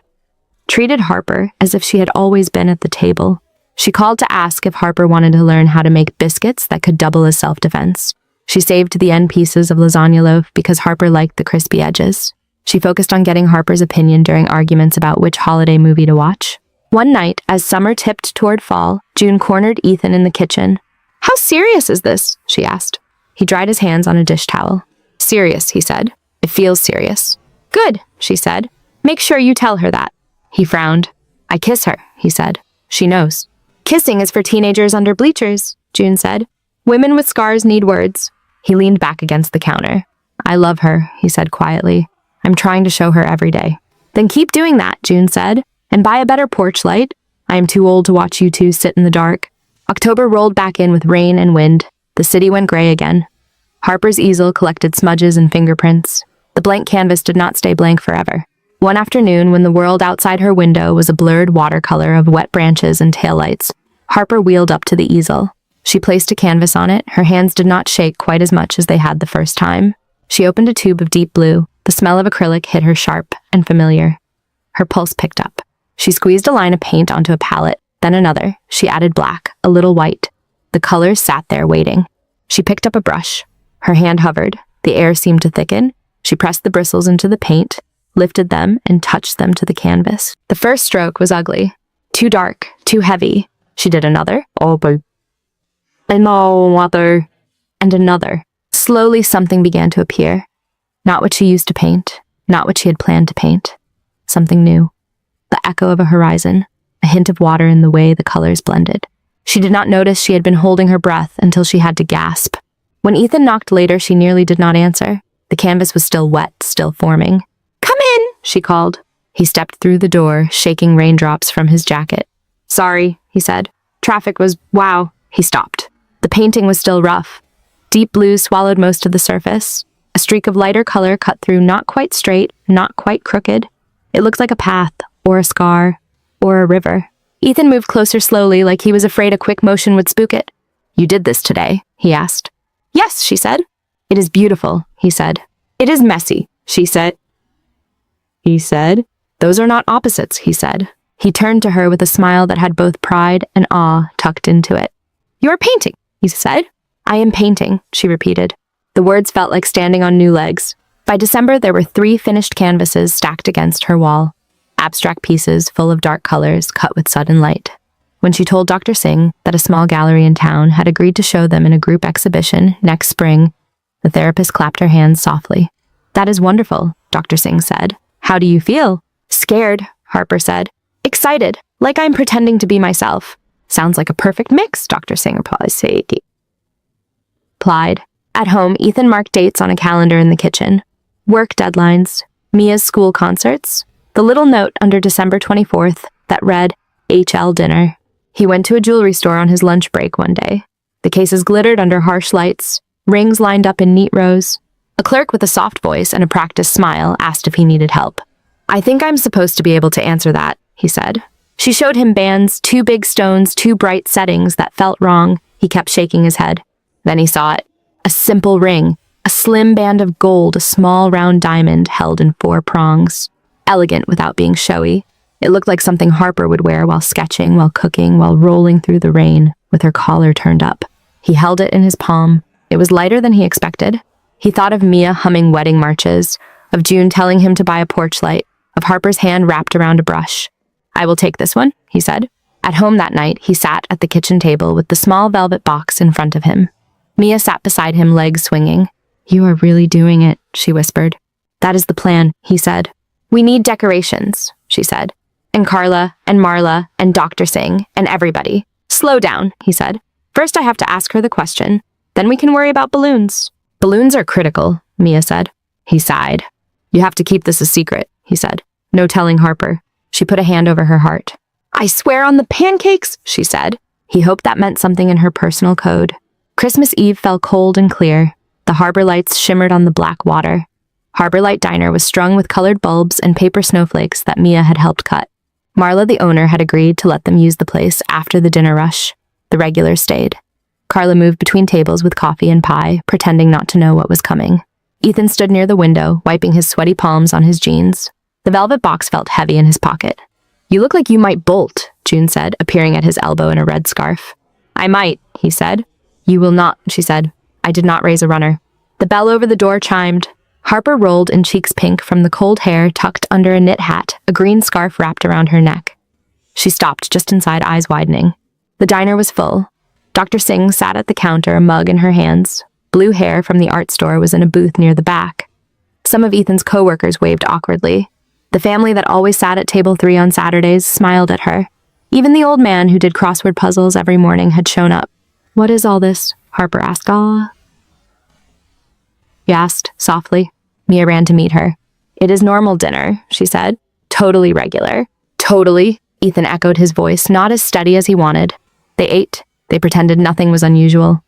treated Harper as if she had always been at the table. She called to ask if Harper wanted to learn how to make biscuits that could double as self-defense. She saved the end pieces of lasagna loaf because Harper liked the crispy edges. She focused on getting Harper's opinion during arguments about which holiday movie to watch. One night, as summer tipped toward fall, June cornered Ethan in the kitchen. "How serious is this?" she asked. He dried his hands on a dish towel. "Serious," he said. "It feels serious." "Good," she said. "Make sure you tell her that." He frowned. "I kiss her," he said. "She knows." "Kissing is for teenagers under bleachers," June said. "Women with scars need words." He leaned back against the counter. "I love her," he said quietly. "I'm trying to show her every day." "Then keep doing that," June said. "And buy a better porch light. I am too old to watch you two sit in the dark." October rolled back in with rain and wind. The city went gray again. Harper's easel collected smudges and fingerprints. The blank canvas did not stay blank forever. One afternoon, when the world outside her window was a blurred watercolor of wet branches and taillights, Harper wheeled up to the easel. She placed a canvas on it. Her hands did not shake quite as much as they had the first time. She opened a tube of deep blue. The smell of acrylic hit her sharp and familiar. Her pulse picked up. She squeezed a line of paint onto a palette, then another. She added black, a little white. The colors sat there waiting. She picked up a brush. Her hand hovered. The air seemed to thicken. She pressed the bristles into the paint, lifted them, and touched them to the canvas. The first stroke was ugly. Too dark, too heavy. She did another. And another. Slowly something began to appear. Not what she used to paint. Not what she had planned to paint. Something new. The echo of a horizon. A hint of water in the way the colors blended. She did not notice she had been holding her breath until she had to gasp. When Ethan knocked later, she nearly did not answer. The canvas was still wet, still forming. "Come in," she called. He stepped through the door, shaking raindrops from his jacket. "Sorry," he said. "Traffic was, wow." He stopped. The painting was still rough. Deep blue swallowed most of the surface. A streak of lighter color cut through, not quite straight, not quite crooked. It looked like a path, or a scar, or a river. Ethan moved closer slowly, like he was afraid a quick motion would spook it. "You did this today?" he asked. "Yes," she said. "It is beautiful," he said. "It is messy," she said. He said. "Those are not opposites," he said. He turned to her with a smile that had both pride and awe tucked into it. "You are painting," he said. "I am painting," she repeated. The words felt like standing on new legs. By December, there were 3 finished canvases stacked against her wall. Abstract pieces full of dark colors cut with sudden light. When she told Dr. Singh that a small gallery in town had agreed to show them in a group exhibition next spring, the therapist clapped her hands softly. "That is wonderful," Dr. Singh said. "How do you feel?" "Scared," Harper said. "Excited, like I'm pretending to be myself." "Sounds like a perfect mix," Dr. Singh replied. At home, Ethan marked dates on a calendar in the kitchen. Work deadlines, Mia's school concerts, the little note under December 24th that read, HL dinner. He went to a jewelry store on his lunch break one day. The cases glittered under harsh lights, rings lined up in neat rows. A clerk with a soft voice and a practiced smile asked if he needed help. "I think I'm supposed to be able to answer that," he said. She showed him bands, 2 big stones, 2 bright settings that felt wrong. He kept shaking his head. Then he saw it. A simple ring, a slim band of gold, a small round diamond held in 4 prongs. Elegant without being showy. It looked like something Harper would wear while sketching, while cooking, while rolling through the rain, with her collar turned up. He held it in his palm. It was lighter than he expected. He thought of Mia humming wedding marches, of June telling him to buy a porch light, of Harper's hand wrapped around a brush. "I will take this one," he said. At home that night, he sat at the kitchen table with the small velvet box in front of him. Mia sat beside him, legs swinging. "You are really doing it," she whispered. "That is the plan," he said. "We need decorations," she said. "And Carla, and Marla, and Dr. Singh, and everybody." "Slow down," he said. "First I have to ask her the question. Then we can worry about balloons." "Balloons are critical," Mia said. He sighed. "You have to keep this a secret," he said. "No telling Harper." She put a hand over her heart. "I swear on the pancakes," she said. He hoped that meant something in her personal code. Christmas Eve fell cold and clear. The harbor lights shimmered on the black water. Harbor Light Diner was strung with colored bulbs and paper snowflakes that Mia had helped cut. Marla, the owner, had agreed to let them use the place after the dinner rush. The regulars stayed. Carla moved between tables with coffee and pie, pretending not to know what was coming. Ethan stood near the window, wiping his sweaty palms on his jeans. The velvet box felt heavy in his pocket. "You look like you might bolt," June said, appearing at his elbow in a red scarf. "I might," he said. "You will not," she said. "I did not raise a runner." The bell over the door chimed. Harper rolled in cheeks pink from the cold hair tucked under a knit hat, a green scarf wrapped around her neck. She stopped just inside, eyes widening. The diner was full. Dr. Singh sat at the counter, a mug in her hands. Blue hair from the art store was in a booth near the back. Some of Ethan's coworkers waved awkwardly. The family that always sat at table 3 on Saturdays smiled at her. Even the old man who did crossword puzzles every morning had shown up. "What is all this?" Harper asked. He asked, softly. Mia ran to meet her. "It is normal dinner," she said. "Totally regular." "Totally," Ethan echoed, his voice not as steady as he wanted. They ate. They pretended nothing was unusual.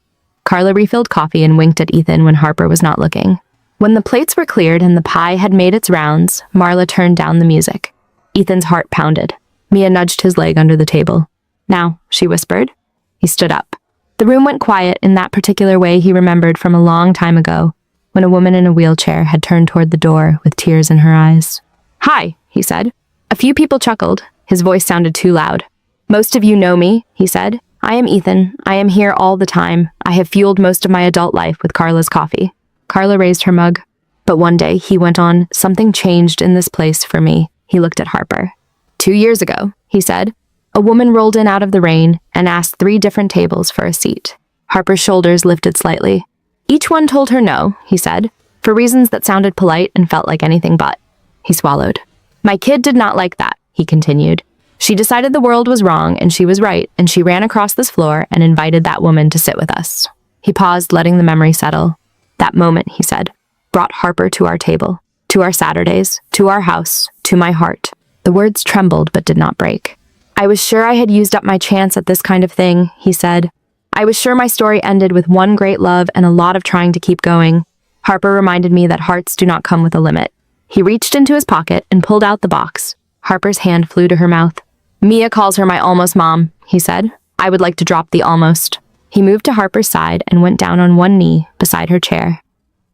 Carla refilled coffee and winked at Ethan when Harper was not looking. When the plates were cleared and the pie had made its rounds, Marla turned down the music. Ethan's heart pounded. Mia nudged his leg under the table. "Now," she whispered. He stood up. The room went quiet in that particular way he remembered from a long time ago, when a woman in a wheelchair had turned toward the door with tears in her eyes. "Hi," he said. A few people chuckled. His voice sounded too loud. "Most of you know me," he said. "I am Ethan. I am here all the time. I have fueled most of my adult life with Carla's coffee." Carla raised her mug. "But one day," he went on, "something changed in this place for me." He looked at Harper. 2 years ago, he said, a woman rolled in out of the rain and asked 3 different tables for a seat. Harper's shoulders lifted slightly. Each one told her no, he said, for reasons that sounded polite and felt like anything but. He swallowed. "My kid did not like that," he continued. "She decided the world was wrong and she was right, and she ran across this floor and invited that woman to sit with us." He paused, letting the memory settle. "That moment," he said, "brought Harper to our table, to our Saturdays, to our house, to my heart." The words trembled but did not break. "I was sure I had used up my chance at this kind of thing," he said. "I was sure my story ended with one great love and a lot of trying to keep going." Harper reminded me that hearts do not come with a limit. He reached into his pocket and pulled out the box. Harper's hand flew to her mouth. "Mia calls her my almost mom," he said. "I would like to drop the almost." He moved to Harper's side and went down on one knee beside her chair.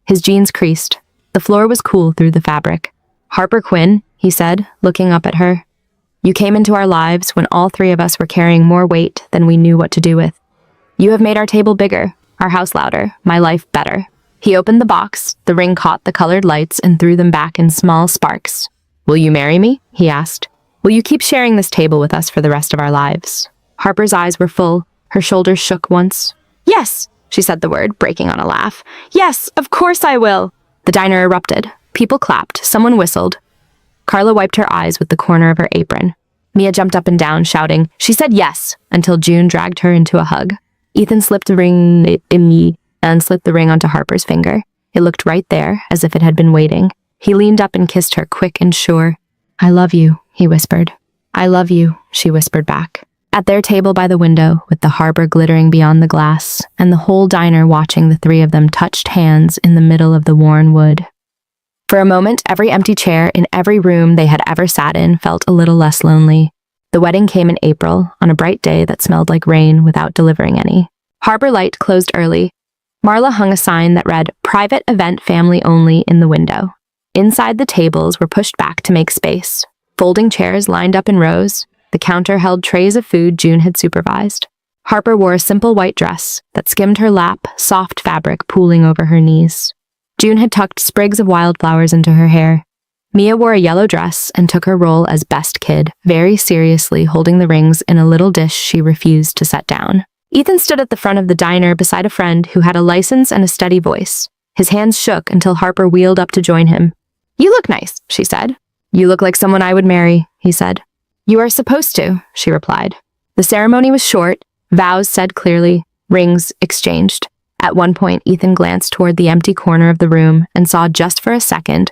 His jeans creased. The floor was cool through the fabric. "Harper Quinn," he said, looking up at her. "You came into our lives when all 3 of us were carrying more weight than we knew what to do with. You have made our table bigger, our house louder, my life better." He opened the box, the ring caught the colored lights and threw them back in small sparks. "Will you marry me?" he asked. "Will you keep sharing this table with us for the rest of our lives?" Harper's eyes were full. Her shoulders shook once. "Yes," she said the word, breaking on a laugh. "Yes, of course I will." The diner erupted. People clapped. Someone whistled. Carla wiped her eyes with the corner of her apron. Mia jumped up and down, shouting, "She said yes," until June dragged her into a hug. Ethan slipped the ring in me and slipped the ring onto Harper's finger. It looked right there, as if it had been waiting. He leaned up and kissed her, quick and sure. "I love you," he whispered. "I love you," she whispered back. At their table by the window, with the harbor glittering beyond the glass, and the whole diner watching, the 3 of them touched hands in the middle of the worn wood. For a moment, every empty chair in every room they had ever sat in felt a little less lonely. The wedding came in April, on a bright day that smelled like rain without delivering any. Harbor Light closed early. Marla hung a sign that read, "Private event family only," in the window. Inside, the tables were pushed back to make space. Folding chairs lined up in rows. The counter held trays of food June had supervised. Harper wore a simple white dress that skimmed her lap, soft fabric pooling over her knees. June had tucked sprigs of wildflowers into her hair. Mia wore a yellow dress and took her role as best kid, very seriously holding the rings in a little dish she refused to set down. Ethan stood at the front of the diner beside a friend who had a license and a steady voice. His hands shook until Harper wheeled up to join him. "You look nice," she said. "You look like someone I would marry," he said. "You are supposed to," she replied. The ceremony was short, vows said clearly, rings exchanged. At one point, Ethan glanced toward the empty corner of the room and saw just for a second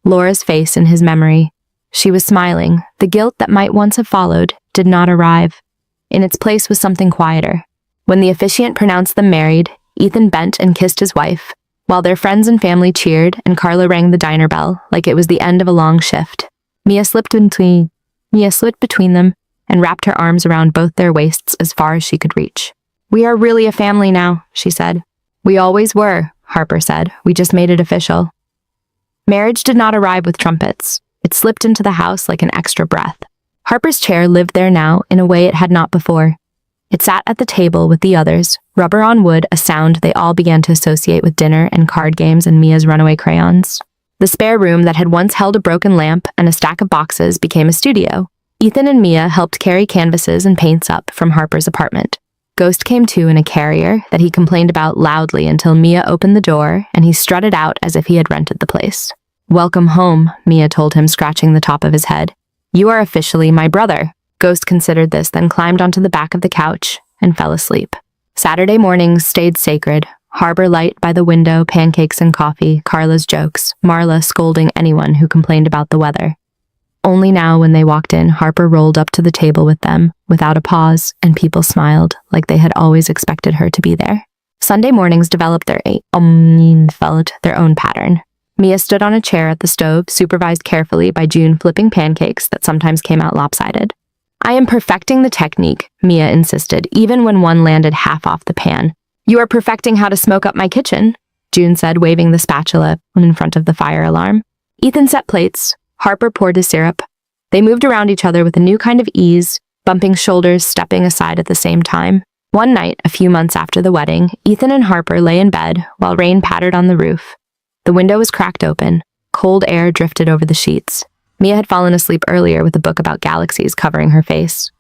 Laura's face in his memory. She was smiling. The guilt that might once have followed did not arrive. In its place was something quieter. When the officiant pronounced them married, Ethan bent and kissed his wife, while their friends and family cheered and Carla rang the diner bell like it was the end of a long shift. Mia slipped between them and wrapped her arms around both their waists as far as she could reach. "We are really a family now," she said. "We always were," Harper said. "We just made it official." Marriage did not arrive with trumpets. It slipped into the house like an extra breath. Harper's chair lived there now in a way it had not before. It sat at the table with the others, rubber on wood, a sound they all began to associate with dinner and card games and Mia's runaway crayons. The spare room that had once held a broken lamp and a stack of boxes became a studio. Ethan and Mia helped carry canvases and paints up from Harper's apartment. Ghost came too in a carrier that he complained about loudly until Mia opened the door and he strutted out as if he had rented the place. "Welcome home," Mia told him, scratching the top of his head. "You are officially my brother." Ghost considered this, then climbed onto the back of the couch and fell asleep. Saturday mornings stayed sacred. Harbor Light by the window, pancakes and coffee, Carla's jokes, Marla scolding anyone who complained about the weather. Only now, when they walked in, Harper rolled up to the table with them, without a pause, and people smiled, like they had always expected her to be there. Sunday mornings developed their own pattern. Mia stood on a chair at the stove, supervised carefully by June flipping pancakes that sometimes came out lopsided. "I am perfecting the technique," Mia insisted, even when one landed half off the pan. "You are perfecting how to smoke up my kitchen," June said, waving the spatula in front of the fire alarm. Ethan set plates. Harper poured his syrup. They moved around each other with a new kind of ease, bumping shoulders, stepping aside at the same time. One night, a few months after the wedding, Ethan and Harper lay in bed while rain pattered on the roof. The window was cracked open. Cold air drifted over the sheets. Mia had fallen asleep earlier with a book about galaxies covering her face.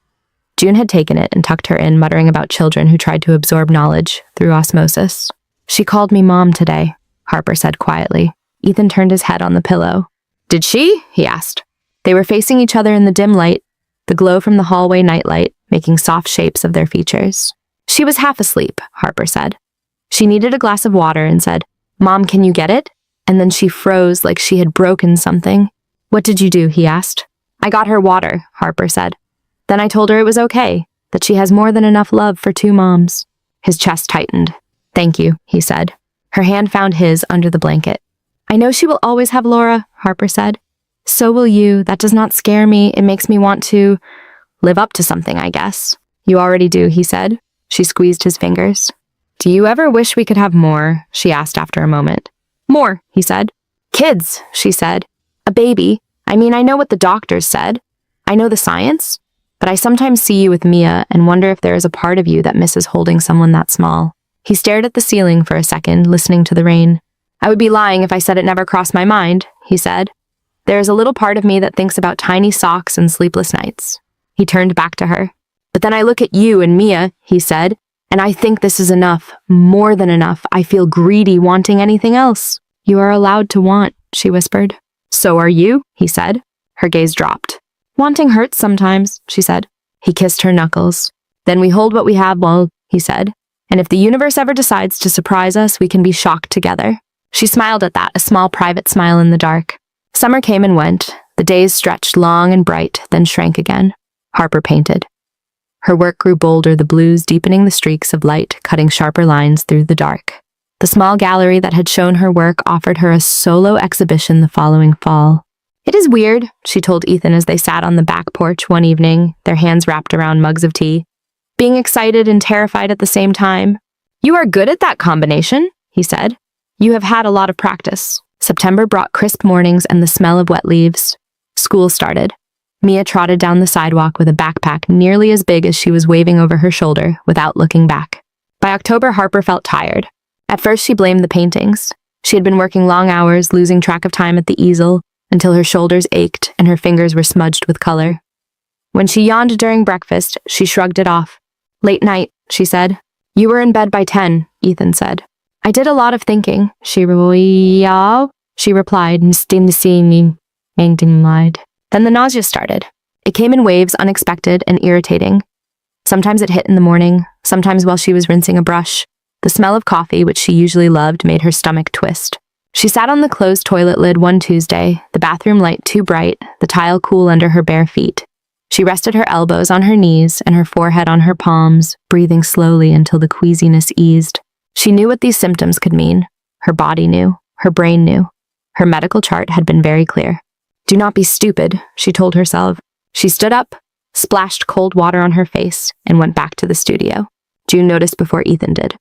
June had taken it and tucked her in, muttering about children who tried to absorb knowledge through osmosis. "She called me Mom today," Harper said quietly. Ethan turned his head on the pillow. "Did she?" he asked. They were facing each other in the dim light, the glow from the hallway nightlight making soft shapes of their features. "She was half asleep," Harper said. She needed a glass of water and said, "Mom, can you get it?" And then she froze like she had broken something. "What did you do?" he asked. "I got her water," Harper said. "Then I told her it was okay, that she has more than enough love for two moms." His chest tightened. "Thank you," he said. Her hand found his under the blanket. "I know she will always have Laura," Harper said. "So will you. That does not scare me. It makes me want to live up to something, I guess." "You already do," he said. She squeezed his fingers. "Do you ever wish we could have more?" she asked after a moment. "More," he said. "Kids," she said. "A baby. I mean, I know what the doctors said. I know the science. But I sometimes see you with Mia and wonder if there is a part of you that misses holding someone that small." He stared at the ceiling for a second, listening to the rain. "I would be lying if I said it never crossed my mind," he said. "There is a little part of me that thinks about tiny socks and sleepless nights." He turned back to her. "But then I look at you and Mia," he said, "and I think this is enough, more than enough. I feel greedy, wanting anything else." "You are allowed to want," she whispered. "So are you," he said. Her gaze dropped. "Wanting hurts sometimes," she said. He kissed her knuckles. "Then we hold what we have well," he said. "And if the universe ever decides to surprise us, we can be shocked together." She smiled at that, a small private smile in the dark. Summer came and went. The days stretched long and bright, then shrank again. Harper painted. Her work grew bolder, the blues deepening the streaks of light, cutting sharper lines through the dark. The small gallery that had shown her work offered her a solo exhibition the following fall. "It is weird," she told Ethan as they sat on the back porch one evening, their hands wrapped around mugs of tea, "being excited and terrified at the same time." "You are good at that combination," he said. "You have had a lot of practice." September brought crisp mornings and the smell of wet leaves. School started. Mia trotted down the sidewalk with a backpack nearly as big as she was waving over her shoulder without looking back. By October, Harper felt tired. At first, she blamed the paintings. She had been working long hours, losing track of time at the easel, until her shoulders ached and her fingers were smudged with color. When she yawned during breakfast, she shrugged it off. "Late night," she said. "You were in bed by 10, Ethan said. "I did a lot of thinking," she replied. Then the nausea started. It came in waves, unexpected and irritating. Sometimes it hit in the morning, sometimes while she was rinsing a brush. The smell of coffee, which she usually loved, made her stomach twist. She sat on the closed toilet lid one Tuesday, the bathroom light too bright, the tile cool under her bare feet. She rested her elbows on her knees and her forehead on her palms, breathing slowly until the queasiness eased. She knew what these symptoms could mean. Her body knew. Her brain knew. Her medical chart had been very clear. "Do not be stupid," she told herself. She stood up, splashed cold water on her face, and went back to the studio. June noticed before Ethan did.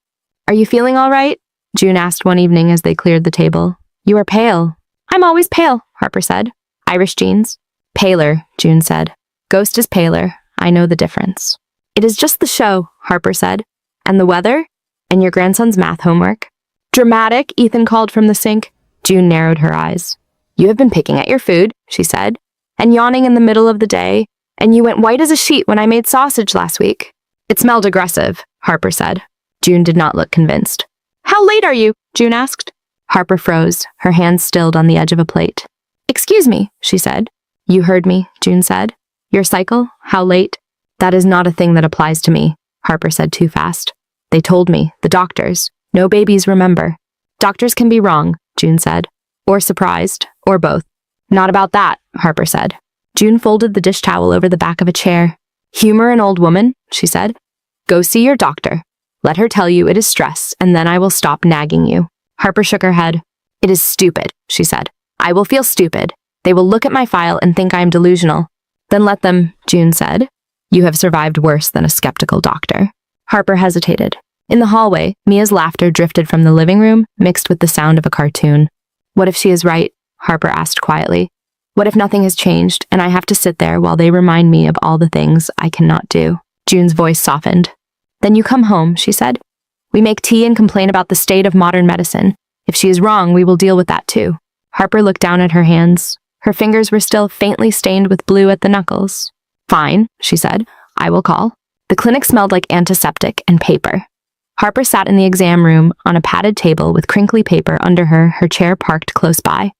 "Are you feeling all right?" June asked one evening as they cleared the table. "You are pale." "I'm always pale," Harper said. "Irish genes?" "Paler," June said. "Ghost is paler. I know the difference." "It is just the show," Harper said. "And the weather? And your grandson's math homework?" "Dramatic," Ethan called from the sink. June narrowed her eyes. "You have been picking at your food," she said, "and yawning in the middle of the day, and you went white as a sheet when I made sausage last week." "It smelled aggressive," Harper said. June did not look convinced. "How late are you?" June asked. Harper froze, her hands stilled on the edge of a plate. "Excuse me," she said. "You heard me," June said. "Your cycle? How late?" "That is not a thing that applies to me," Harper said too fast. "They told me, the doctors. No babies remember." "Doctors can be wrong," June said. "Or surprised, or both." "Not about that," Harper said. June folded the dish towel over the back of a chair. "Humor an old woman," she said. "Go see your doctor. Let her tell you it is stress, and then I will stop nagging you." Harper shook her head. "It is stupid," she said. "I will feel stupid. They will look at my file and think I am delusional." "Then let them," June said. "You have survived worse than a skeptical doctor." Harper hesitated. In the hallway, Mia's laughter drifted from the living room, mixed with the sound of a cartoon. "What if she is right?" Harper asked quietly. What if nothing has changed and I have to sit there while they remind me of all the things I cannot do? June's voice softened. Then you come home, she said. We make tea and complain about the state of modern medicine. If she is wrong, we will deal with that too. Harper looked down at her hands. Her fingers were still faintly stained with blue at the knuckles. Fine, she said. I will call. The clinic smelled like antiseptic and paper. Harper sat in the exam room on a padded table with crinkly paper under her chair parked close by.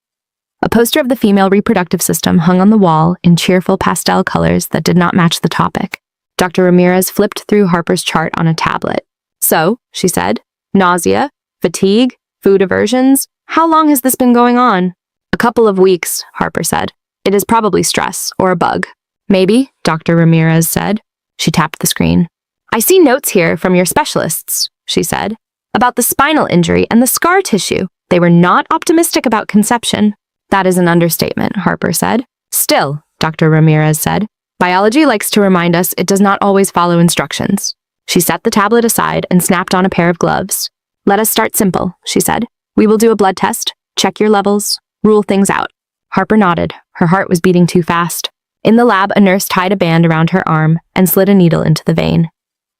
A poster of the female reproductive system hung on the wall in cheerful pastel colors that did not match the topic. Dr. Ramirez flipped through Harper's chart on a tablet. So, she said, nausea, fatigue, food aversions. How long has this been going on? A couple of weeks, Harper said. It is probably stress or a bug. Maybe, Dr. Ramirez said. She tapped the screen. I see notes here from your specialists, she said, about the spinal injury and the scar tissue. They were not optimistic about conception. That is an understatement, Harper said. Still, Dr. Ramirez said, biology likes to remind us it does not always follow instructions. She set the tablet aside and snapped on a pair of gloves. Let us start simple, she said. We will do a blood test, check your levels, rule things out. Harper nodded. Her heart was beating too fast. In the lab, a nurse tied a band around her arm and slid a needle into the vein.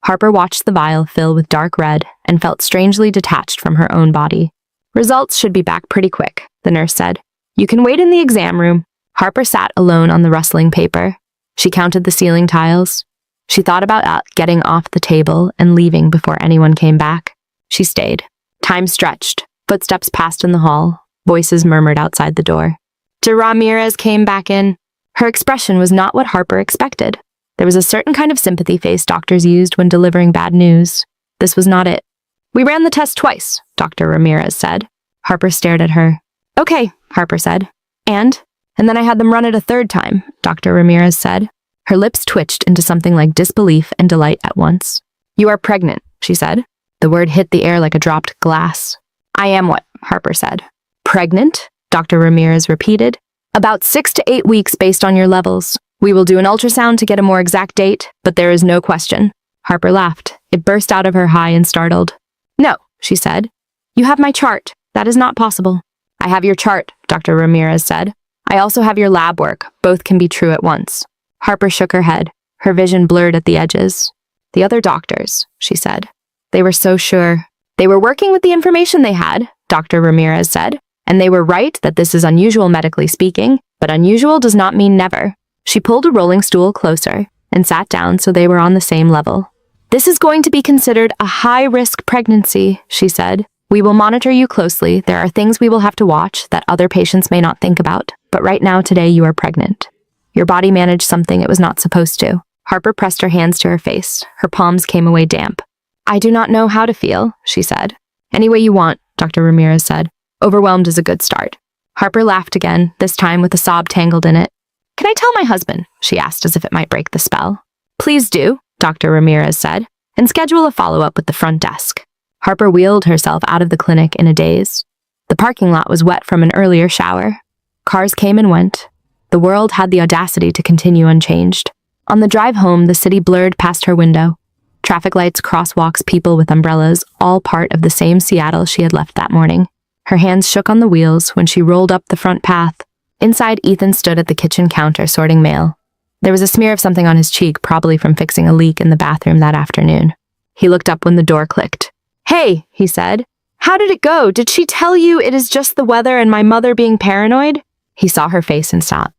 Harper watched the vial fill with dark red and felt strangely detached from her own body. Results should be back pretty quick, the nurse said. You can wait in the exam room. Harper sat alone on the rustling paper. She counted the ceiling tiles. She thought about getting off the table and leaving before anyone came back. She stayed. Time stretched. Footsteps passed in the hall. Voices murmured outside the door. De Ramirez came back in. Her expression was not what Harper expected. There was a certain kind of sympathy face doctors used when delivering bad news. This was not it. We ran the test twice, Dr. Ramirez said. Harper stared at her. Okay, Harper said. And then I had them run it a third time, Dr. Ramirez said. Her lips twitched into something like disbelief and delight at once. You are pregnant, she said. The word hit the air like a dropped glass. I am what? Harper said. Pregnant? Dr. Ramirez repeated. About 6 to 8 weeks based on your levels. We will do an ultrasound to get a more exact date, but there is no question. Harper laughed. It burst out of her high and startled. No, she said. You have my chart. That is not possible. I have your chart, Dr. Ramirez said. I also have your lab work. Both can be true at once. Harper shook her head. Her vision blurred at the edges. The other doctors, she said. They were so sure. They were working with the information they had, Dr. Ramirez said, and they were right that this is unusual medically speaking, but unusual does not mean never. She pulled a rolling stool closer and sat down so they were on the same level. This is going to be considered a high-risk pregnancy, she said. We will monitor you closely. There are things we will have to watch that other patients may not think about, but right now today you are pregnant. Your body managed something it was not supposed to. Harper pressed her hands to her face. Her palms came away damp. I do not know how to feel, she said. Any way you want, Dr. Ramirez said. Overwhelmed is a good start. Harper laughed again, this time with a sob tangled in it. Can I tell my husband? She asked as if it might break the spell. Please do, Dr. Ramirez said, and schedule a follow-up with the front desk. Harper wheeled herself out of the clinic in a daze. The parking lot was wet from an earlier shower. Cars came and went. The world had the audacity to continue unchanged. On the drive home, the city blurred past her window. Traffic lights, crosswalks, people with umbrellas, all part of the same Seattle she had left that morning. Her hands shook on the wheels when she rolled up the front path. Inside, Ethan stood at the kitchen counter sorting mail. There was a smear of something on his cheek, probably from fixing a leak in the bathroom that afternoon. He looked up when the door clicked. Hey, he said. How did it go? Did she tell you it is just the weather and my mother being paranoid? He saw her face and stopped.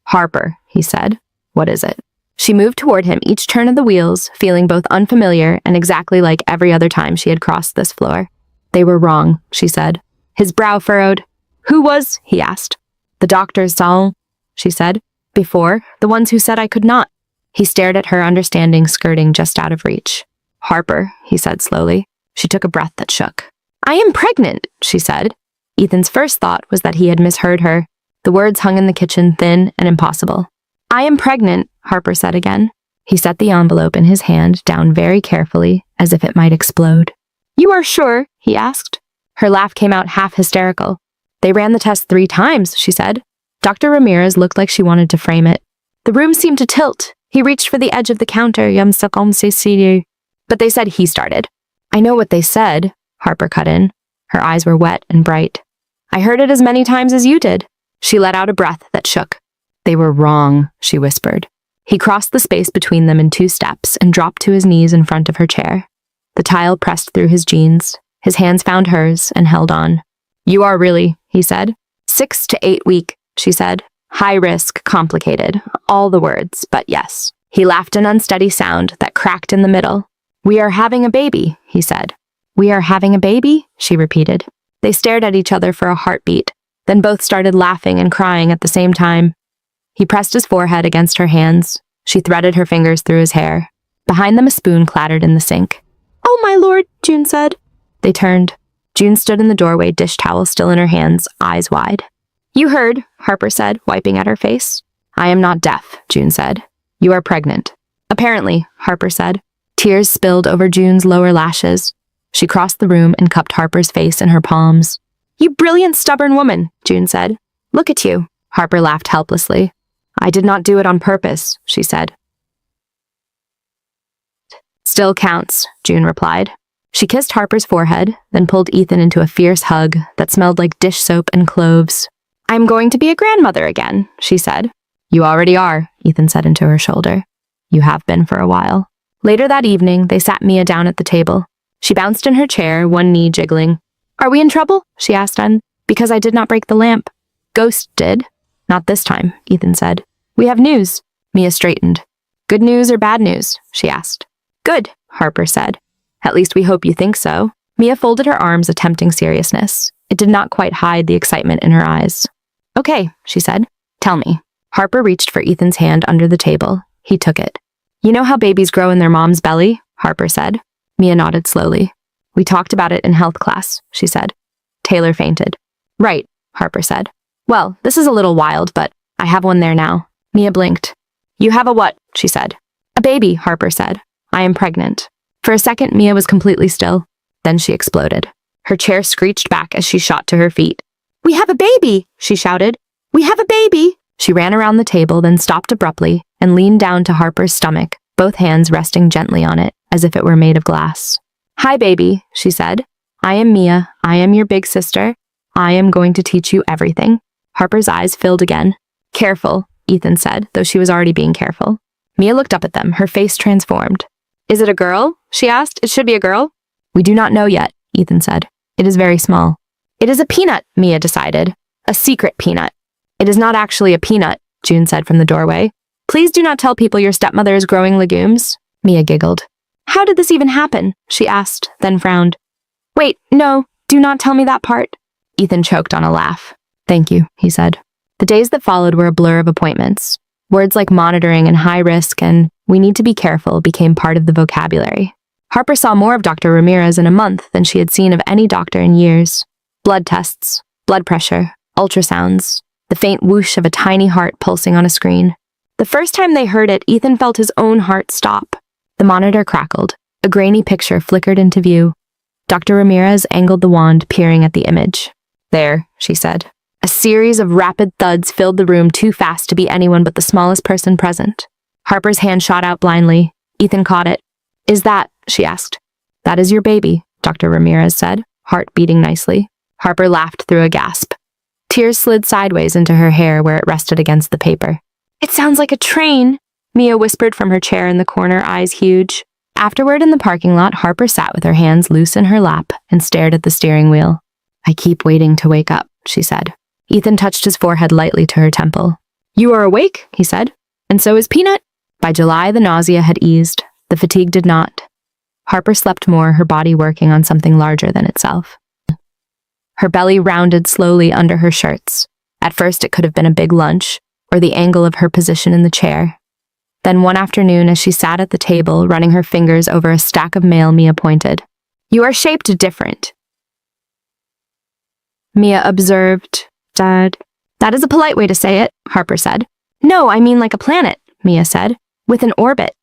Harper, he said. What is it? She moved toward him each turn of the wheels, feeling both unfamiliar and exactly like every other time she had crossed this floor. They were wrong, she said. His brow furrowed. Who was? He asked. The doctors saw, she said. Before, the ones who said I could not. He stared at her, understanding skirting just out of reach. Harper, he said slowly. She took a breath that shook. I am pregnant, she said. Ethan's first thought was that he had misheard her. The words hung in the kitchen, thin and impossible. I am pregnant, Harper said again. He set the envelope in his hand down very carefully, as if it might explode. You are sure? He asked. Her laugh came out half hysterical. They ran the test 3 times, she said. Dr. Ramirez looked like she wanted to frame it. The room seemed to tilt. He reached for the edge of the counter. But they said he started. I know what they said, Harper cut in. Her eyes were wet and bright. I heard it as many times as you did. She let out a breath that shook. They were wrong, she whispered. He crossed the space between them in 2 steps and dropped to his knees in front of her chair. The tile pressed through his jeans. His hands found hers and held on. You are really, he said. 6 to 8 week, she said. High risk, complicated. All the words, but yes. He laughed an unsteady sound that cracked in the middle. We are having a baby, he said. We are having a baby, she repeated. They stared at each other for a heartbeat, then both started laughing and crying at the same time. He pressed his forehead against her hands. She threaded her fingers through his hair. Behind them a spoon clattered in the sink. Oh, my lord, June said. They turned. June stood in the doorway, dish towel still in her hands, eyes wide. You heard, Harper said, wiping at her face. I am not deaf, June said. You are pregnant. Apparently, Harper said. Tears spilled over June's lower lashes. She crossed the room and cupped Harper's face in her palms. You brilliant, stubborn woman, June said. Look at you. Harper laughed helplessly. I did not do it on purpose, she said. Still counts, June replied. She kissed Harper's forehead, then pulled Ethan into a fierce hug that smelled like dish soap and cloves. I'm going to be a grandmother again, she said. You already are, Ethan said into her shoulder. You have been for a while. Later that evening, they sat Mia down at the table. She bounced in her chair, one knee jiggling. Are we in trouble? She asked because I did not break the lamp. Ghost did. Not this time, Ethan said. We have news. Mia straightened. Good news or bad news? She asked. Good, Harper said. At least we hope you think so. Mia folded her arms, attempting seriousness. It did not quite hide the excitement in her eyes. Okay, she said. Tell me. Harper reached for Ethan's hand under the table. He took it. You know how babies grow in their mom's belly? Harper said. Mia nodded slowly. We talked about it in health class, she said. Taylor fainted. Right, Harper said. Well, this is a little wild, but I have one there now. Mia blinked. You have a what? She said. A baby, Harper said. I am pregnant. For a second, Mia was completely still. Then she exploded. Her chair screeched back as she shot to her feet. We have a baby, she shouted. We have a baby. She ran around the table, then stopped abruptly and leaned down to Harper's stomach, both hands resting gently on it, as if it were made of glass. Hi, baby, she said. I am Mia. I am your big sister. I am going to teach you everything. Harper's eyes filled again. Careful, Ethan said, though she was already being careful. Mia looked up at them, her face transformed. Is it a girl? She asked. It should be a girl. We do not know yet, Ethan said. It is very small. It is a peanut, Mia decided. A secret peanut. It is not actually a peanut, June said from the doorway. Please do not tell people your stepmother is growing legumes. Mia giggled. How did this even happen? She asked, then frowned. Wait, no, do not tell me that part. Ethan choked on a laugh. Thank you, he said. The days that followed were a blur of appointments. Words like monitoring and high risk and we need to be careful became part of the vocabulary. Harper saw more of Dr. Ramirez in a month than she had seen of any doctor in years. Blood tests, blood pressure, ultrasounds, the faint whoosh of a tiny heart pulsing on a screen. The first time they heard it, Ethan felt his own heart stop. The monitor crackled. A grainy picture flickered into view. Dr. Ramirez angled the wand, peering at the image. There, she said. A series of rapid thuds filled the room too fast to be anyone but the smallest person present. Harper's hand shot out blindly. Ethan caught it. Is that, she asked. That is your baby, Dr. Ramirez said, heart beating nicely. Harper laughed through a gasp. Tears slid sideways into her hair where it rested against the paper. It sounds like a train, Mia whispered from her chair in the corner, eyes huge. Afterward in the parking lot, Harper sat with her hands loose in her lap and stared at the steering wheel. I keep waiting to wake up, she said. Ethan touched his forehead lightly to her temple. You are awake, he said. And so is Peanut. By July, the nausea had eased. The fatigue did not. Harper slept more, her body working on something larger than itself. Her belly rounded slowly under her shirts. At first, it could have been a big lunch, or the angle of her position in the chair. Then one afternoon, as she sat at the table, running her fingers over a stack of mail, Mia pointed. You are shaped different. Mia observed. Dad. That is a polite way to say it, Harper said. No, I mean like a planet, Mia said. With an orbit.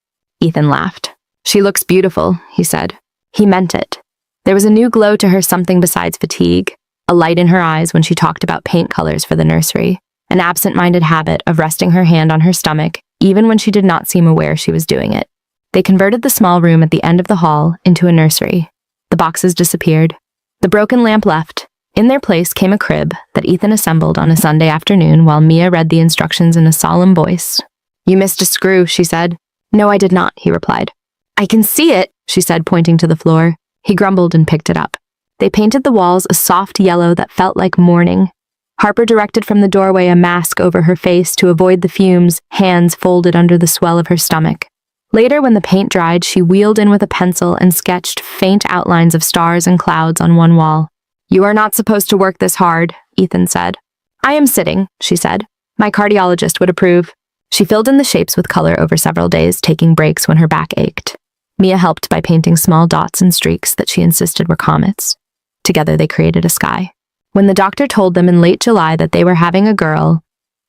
Ethan laughed. She looks beautiful, he said. He meant it. There was a new glow to her, something besides fatigue, a light in her eyes when she talked about paint colors for the nursery, an absent-minded habit of resting her hand on her stomach, even when she did not seem aware she was doing it. They converted the small room at the end of the hall into a nursery. The boxes disappeared. The broken lamp left, In their place came a crib that Ethan assembled on a Sunday afternoon while Mia read the instructions in a solemn voice. "You missed a screw," she said. "No, I did not," he replied. "I can see it," she said, pointing to the floor. He grumbled and picked it up. They painted the walls a soft yellow that felt like mourning. Harper directed from the doorway a mask over her face to avoid the fumes, hands folded under the swell of her stomach. Later, when the paint dried, she wheeled in with a pencil and sketched faint outlines of stars and clouds on one wall. "You are not supposed to work this hard," Ethan said. "I am sitting," she said. "My cardiologist would approve." She filled in the shapes with color over several days, taking breaks when her back ached. Mia helped by painting small dots and streaks that she insisted were comets. Together they created a sky. When the doctor told them in late July that they were having a girl,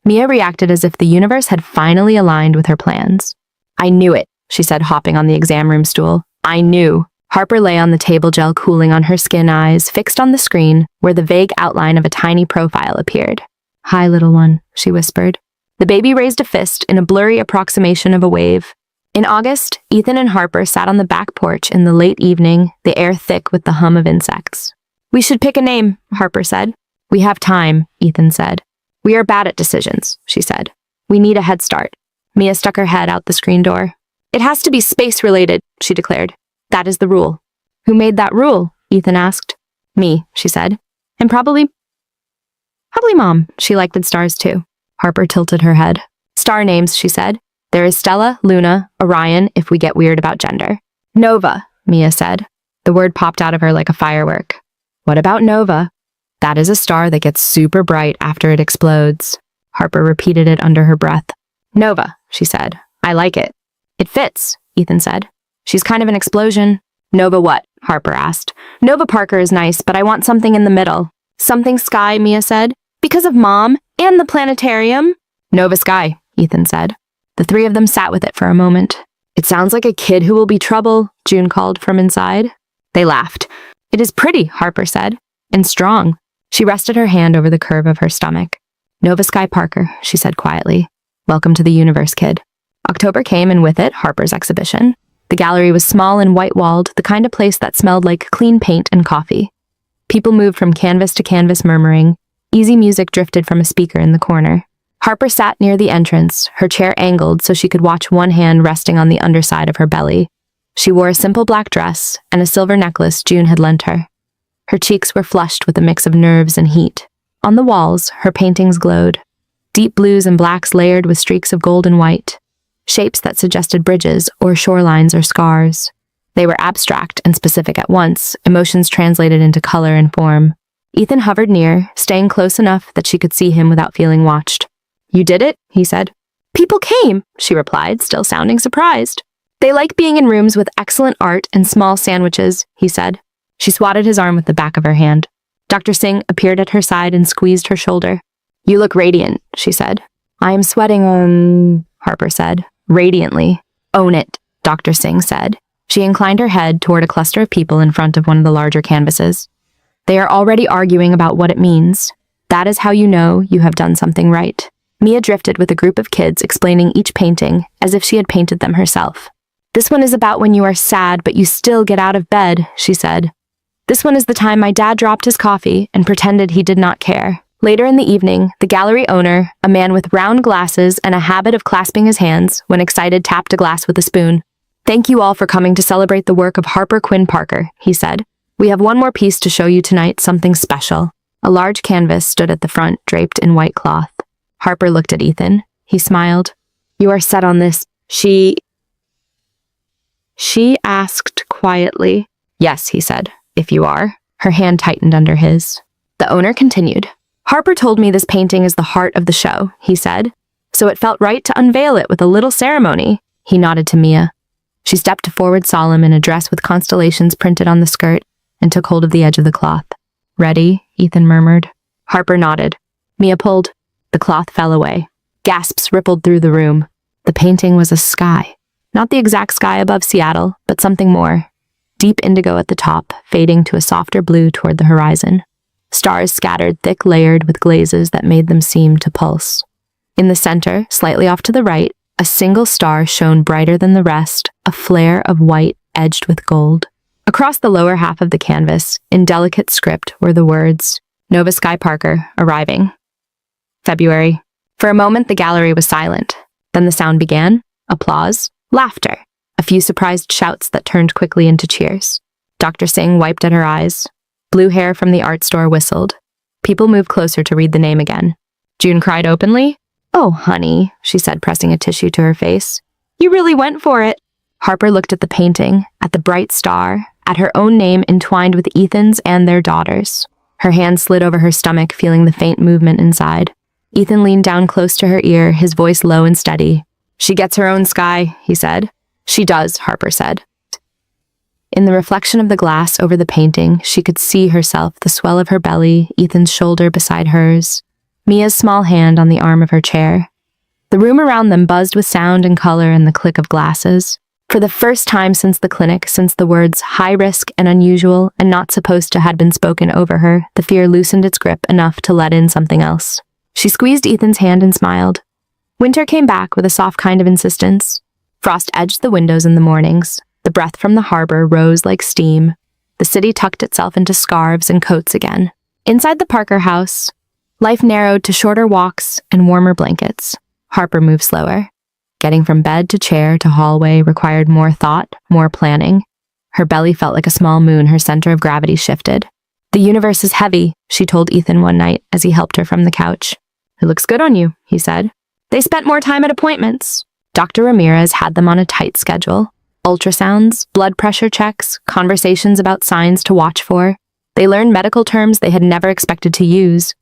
Mia reacted as if the universe had finally aligned with her plans. "I knew it," she said, hopping on the exam room stool. "I knew." Harper lay on the table gel, cooling on her skin, eyes fixed on the screen where the vague outline of a tiny profile appeared. "Hi, little one," she whispered. The baby raised a fist in a blurry approximation of a wave. In August, Ethan and Harper sat on the back porch in the late evening, the air thick with the hum of insects. "We should pick a name," Harper said. "We have time," Ethan said. "We are bad at decisions," she said. "We need a head start." Mia stuck her head out the screen door. "It has to be space-related," she declared. "That is the rule." "Who made that rule?" Ethan asked. "Me," she said. "And probably Mom. She liked the stars too." Harper tilted her head. "Star names," she said. "There is Stella, Luna, Orion, if we get weird about gender." "Nova," Mia said. The word popped out of her like a firework. "What about Nova?" "That is a star that gets super bright after it explodes." Harper repeated it under her breath. "Nova," she said. "I like it." "It fits," Ethan said. "She's kind of an explosion." "Nova what?" Harper asked. "Nova Parker is nice, but I want something in the middle." "Something sky," Mia said. "Because of Mom and the planetarium." "Nova Sky," Ethan said. The three of them sat with it for a moment. "It sounds like a kid who will be trouble," June called from inside. They laughed. "It is pretty," Harper said. "And strong." She rested her hand over the curve of her stomach. "Nova Sky Parker," she said quietly. "Welcome to the universe, kid." October came, and with it, Harper's exhibition. The gallery was small and white-walled, the kind of place that smelled like clean paint and coffee. People moved from canvas to canvas murmuring. Easy music drifted from a speaker in the corner. Harper sat near the entrance, her chair angled so she could watch one hand resting on the underside of her belly. She wore a simple black dress and a silver necklace June had lent her. Her cheeks were flushed with a mix of nerves and heat. On the walls, her paintings glowed. Deep blues and blacks layered with streaks of gold and white. Shapes that suggested bridges or shorelines or scars. They were abstract and specific at once, emotions translated into color and form. Ethan hovered near, staying close enough that she could see him without feeling watched. "You did it?" he said. "People came," she replied, still sounding surprised. "They like being in rooms with excellent art and small sandwiches," he said. She swatted his arm with the back of her hand. Dr. Singh appeared at her side and squeezed her shoulder. "You look radiant," she said. "I am sweating, Harper said. "Radiantly." "Own it," Dr. Singh said. She inclined her head toward a cluster of people in front of one of the larger canvases. "They are already arguing about what it means. That is how you know you have done something right." Mia drifted with a group of kids explaining each painting as if she had painted them herself. "This one is about when you are sad but you still get out of bed," she said. "This one is the time my dad dropped his coffee and pretended he did not care." Later in the evening, the gallery owner, a man with round glasses and a habit of clasping his hands when excited, tapped a glass with a spoon. "Thank you all for coming to celebrate the work of Harper Quinn Parker," he said. "We have one more piece to show you tonight, something special." A large canvas stood at the front, draped in white cloth. Harper looked at Ethan. He smiled. "You are set on this." She asked quietly. "Yes," he said. "If you are." Her hand tightened under his. The owner continued. "Harper told me this painting is the heart of the show," he said. "So it felt right to unveil it with a little ceremony." He nodded to Mia. She stepped forward solemn in a dress with constellations printed on the skirt and took hold of the edge of the cloth. "Ready?" Ethan murmured. Harper nodded. Mia pulled. The cloth fell away. Gasps rippled through the room. The painting was a sky. Not the exact sky above Seattle, but something more. Deep indigo at the top, fading to a softer blue toward the horizon. Stars scattered thick layered with glazes that made them seem to pulse. In the center, slightly off to the right, a single star shone brighter than the rest, a flare of white edged with gold. Across the lower half of the canvas, in delicate script, were the words, Nova Sky Parker, arriving. February. For a moment, the gallery was silent. Then the sound began. Applause. Laughter. A few surprised shouts that turned quickly into cheers. Dr. Singh wiped at her eyes. Blue hair from the art store whistled. People moved closer to read the name again. June cried openly. "Oh, honey," she said, pressing a tissue to her face. "You really went for it." Harper looked at the painting, at the bright star, at her own name entwined with Ethan's and their daughters. Her hand slid over her stomach, feeling the faint movement inside. Ethan leaned down close to her ear, his voice low and steady. "She gets her own sky," he said. "She does," Harper said. In the reflection of the glass over the painting, she could see herself, the swell of her belly, Ethan's shoulder beside hers, Mia's small hand on the arm of her chair. The room around them buzzed with sound and color and the click of glasses. For the first time since the clinic, since the words high risk and unusual and not supposed to had been spoken over her, the fear loosened its grip enough to let in something else. She squeezed Ethan's hand and smiled. Winter came back with a soft kind of insistence. Frost edged the windows in the mornings. The breath from the harbor rose like steam. The city tucked itself into scarves and coats again. Inside the Parker house, life narrowed to shorter walks and warmer blankets. Harper moved slower. Getting from bed to chair to hallway required more thought, more planning. Her belly felt like a small moon, her center of gravity shifted. "The universe is heavy," she told Ethan one night as he helped her from the couch. "It looks good on you," he said. They spent more time at appointments. Dr. Ramirez had them on a tight schedule. Ultrasounds, blood pressure checks, conversations about signs to watch for. They learned medical terms they had never expected to use.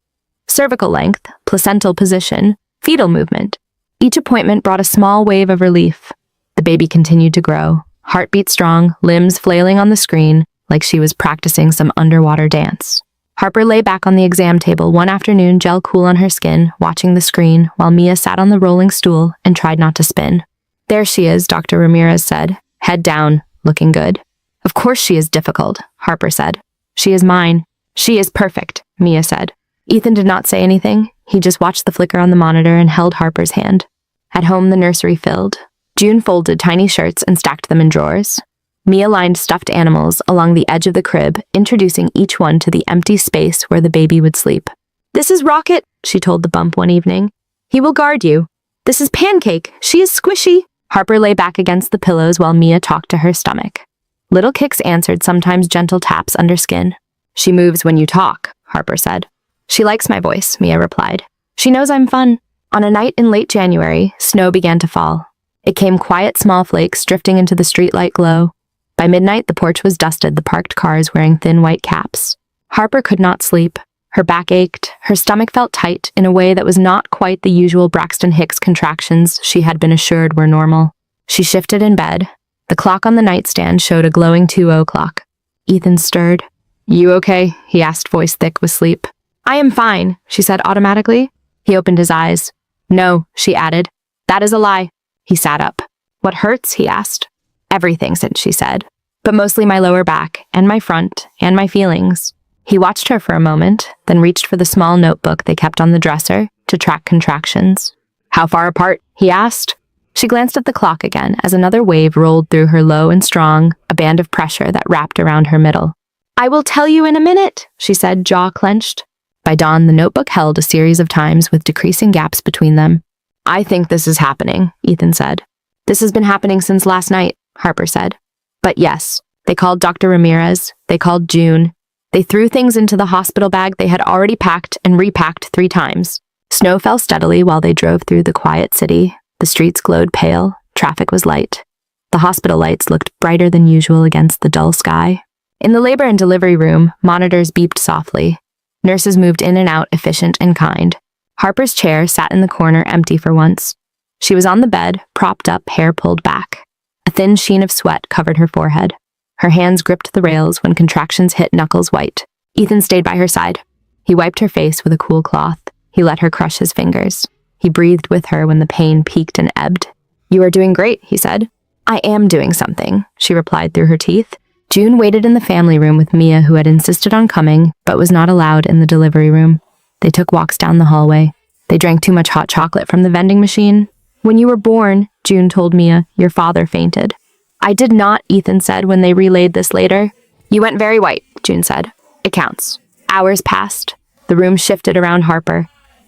Cervical length, placental position, fetal movement. Each appointment brought a small wave of relief. The baby continued to grow, heartbeat strong, limbs flailing on the screen like she was practicing some underwater dance. Harper lay back on the exam table one afternoon, gel cool on her skin, watching the screen, while Mia sat on the rolling stool and tried not to spin. "There she is," Dr. Ramirez said, head down, looking good. "Of course she is difficult," Harper said. "She is mine. She is perfect," Mia said. Ethan did not say anything. He just watched the flicker on the monitor and held Harper's hand. At home, the nursery filled. June folded tiny shirts and stacked them in drawers. Mia lined stuffed animals along the edge of the crib, introducing each one to the empty space where the baby would sleep. "This is Rocket," she told the bump one evening. "He will guard you. This is Pancake. She is squishy." Harper lay back against the pillows while Mia talked to her stomach. Little kicks answered, sometimes gentle taps under skin. "She moves when you talk," Harper said. "She likes my voice," Mia replied. "She knows I'm fun." On a night in late January, snow began to fall. It came quiet small flakes drifting into the streetlight glow. By midnight, the porch was dusted, the parked cars wearing thin white caps. Harper could not sleep. Her back ached. Her stomach felt tight in a way that was not quite the usual Braxton Hicks contractions she had been assured were normal. She shifted in bed. The clock on the nightstand showed a glowing 2:00 clock. Ethan stirred. "You okay?" he asked, voice thick with sleep. "I am fine," she said automatically. He opened his eyes. "No," she added. "That is a lie." He sat up. "What hurts?" he asked. "Everything," she said. "But mostly my lower back, and my front, and my feelings." He watched her for a moment, then reached for the small notebook they kept on the dresser to track contractions. "How far apart?" he asked. She glanced at the clock again as another wave rolled through her low and strong, a band of pressure that wrapped around her middle. "I will tell you in a minute," she said, jaw clenched. By dawn, the notebook held a series of times with decreasing gaps between them. "I think this is happening," Ethan said. "This has been happening since last night," Harper said. "But yes, they called Dr. Ramirez, they called June. They threw things into the hospital bag they had already packed and repacked 3 times. Snow fell steadily while they drove through the quiet city. The streets glowed pale, traffic was light. The hospital lights looked brighter than usual against the dull sky. In the labor and delivery room, monitors beeped softly. Nurses moved in and out, efficient and kind. Harper's chair sat in the corner, empty for once. She was on the bed, propped up, hair pulled back. A thin sheen of sweat covered her forehead. Her hands gripped the rails when contractions hit knuckles white. Ethan stayed by her side. He wiped her face with a cool cloth. He let her crush his fingers. He breathed with her when the pain peaked and ebbed. "You are doing great," he said. "I am doing something," she replied through her teeth. June waited in the family room with Mia, who had insisted on coming, but was not allowed in the delivery room. They took walks down the hallway. They drank too much hot chocolate from the vending machine. "When you were born," June told Mia, "your father fainted." "I did not," Ethan said when they relayed this later. "You went very white," June said. "It counts." Hours passed. The room shifted around Harper.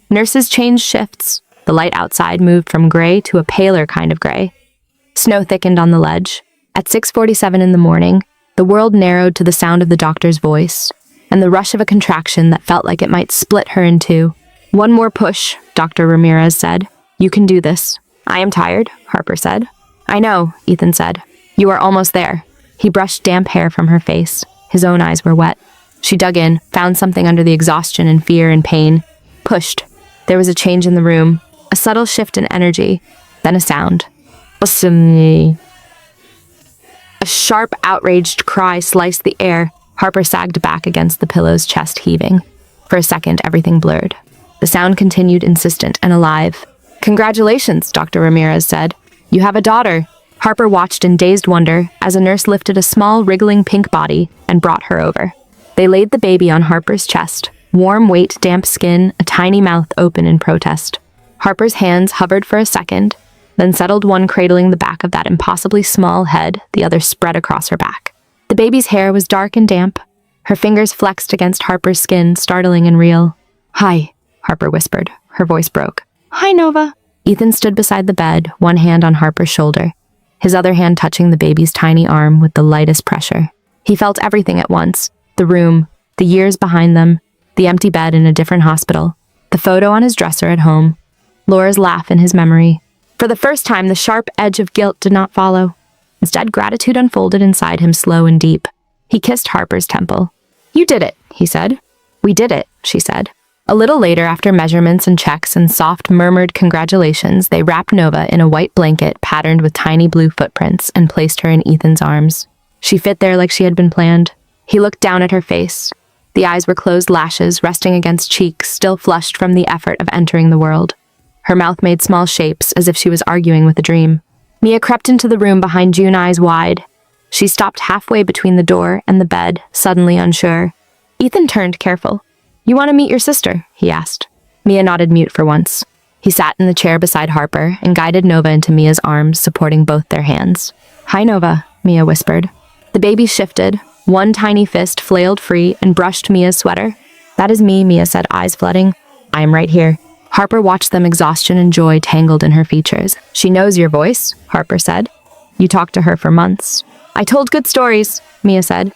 Nurses changed shifts. The light outside moved from gray to a paler kind of gray. Snow thickened on the ledge. At 6:47 in the morning, the world narrowed to the sound of the doctor's voice and the rush of a contraction that felt like it might split her in two. "One more push," Dr. Ramirez said. "You can do this." "I am tired," Harper said. "I know," Ethan said. "You are almost there." He brushed damp hair from her face. His own eyes were wet. She dug in, found something under the exhaustion and fear and pain. Pushed. There was a change in the room, a subtle shift in energy, then a sound. A sharp, outraged cry sliced the air. Harper sagged back against the pillows, chest heaving. For a second, everything blurred. The sound continued, insistent and alive. "Congratulations," Dr. Ramirez said. "You have a daughter." Harper watched in dazed wonder as a nurse lifted a small, wriggling pink body and brought her over. They laid the baby on Harper's chest, warm weight, damp skin, a tiny mouth open in protest. Harper's hands hovered for a second, then settled, one cradling the back of that impossibly small head, the other spread across her back. The baby's hair was dark and damp. Her fingers flexed against Harper's skin, startling and real. "Hi," Harper whispered. Her voice broke. "Hi, Nova." Ethan stood beside the bed, one hand on Harper's shoulder, his other hand touching the baby's tiny arm with the lightest pressure. He felt everything at once. The room, the years behind them, the empty bed in a different hospital, the photo on his dresser at home, Laura's laugh in his memory. For the first time, the sharp edge of guilt did not follow. Instead, gratitude unfolded inside him, slow and deep. He kissed Harper's temple. "You did it," he said. "We did it," she said. A little later, after measurements and checks and soft, murmured congratulations, they wrapped Nova in a white blanket patterned with tiny blue footprints and placed her in Ethan's arms. She fit there like she had been planned. He looked down at her face. The eyes were closed lashes resting against cheeks still flushed from the effort of entering the world. Her mouth made small shapes as if she was arguing with a dream. Mia crept into the room behind June, eyes wide. She stopped halfway between the door and the bed, suddenly unsure. Ethan turned, careful. "You want to meet your sister?" he asked. Mia nodded, mute for once. He sat in the chair beside Harper and guided Nova into Mia's arms, supporting both their hands. "Hi, Nova," Mia whispered. The baby shifted. One tiny fist flailed free and brushed Mia's sweater. "That is me," Mia said, eyes flooding. "I am right here." Harper watched them, exhaustion and joy tangled in her features. "She knows your voice," Harper said. "You talked to her for months." "I told good stories," Mia said.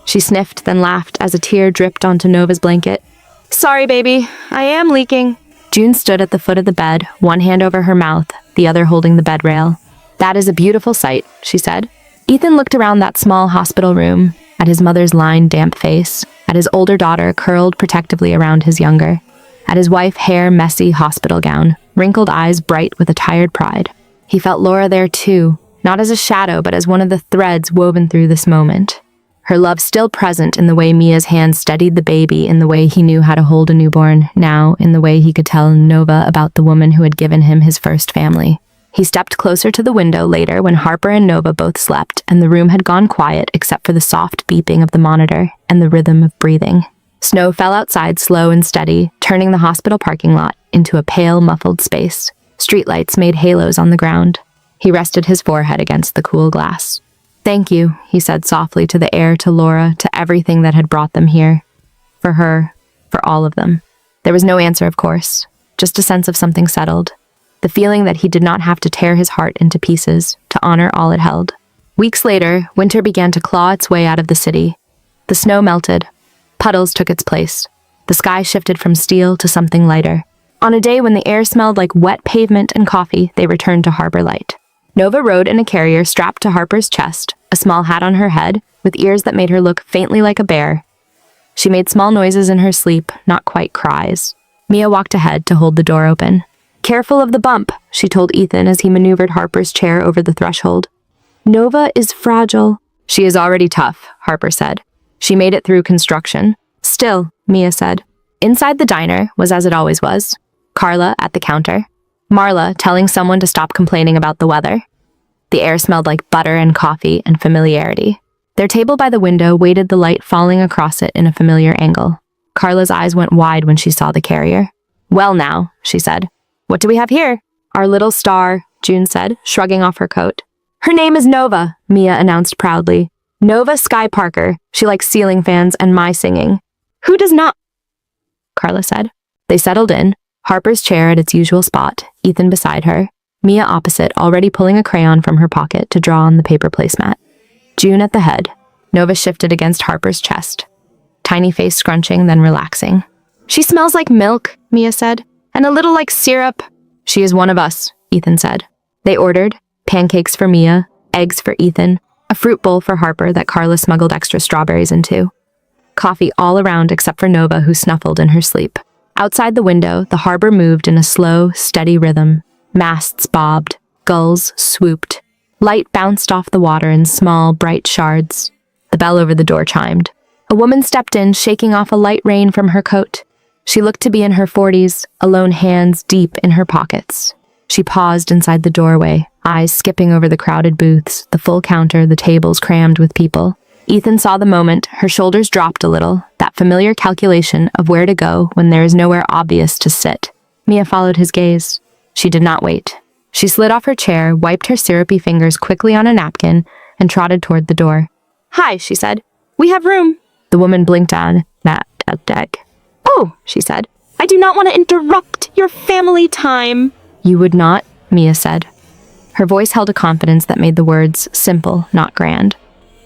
She sniffed, then laughed as a tear dripped onto Nova's blanket. "Sorry, baby. I am leaking." June stood at the foot of the bed, one hand over her mouth, the other holding the bed rail. "That is a beautiful sight," she said. Ethan looked around that small hospital room, at his mother's lined, damp face, at his older daughter curled protectively around his younger, at his wife, hair messy, hospital gown, wrinkled eyes bright with a tired pride. He felt Laura there too, not as a shadow but as one of the threads woven through this moment. Her love still present in the way Mia's hand steadied the baby, in the way he knew how to hold a newborn, now in the way he could tell Nova about the woman who had given him his first family. He stepped closer to the window later when Harper and Nova both slept and the room had gone quiet except for the soft beeping of the monitor and the rhythm of breathing. Snow fell outside slow and steady, turning the hospital parking lot into a pale, muffled space. Streetlights made halos on the ground. He rested his forehead against the cool glass. "Thank you," he said softly to the air, to Laura, to everything that had brought them here. For her, for all of them. There was no answer, of course, just a sense of something settled. The feeling that he did not have to tear his heart into pieces to honor all it held. Weeks later, winter began to claw its way out of the city. The snow melted. Puddles took its place. The sky shifted from steel to something lighter. On a day when the air smelled like wet pavement and coffee, they returned to Harbor Light. Nova rode in a carrier strapped to Harper's chest, a small hat on her head, with ears that made her look faintly like a bear. She made small noises in her sleep, not quite cries. Mia walked ahead to hold the door open. "Careful of the bump," she told Ethan as he maneuvered Harper's chair over the threshold. "Nova is fragile." "She is already tough," Harper said. "She made it through construction." "Still," Mia said. Inside the diner was as it always was. Carla at the counter. Marla telling someone to stop complaining about the weather. The air smelled like butter and coffee and familiarity. Their table by the window waited, the light falling across it in a familiar angle. Carla's eyes went wide when she saw the carrier. "Well now," she said. "What do we have here?" "Our little star," June said, shrugging off her coat. "Her name is Nova," Mia announced proudly. "Nova Sky Parker. She likes ceiling fans and my singing. Who does not?" Carla said. They settled in, Harper's chair at its usual spot, Ethan beside her, Mia opposite, already pulling a crayon from her pocket to draw on the paper placemat. June at the head. Nova shifted against Harper's chest. Tiny face scrunching, then relaxing. She smells like milk, Mia said, and a little like syrup. She is one of us, Ethan said. They ordered pancakes for Mia, eggs for Ethan, a fruit bowl for Harper that Carla smuggled extra strawberries into. Coffee all around except for Nova, who snuffled in her sleep. Outside the window, the harbor moved in a slow, steady rhythm. Masts bobbed, gulls swooped. Light bounced off the water in small, bright shards. The bell over the door chimed. A woman stepped in, shaking off a light rain from her coat. She looked to be in her 40s, alone, hands deep in her pockets. She paused inside the doorway, eyes skipping over the crowded booths, the full counter, the tables crammed with people. Ethan saw the moment, her shoulders dropped a little, that familiar calculation of where to go when there is nowhere obvious to sit. Mia followed his gaze. She did not wait. She slid off her chair, wiped her syrupy fingers quickly on a napkin, and trotted toward the door. "Hi," she said. "We have room." The woman blinked on that deck. "Oh," she said. "I do not want to interrupt your family time." "You would not," Mia said. Her voice held a confidence that made the words simple, not grand.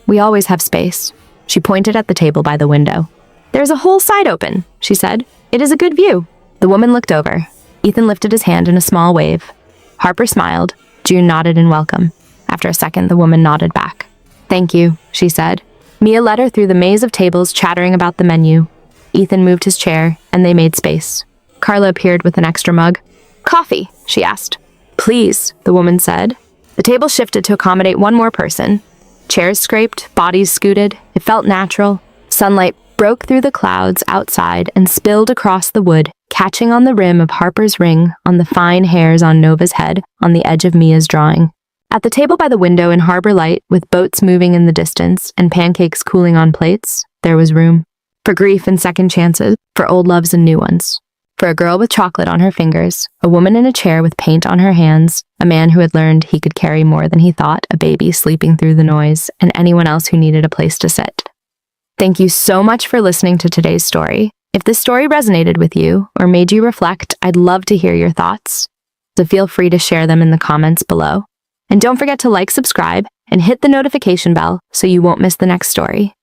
"We always have space." She pointed at the table by the window. "There's a whole side open," she said. "It is a good view." The woman looked over. Ethan lifted his hand in a small wave. Harper smiled. June nodded in welcome. After a second, the woman nodded back. "Thank you," she said. Mia led her through the maze of tables chattering about the menu. Ethan moved his chair, and they made space. Carla appeared with an extra mug. "Coffee?" she asked. "Please," the woman said. The table shifted to accommodate one more person. Chairs scraped, bodies scooted. It felt natural. Sunlight broke through the clouds outside and spilled across the wood, catching on the rim of Harper's ring, on the fine hairs on Nova's head, on the edge of Mia's drawing. At the table by the window in harbor light, with boats moving in the distance and pancakes cooling on plates, there was room. For grief and second chances, for old loves and new ones. For a girl with chocolate on her fingers, a woman in a chair with paint on her hands, a man who had learned he could carry more than he thought, a baby sleeping through the noise, and anyone else who needed a place to sit. Thank you so much for listening to today's story. If this story resonated with you or made you reflect, I'd love to hear your thoughts. So feel free to share them in the comments below. And don't forget to like, subscribe, and hit the notification bell so you won't miss the next story.